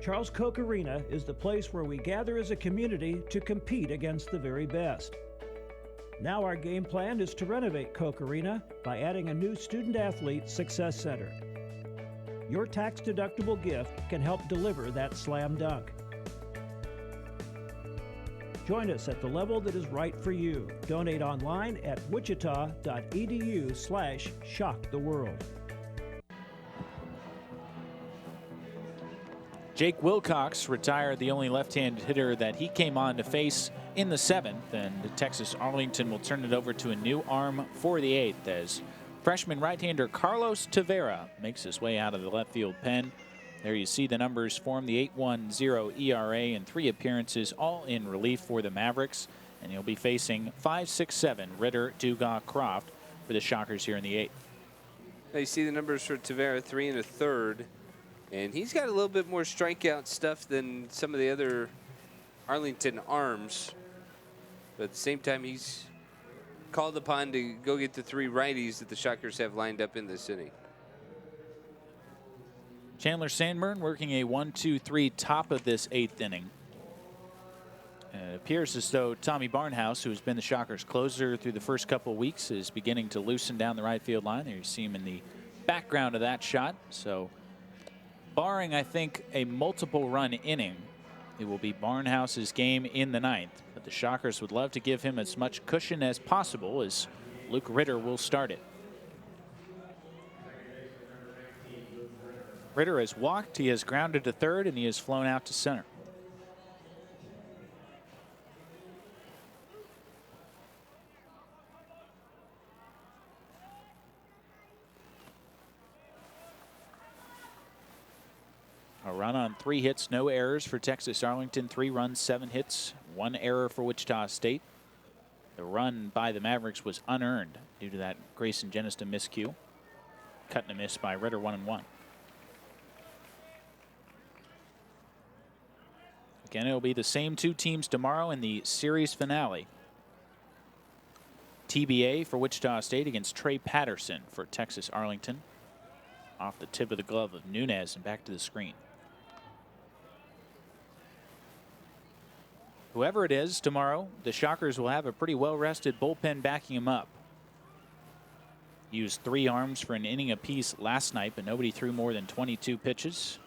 Charles Koch Arena is the place where we gather as a community to compete against the very best. Now our game plan is to renovate Koch Arena by adding a new student-athlete success center. Your tax-deductible gift can help deliver that slam dunk. Join us at the level that is right for you. Donate online at wichita.edu/shocktheworld. Jake Wilcox retired, the only left-handed hitter that he came on to face in the 7th, and Texas Arlington will turn it over to a new arm for the 8th as freshman right-hander Carlos Tavera makes his way out of the left field pen. There you see the numbers form the 8.10 ERA in 3 appearances, all in relief for the Mavericks, and he'll be facing 5.67 Ritter, Dugas, Croft for the Shockers here in the 8th. Now you see the numbers for Tavera, 3 1/3. And he's got a little bit more strikeout stuff than some of the other Arlington arms. But at the same time, he's called upon to go get the 3 righties that the Shockers have lined up in this inning. Chandler Sandburn working a 1-2-3 top of this 8th inning. It appears as though Tommy Barnhouse, who has been the Shockers closer through the first couple of weeks, is beginning to loosen down the right field line. There you see him in the background of that shot. So barring, I think, a multiple run inning, it will be Barnhouse's game in the 9th. But the Shockers would love to give him as much cushion as possible, as Luke Ritter will start it. Ritter has walked, he has grounded to third, and he has flown out to center. A run on 3 hits, no errors for Texas Arlington. 3 runs, 7 hits, 1 error for Wichita State. The run by the Mavericks was unearned due to that Grayson Genista miscue. Cut and a miss by Ritter, 1-1. Again, it'll be the same 2 teams tomorrow in the series finale. TBA for Wichita State against Trey Patterson for Texas Arlington. off the tip of the glove of Nunez and back to the screen. Whoever it is tomorrow, the Shockers will have a pretty well-rested bullpen backing him up. Used 3 arms for an inning apiece last night, but nobody threw more than 22 pitches.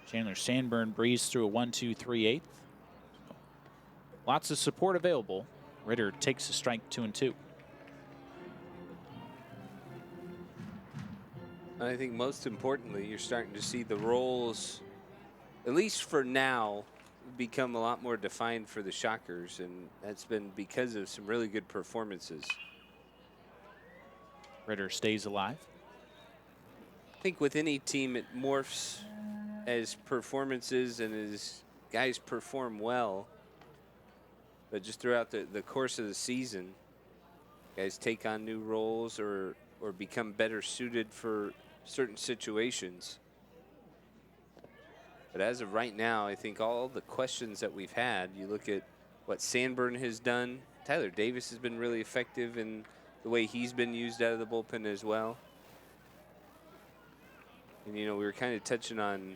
Chandler Sandburn breezed through a 1-2-3/8. Lots of support available. Ritter takes a strike 2-2. I think most importantly, you're starting to see the roles, at least for now, become a lot more defined for the Shockers, and that's been because of some really good performances. Ritter stays alive. I think with any team, it morphs as performances and as guys perform well. But just throughout the course of the season, guys take on new roles or become better suited for certain situations. But as of right now, I think all the questions that we've had, you look at what Sandburn has done. Tyler Davis has been really effective in the way he's been used out of the bullpen as well. And, you know, we were kind of touching on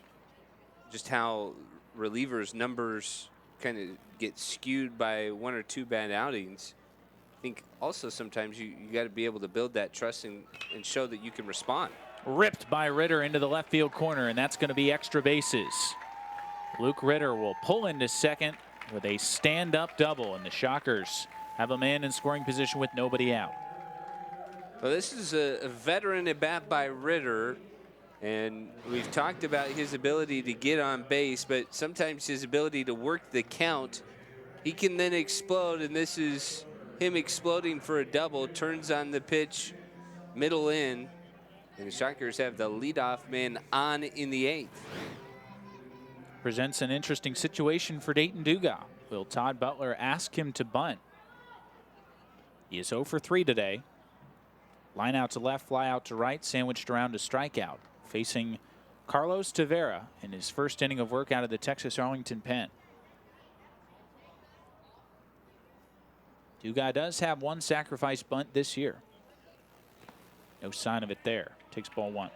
just how relievers' numbers kind of get skewed by 1 or 2 bad outings. I think also sometimes you got to be able to build that trust and show that you can respond. Ripped by Ritter into the left field corner, and that's going to be extra bases. Luke Ritter will pull into second with a stand-up double, and the Shockers have a man in scoring position with nobody out. Well, this is a veteran at bat by Ritter, and we've talked about his ability to get on base, but sometimes his ability to work the count. He can then explode, and this is him exploding for a double. Turns on the pitch, middle in. And the Shockers have the leadoff man on in the 8th. Presents an interesting situation for Dayton Dugas. Will Todd Butler ask him to bunt? He is 0 for 3 today. Line out to left, fly out to right, sandwiched around to strikeout. Facing Carlos Tavera in his first inning of work out of the Texas Arlington pen. Dugas does have 1 sacrifice bunt this year. No sign of it there. Takes ball 1.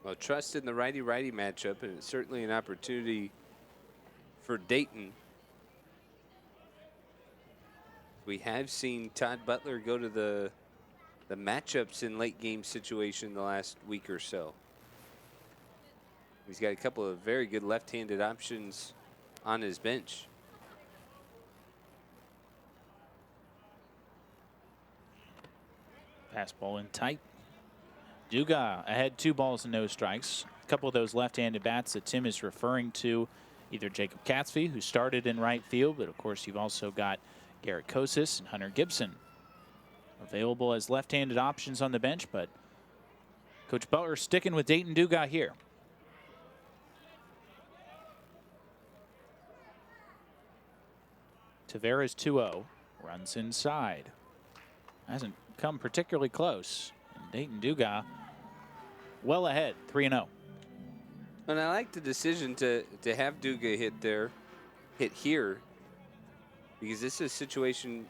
Well, trust in the righty-righty matchup, and it's certainly an opportunity for Dayton. We have seen Todd Butler go to the matchups in late game situation the last week or so. He's got a couple of very good left-handed options on his bench. Fastball in tight. Dugas ahead 2 balls and no strikes. A couple of those left-handed bats that Tim is referring to, either Jacob Catsby, who started in right field, but of course you've also got Garrett Kosis and Hunter Gibson available as left-handed options on the bench, but Coach Butler sticking with Dayton Dugas here. Tavera's 2-0, runs inside. Hasn't come particularly close. And Dayton Dugas well ahead, 3-0. And I like the decision to have Dugas hit here, because this is a situation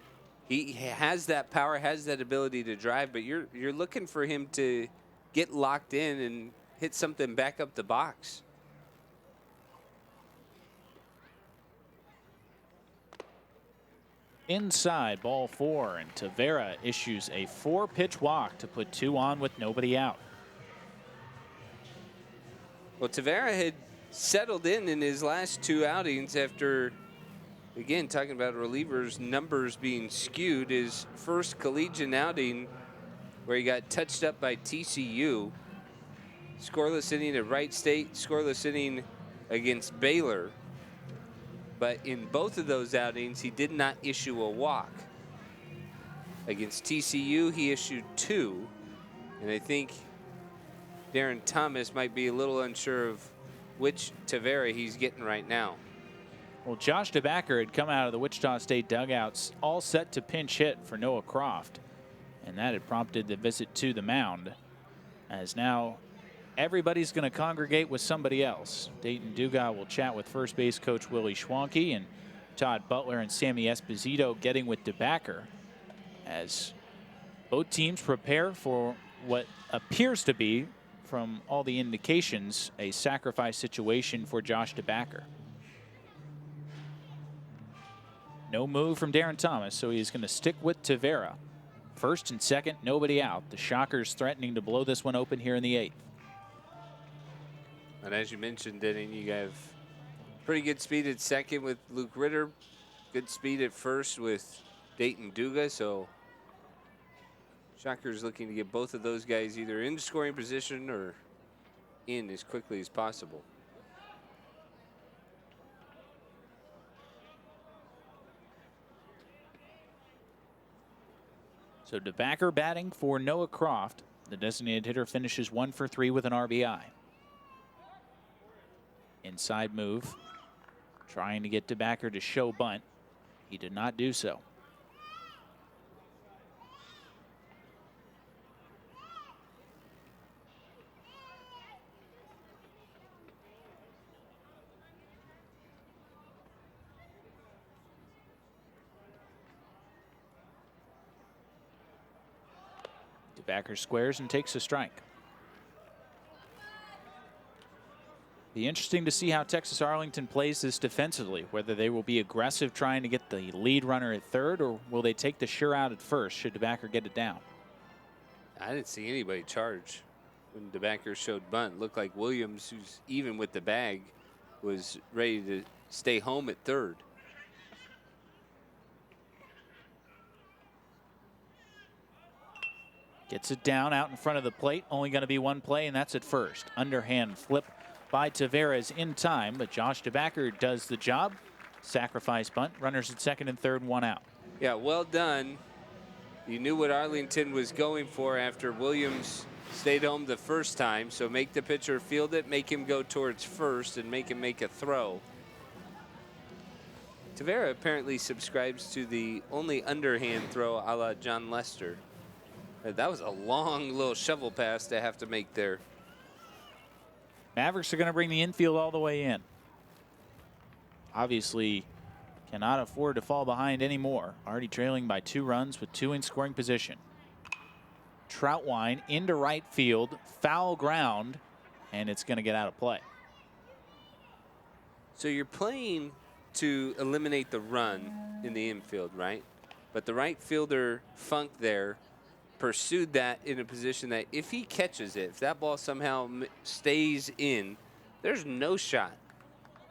he has that power, has that ability to drive, but you're looking for him to get locked in and hit something back up the box. Inside, ball 4, and Tavera issues a 4-pitch walk to put 2 on with nobody out. Well, Tavera had settled in his last 2 outings after, again, talking about relievers' numbers being skewed. His first collegiate outing where he got touched up by TCU. Scoreless inning at Wright State, scoreless inning against Baylor. But in both of those outings, he did not issue a walk. Against TCU, he issued 2. And I think Darren Thomas might be a little unsure of which Tavera he's getting right now. Well, Josh DeBacker had come out of the Wichita State dugouts all set to pinch hit for Noah Croft. And that had prompted the visit to the mound, as now everybody's going to congregate with somebody else. Dayton Dugas will chat with first base coach Willie Schwanke, and Todd Butler and Sammy Esposito getting with DeBacker as both teams prepare for what appears to be, from all the indications, a sacrifice situation for Josh DeBacker. No move from Darren Thomas, so he's going to stick with Tavera. First and second, nobody out. The Shockers threatening to blow this one open here in the 8th. And as you mentioned, Denny, you have pretty good speed at second with Luke Ritter. Good speed at first with Dayton Duga. So Shockers looking to get both of those guys either in scoring position or in as quickly as possible. So DeBacker batting for Noah Croft. The designated hitter finishes 1 for 3 with an RBI. Inside move, trying to get DeBacker to show bunt. He did not do so. DeBacker squares and takes a strike. Be interesting to see how Texas Arlington plays this defensively, whether they will be aggressive trying to get the lead runner at third, or will they take the sure out at first should DeBacker get it down. I didn't see anybody charge when DeBacker showed bunt. Looked like Williams, who's even with the bag, was ready to stay home at third. Gets it down out in front of the plate. Only going to be one play, and that's at first. Underhand flip by Tavares in time, but Josh DeBacker does the job. Sacrifice bunt. Runners at second and third, 1 out. Yeah, well done. You knew what Arlington was going for after Williams stayed home the first time. So make the pitcher field it, make him go towards first, and make him make a throw. Tavera apparently subscribes to the only underhand throw a la John Lester. That was a long little shovel pass to have to make there. Mavericks are going to bring the infield all the way in. Obviously cannot afford to fall behind anymore. Already trailing by 2 runs with 2 in scoring position. Troutwine into right field, foul ground, and it's going to get out of play. So you're playing to eliminate the run in the infield, right? But the right fielder, Funk, there pursued that in a position that if he catches it, if that ball somehow stays in, there's no shot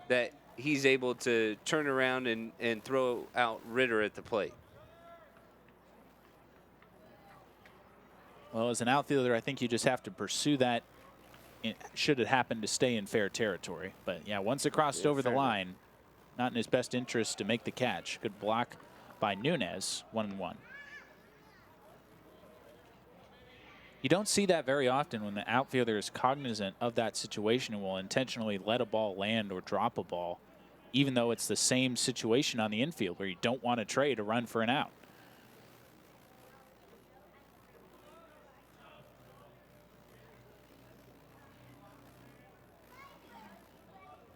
that he's able to turn around and throw out Ritter at the plate. Well, as an outfielder, I think you just have to pursue that should it happen to stay in fair territory. But yeah, once it crossed over the line, not in his best interest to make the catch. Good block by Nunez, 1-1. You don't see that very often when the outfielder is cognizant of that situation and will intentionally let a ball land or drop a ball, even though it's the same situation on the infield where you don't want to trade a run for an out.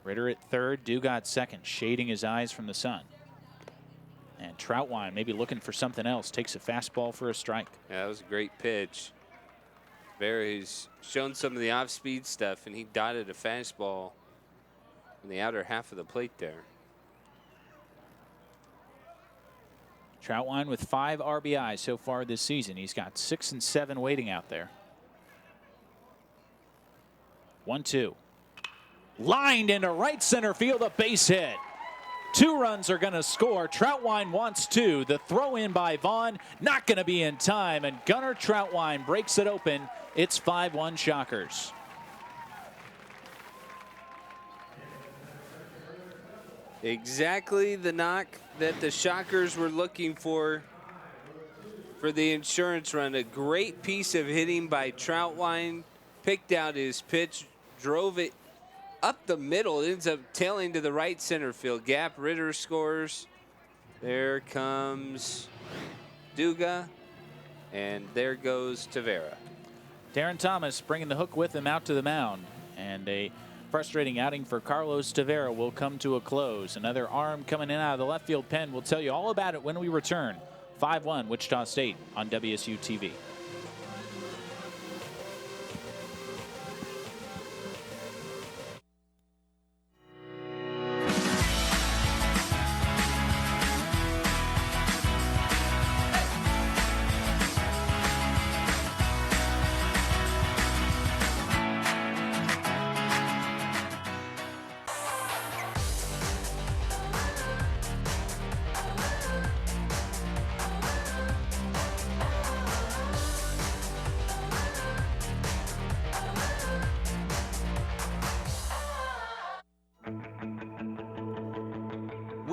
Ritter at third, Dugat second, shading his eyes from the sun. And Troutwine maybe looking for something else, takes a fastball for a strike. Yeah, that was a great pitch. He's shown some of the off-speed stuff, and he dotted a fastball in the outer half of the plate there. Troutwine with 5 RBIs so far this season. He's got 6 and 7 waiting out there. 1-2. Lined into right center field, a base hit. 2 runs are going to score. Troutwine wants 2. The throw in by Vaughn, not going to be in time, and Gunnar Troutwine breaks it open. It's 5-1 Shockers. Exactly the knock that the Shockers were looking for the insurance run. A great piece of hitting by Troutwine. Picked out his pitch, drove it up the middle. It ends up tailing to the right center field gap. Ritter scores. There comes Duga, and there goes Tavera. Darren Thomas bringing the hook with him out to the mound, and a frustrating outing for Carlos Tavera will come to a close. Another arm coming in out of the left field pen. We'll tell you all about it when we return. 5-1 Wichita State on WSU TV.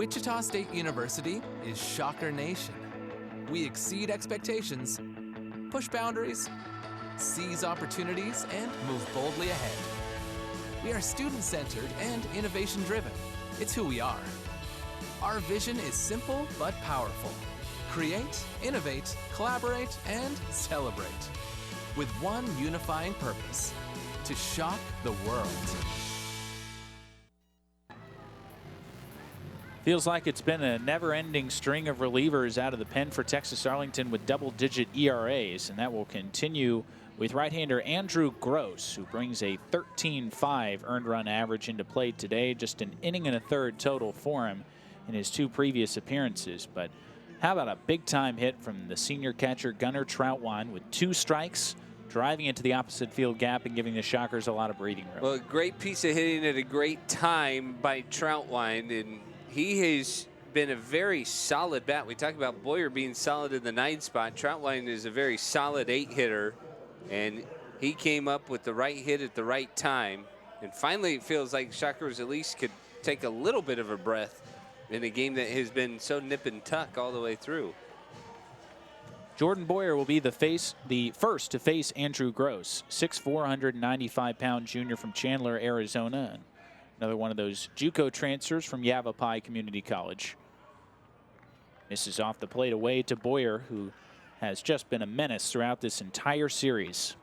Wichita State University is Shocker Nation. We exceed expectations, push boundaries, seize opportunities, and move boldly ahead. We are student-centered and innovation-driven. It's who we are. Our vision is simple but powerful. Create, innovate, collaborate, and celebrate. With one unifying purpose: to shock the world. Feels like it's been a never-ending string of relievers out of the pen for Texas Arlington with double-digit ERAs, and that will continue with right-hander Andrew Gross, who brings a 13.5 earned run average into play today. Just an inning and a third total for him in his 2 previous appearances. But how about a big-time hit from the senior catcher Gunnar Troutwine with 2 strikes, driving into the opposite field gap and giving the Shockers a lot of breathing room. Well, a great piece of hitting at a great time by Troutwine, and he has been a very solid bat. We talk about Boyer being solid in the 9 spot. Troutwine is a very solid 8 hitter, and he came up with the right hit at the right time. And finally, it feels like Shockers at least could take a little bit of a breath in a game that has been so nip and tuck all the way through. Jordan Boyer will be the first to face Andrew Gross, 6'4", 195-pound junior from Chandler, Arizona. And another one of those JUCO transfers from Yavapai Community College. Misses off the plate away to Boyer, who has just been a menace throughout this entire series.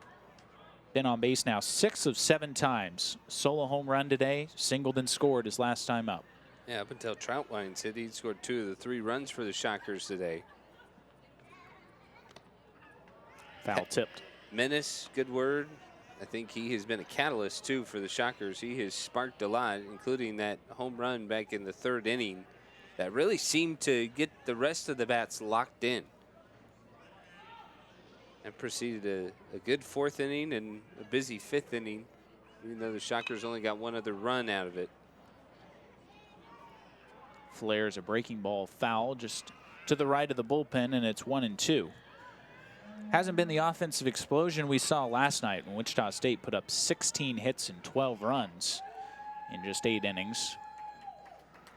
Been on base now 6 of 7 times. Solo home run today, singled and scored his last time up. Yeah, up until Troutwine's hit, he scored 2 of the 3 runs for the Shockers today. Foul tipped. Menace, good word. I think he has been a catalyst, too, for the Shockers. He has sparked a lot, including that home run back in the 3rd inning that really seemed to get the rest of the bats locked in. And proceeded a good 4th inning and a busy 5th inning, even though the Shockers only got 1 other run out of it. Flares a breaking ball foul just to the right of the bullpen, and it's 1-2. Hasn't been the offensive explosion we saw last night when Wichita State put up 16 hits and 12 runs in just 8 innings.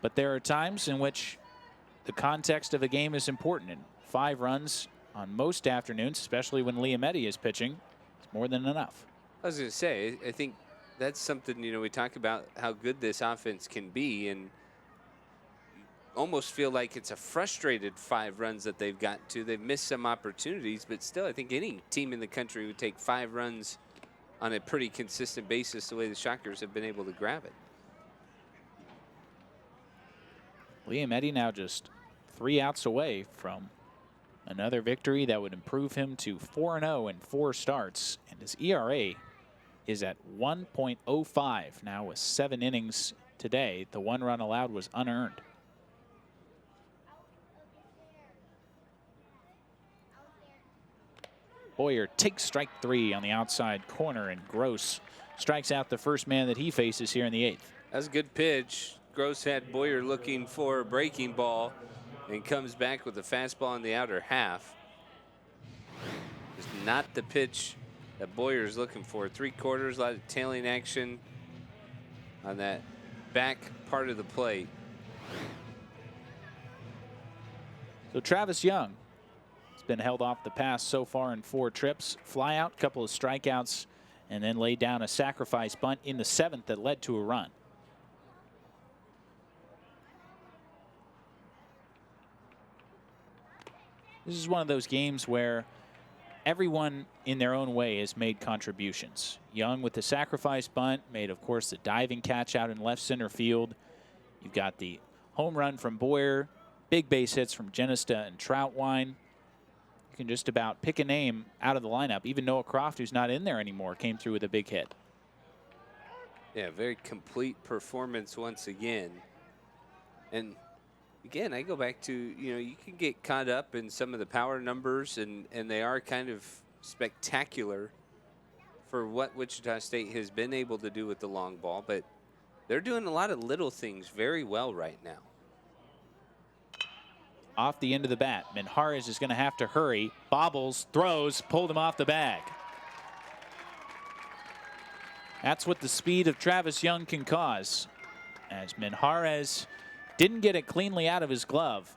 But there are times in which the context of a game is important, and 5 runs on most afternoons, especially when Liam Eddy is pitching, it's more than enough. I was going to say, I think that's something, we talk about how good this offense can be, and almost feel like it's a frustrated 5 runs that they've got to. They've missed some opportunities, but still, I think any team in the country would take 5 runs on a pretty consistent basis the way the Shockers have been able to grab it. Liam Eddy now just 3 outs away from another victory that would improve him to 4-0 in 4 starts, and his ERA is at 1.05 now with 7 innings today. The 1 run allowed was unearned. Boyer takes strike 3 on the outside corner, and Gross strikes out the first man that he faces here in the 8th. That's a good pitch. Gross had Boyer looking for a breaking ball and comes back with a fastball in the outer half. It's not the pitch that Boyer's looking for. 3/4, a lot of tailing action on that back part of the plate. So Travis Young has been held off the pass so far in 4 trips. Fly out, couple of strikeouts, and then laid down a sacrifice bunt in the 7th that led to a run. This is one of those games where everyone in their own way has made contributions. Young with the sacrifice bunt, made, of course, the diving catch out in left center field. You've got the home run from Boyer, big base hits from Genesta and Troutwine. You can just about pick a name out of the lineup. Even Noah Croft, who's not in there anymore, came through with a big hit. Yeah, very complete performance once again. And again, I go back to, you can get caught up in some of the power numbers, and they are kind of spectacular for what Wichita State has been able to do with the long ball, but they're doing a lot of little things very well right now. Off the end of the bat, Minjarez is going to have to hurry. Bobbles, throws, pulled him off the bag. That's what the speed of Travis Young can cause, as Minjarez Didn't get it cleanly out of his glove.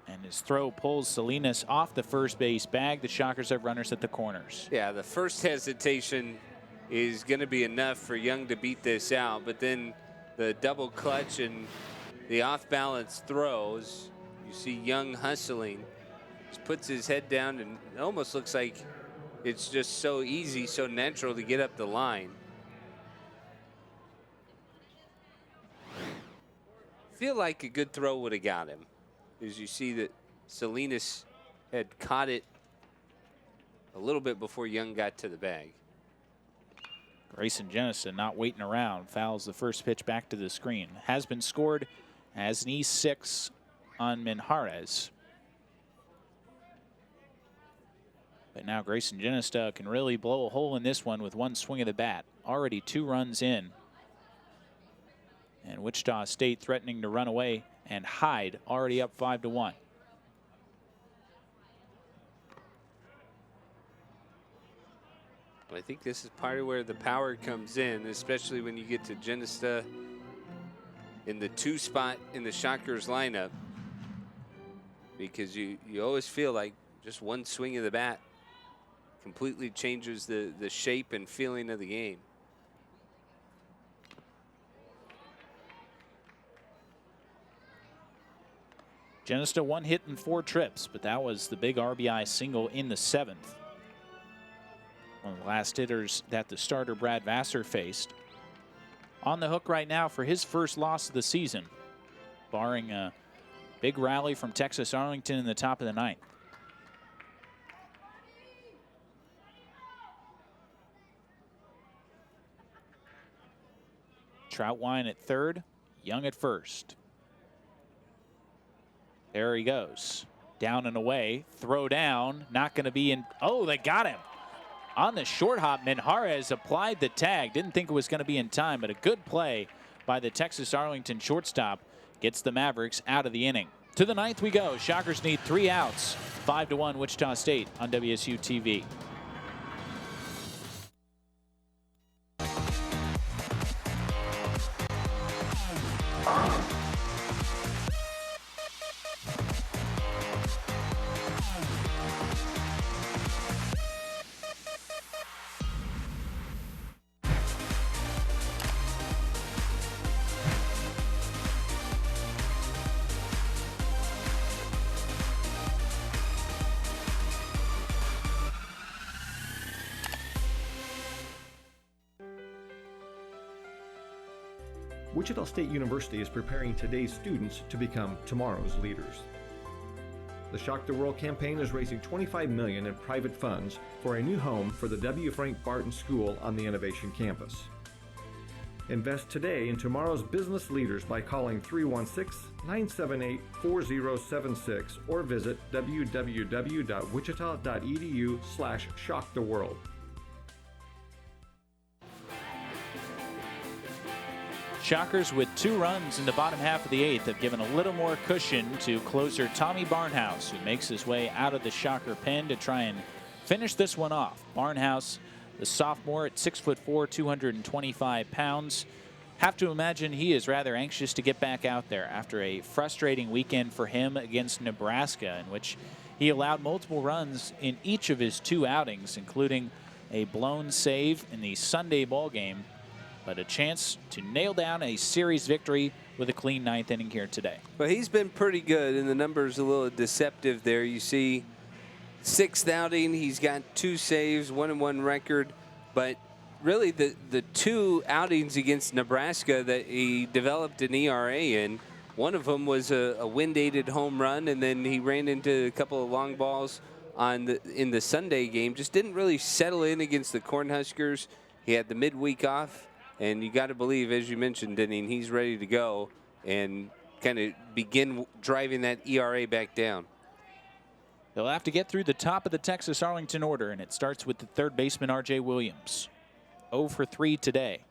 And his throw pulls Salinas off the first base bag. The Shockers have runners at the corners. Yeah, the first hesitation is going to be enough for Young to beat this out. But then the double clutch and the off-balance throws, you see Young hustling. Just puts his head down, and it almost looks like it's just so easy, so natural to get up the line. Feel like a good throw would have got him. As you see that Salinas had caught it a little bit before Young got to the bag. Grayson Jennison not waiting around. Fouls the first pitch back to the screen. Has been scored as an E6 on Minjarez. But now Grayson Genista can really blow a hole in this one with one swing of the bat. Already 2 runs in. And Wichita State threatening to run away and hide, already up 5-1. I think this is part of where the power comes in, especially when you get to Genista in the 2 spot in the Shockers lineup, because you always feel like just one swing of the bat completely changes the shape and feeling of the game. Genista 1 hit in 4 trips, but that was the big RBI single in the 7th. One of the last hitters that the starter Brad Vassar faced. On the hook right now for his first loss of the season, barring a big rally from Texas Arlington in the top of the 9th. Troutwine at third, Young at first. There he goes. Down and away. Throw down. Not going to be in. Oh, they got him. On the short hop, Minjarez applied the tag. Didn't think it was going to be in time, but a good play by the Texas Arlington shortstop gets the Mavericks out of the inning. To the 9th we go. Shockers need 3 outs. 5-1 Wichita State on WSU TV. Wichita State University is preparing today's students to become tomorrow's leaders. The Shock the World campaign is raising $25 million in private funds for a new home for the W. Frank Barton School on the Innovation Campus. Invest today in tomorrow's business leaders by calling 316-978-4076 or visit www.wichita.edu/shocktheworld. Shockers with 2 runs in the bottom half of the 8th have given a little more cushion to closer Tommy Barnhouse, who makes his way out of the Shocker pen to try and finish this one off. Barnhouse, the sophomore at 6'4", 225 pounds. Have to imagine he is rather anxious to get back out there after a frustrating weekend for him against Nebraska, in which he allowed multiple runs in each of his 2 outings, including a blown save in the Sunday ball game, but a chance to nail down a series victory with a clean 9th inning here today. Well, he's been pretty good, and the numbers a little deceptive there. You see 6th outing, he's got 2 saves, 1-1 record, but really the 2 outings against Nebraska that he developed an ERA in, one of them was a wind-aided home run, and then he ran into a couple of long balls in the Sunday game. Just didn't really settle in against the Cornhuskers. He had the midweek off. And you got to believe, as you mentioned, Denning, he's ready to go and kind of begin driving that ERA back down. They'll have to get through the top of the Texas Arlington order, and it starts with the 3rd baseman, R.J. Williams. 0 for 3 today.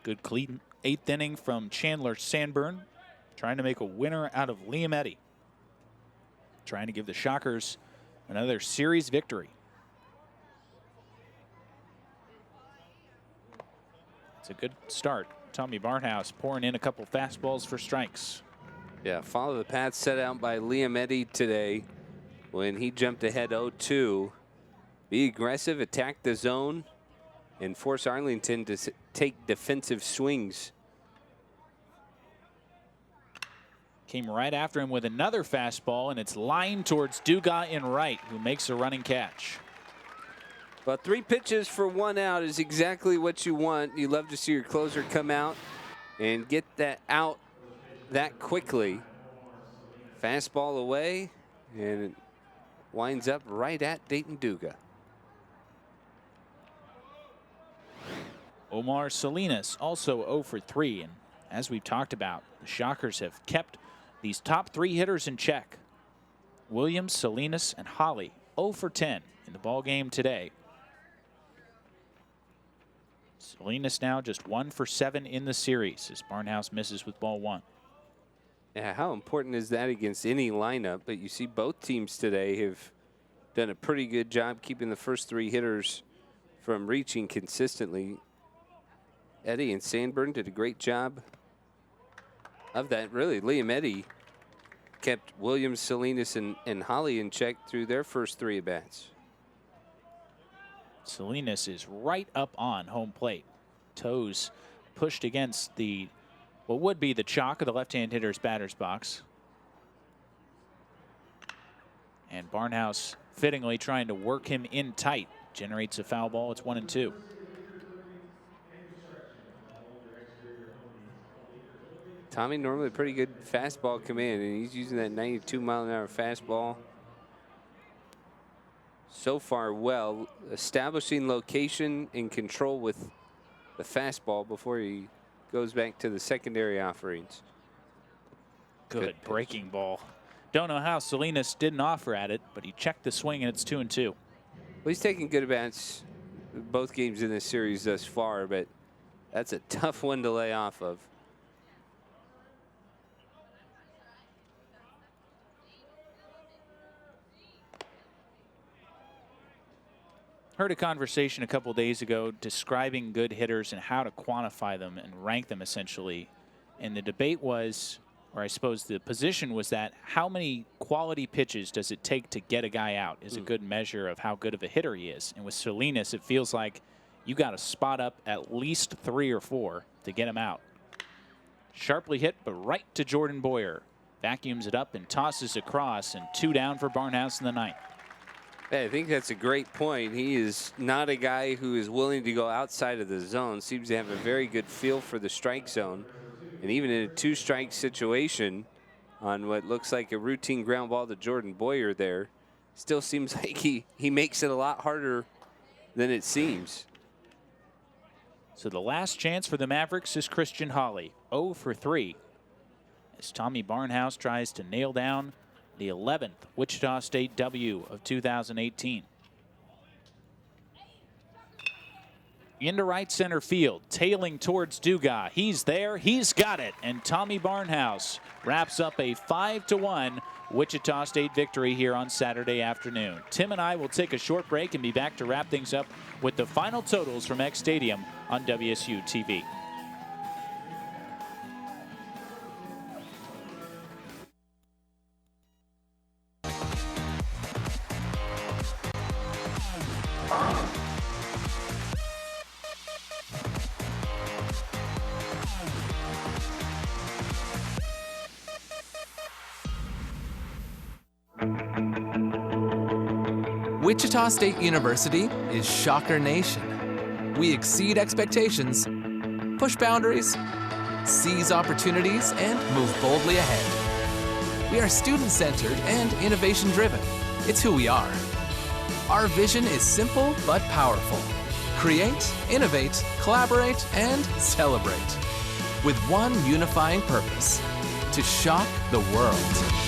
Good clean 8th inning from Chandler Sanborn, trying to make a winner out of Liam Eddy. Trying to give the Shockers another series victory. It's a good start. Tommy Barnhouse pouring in a couple fastballs for strikes. Yeah, follow the path set out by Liam Eddy today when he jumped ahead 0-2. Be aggressive, attack the zone, and force Arlington to take defensive swings. Came right after him with another fastball, and it's lined towards Dugas in right, who makes a running catch. Well, 3 pitches for 1 out is exactly what you want. You love to see your closer come out and get that out that quickly. Fastball away, and it winds up right at Dayton Dugas. Omar Salinas also 0 for 3, and as we've talked about, the Shockers have kept these top 3 hitters in check. Williams, Salinas, and Holly 0 for 10 in the ball game today. Salinas now just 1 for 7 in the series as Barnhouse misses with ball 1. Yeah, how important is that against any lineup? But you see both teams today have done a pretty good job keeping the first 3 hitters from reaching consistently. Eddy and Sandburn did a great job of that. Really, Liam Eddy kept Williams, Salinas, and Holly in check through their first 3 at-bats. Salinas is right up on home plate. Toes pushed against what would be the chalk of the left-hand hitter's batter's box. And Barnhouse fittingly trying to work him in tight. Generates a foul ball. It's 1-2. Tommy, normally pretty good fastball command, and he's using that 92-mile-an-hour fastball. So far well, establishing location and control with the fastball before he goes back to the secondary offerings. Good breaking ball. Don't know how Salinas didn't offer at it, but he checked the swing, and it's 2-2. Well, he's taking good at-bats both games in this series thus far, but that's a tough one to lay off of. Heard a conversation a couple days ago describing good hitters and how to quantify them and rank them essentially. And the debate was, or I suppose the position was that how many quality pitches does it take to get a guy out is a good measure of how good of a hitter he is. And with Salinas, it feels like you got to spot up at least 3 or 4 to get him out. Sharply hit, but right to Jordan Boyer. Vacuums it up and tosses across, and 2 down for Barnhouse in the 9th. I think that's a great point. He is not a guy who is willing to go outside of the zone. Seems to have a very good feel for the strike zone. And even in a 2-strike situation on what looks like a routine ground ball to Jordan Boyer there, still seems like he makes it a lot harder than it seems. So the last chance for the Mavericks is Christian Holly, 0 for 3. As Tommy Barnhouse tries to nail down the 11th Wichita State W of 2018. Into right center field, tailing towards Dugas. He's there, he's got it, and Tommy Barnhouse wraps up a 5-1 Wichita State victory here on Saturday afternoon. Tim and I will take a short break and be back to wrap things up with the final totals from X Stadium on WSU TV. Wichita State University is Shocker Nation. We exceed expectations, push boundaries, seize opportunities, and move boldly ahead. We are student-centered and innovation-driven. It's who we are. Our vision is simple but powerful. Create, innovate, collaborate, and celebrate. With one unifying purpose: to shock the world.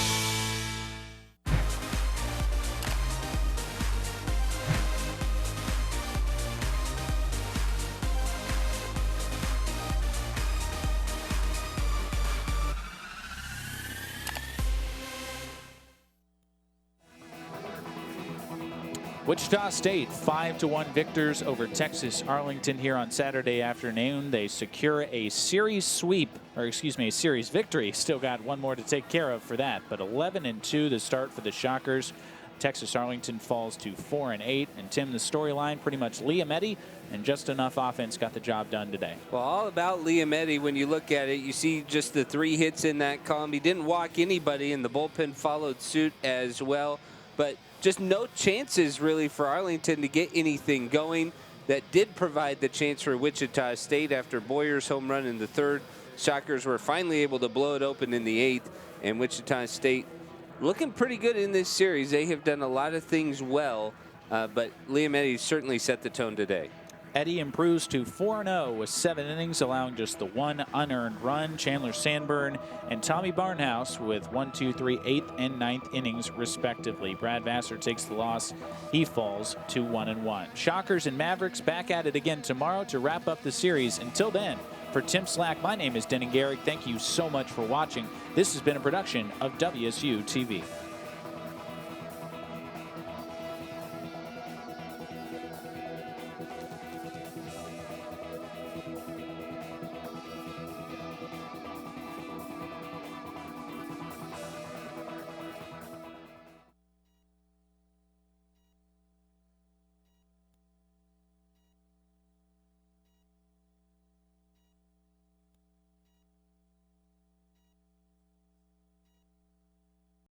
Wichita State 5-1 victors over Texas Arlington here on Saturday afternoon. They secure a series sweep, or excuse me, a series victory. Still got one more to take care of for that, but 11-2 the start for the Shockers. Texas Arlington falls to 4-8, and Tim, the storyline pretty much Liam Eddy and just enough offense got the job done today. Well, all about Liam Eddy. When you look at it, you see just the 3 hits in that column. He didn't walk anybody, and the bullpen followed suit as well. But just no chances really for Arlington to get anything going. That did provide the chance for Wichita State after Boyer's home run in the 3rd. Shockers were finally able to blow it open in the 8th, and Wichita State looking pretty good in this series. They have done a lot of things well, but Liam Eddy certainly set the tone today. Eddy improves to 4-0 with 7 innings, allowing just the 1 unearned run. Chandler Sandburn and Tommy Barnhouse with 1, 2, 3, 8th and 9th innings respectively. Brad Vassar takes the loss. He falls to 1-1. Shockers and Mavericks back at it again tomorrow to wrap up the series. Until then, for Tim Slack, my name is Denny Garrick. Thank you so much for watching. This has been a production of WSU TV.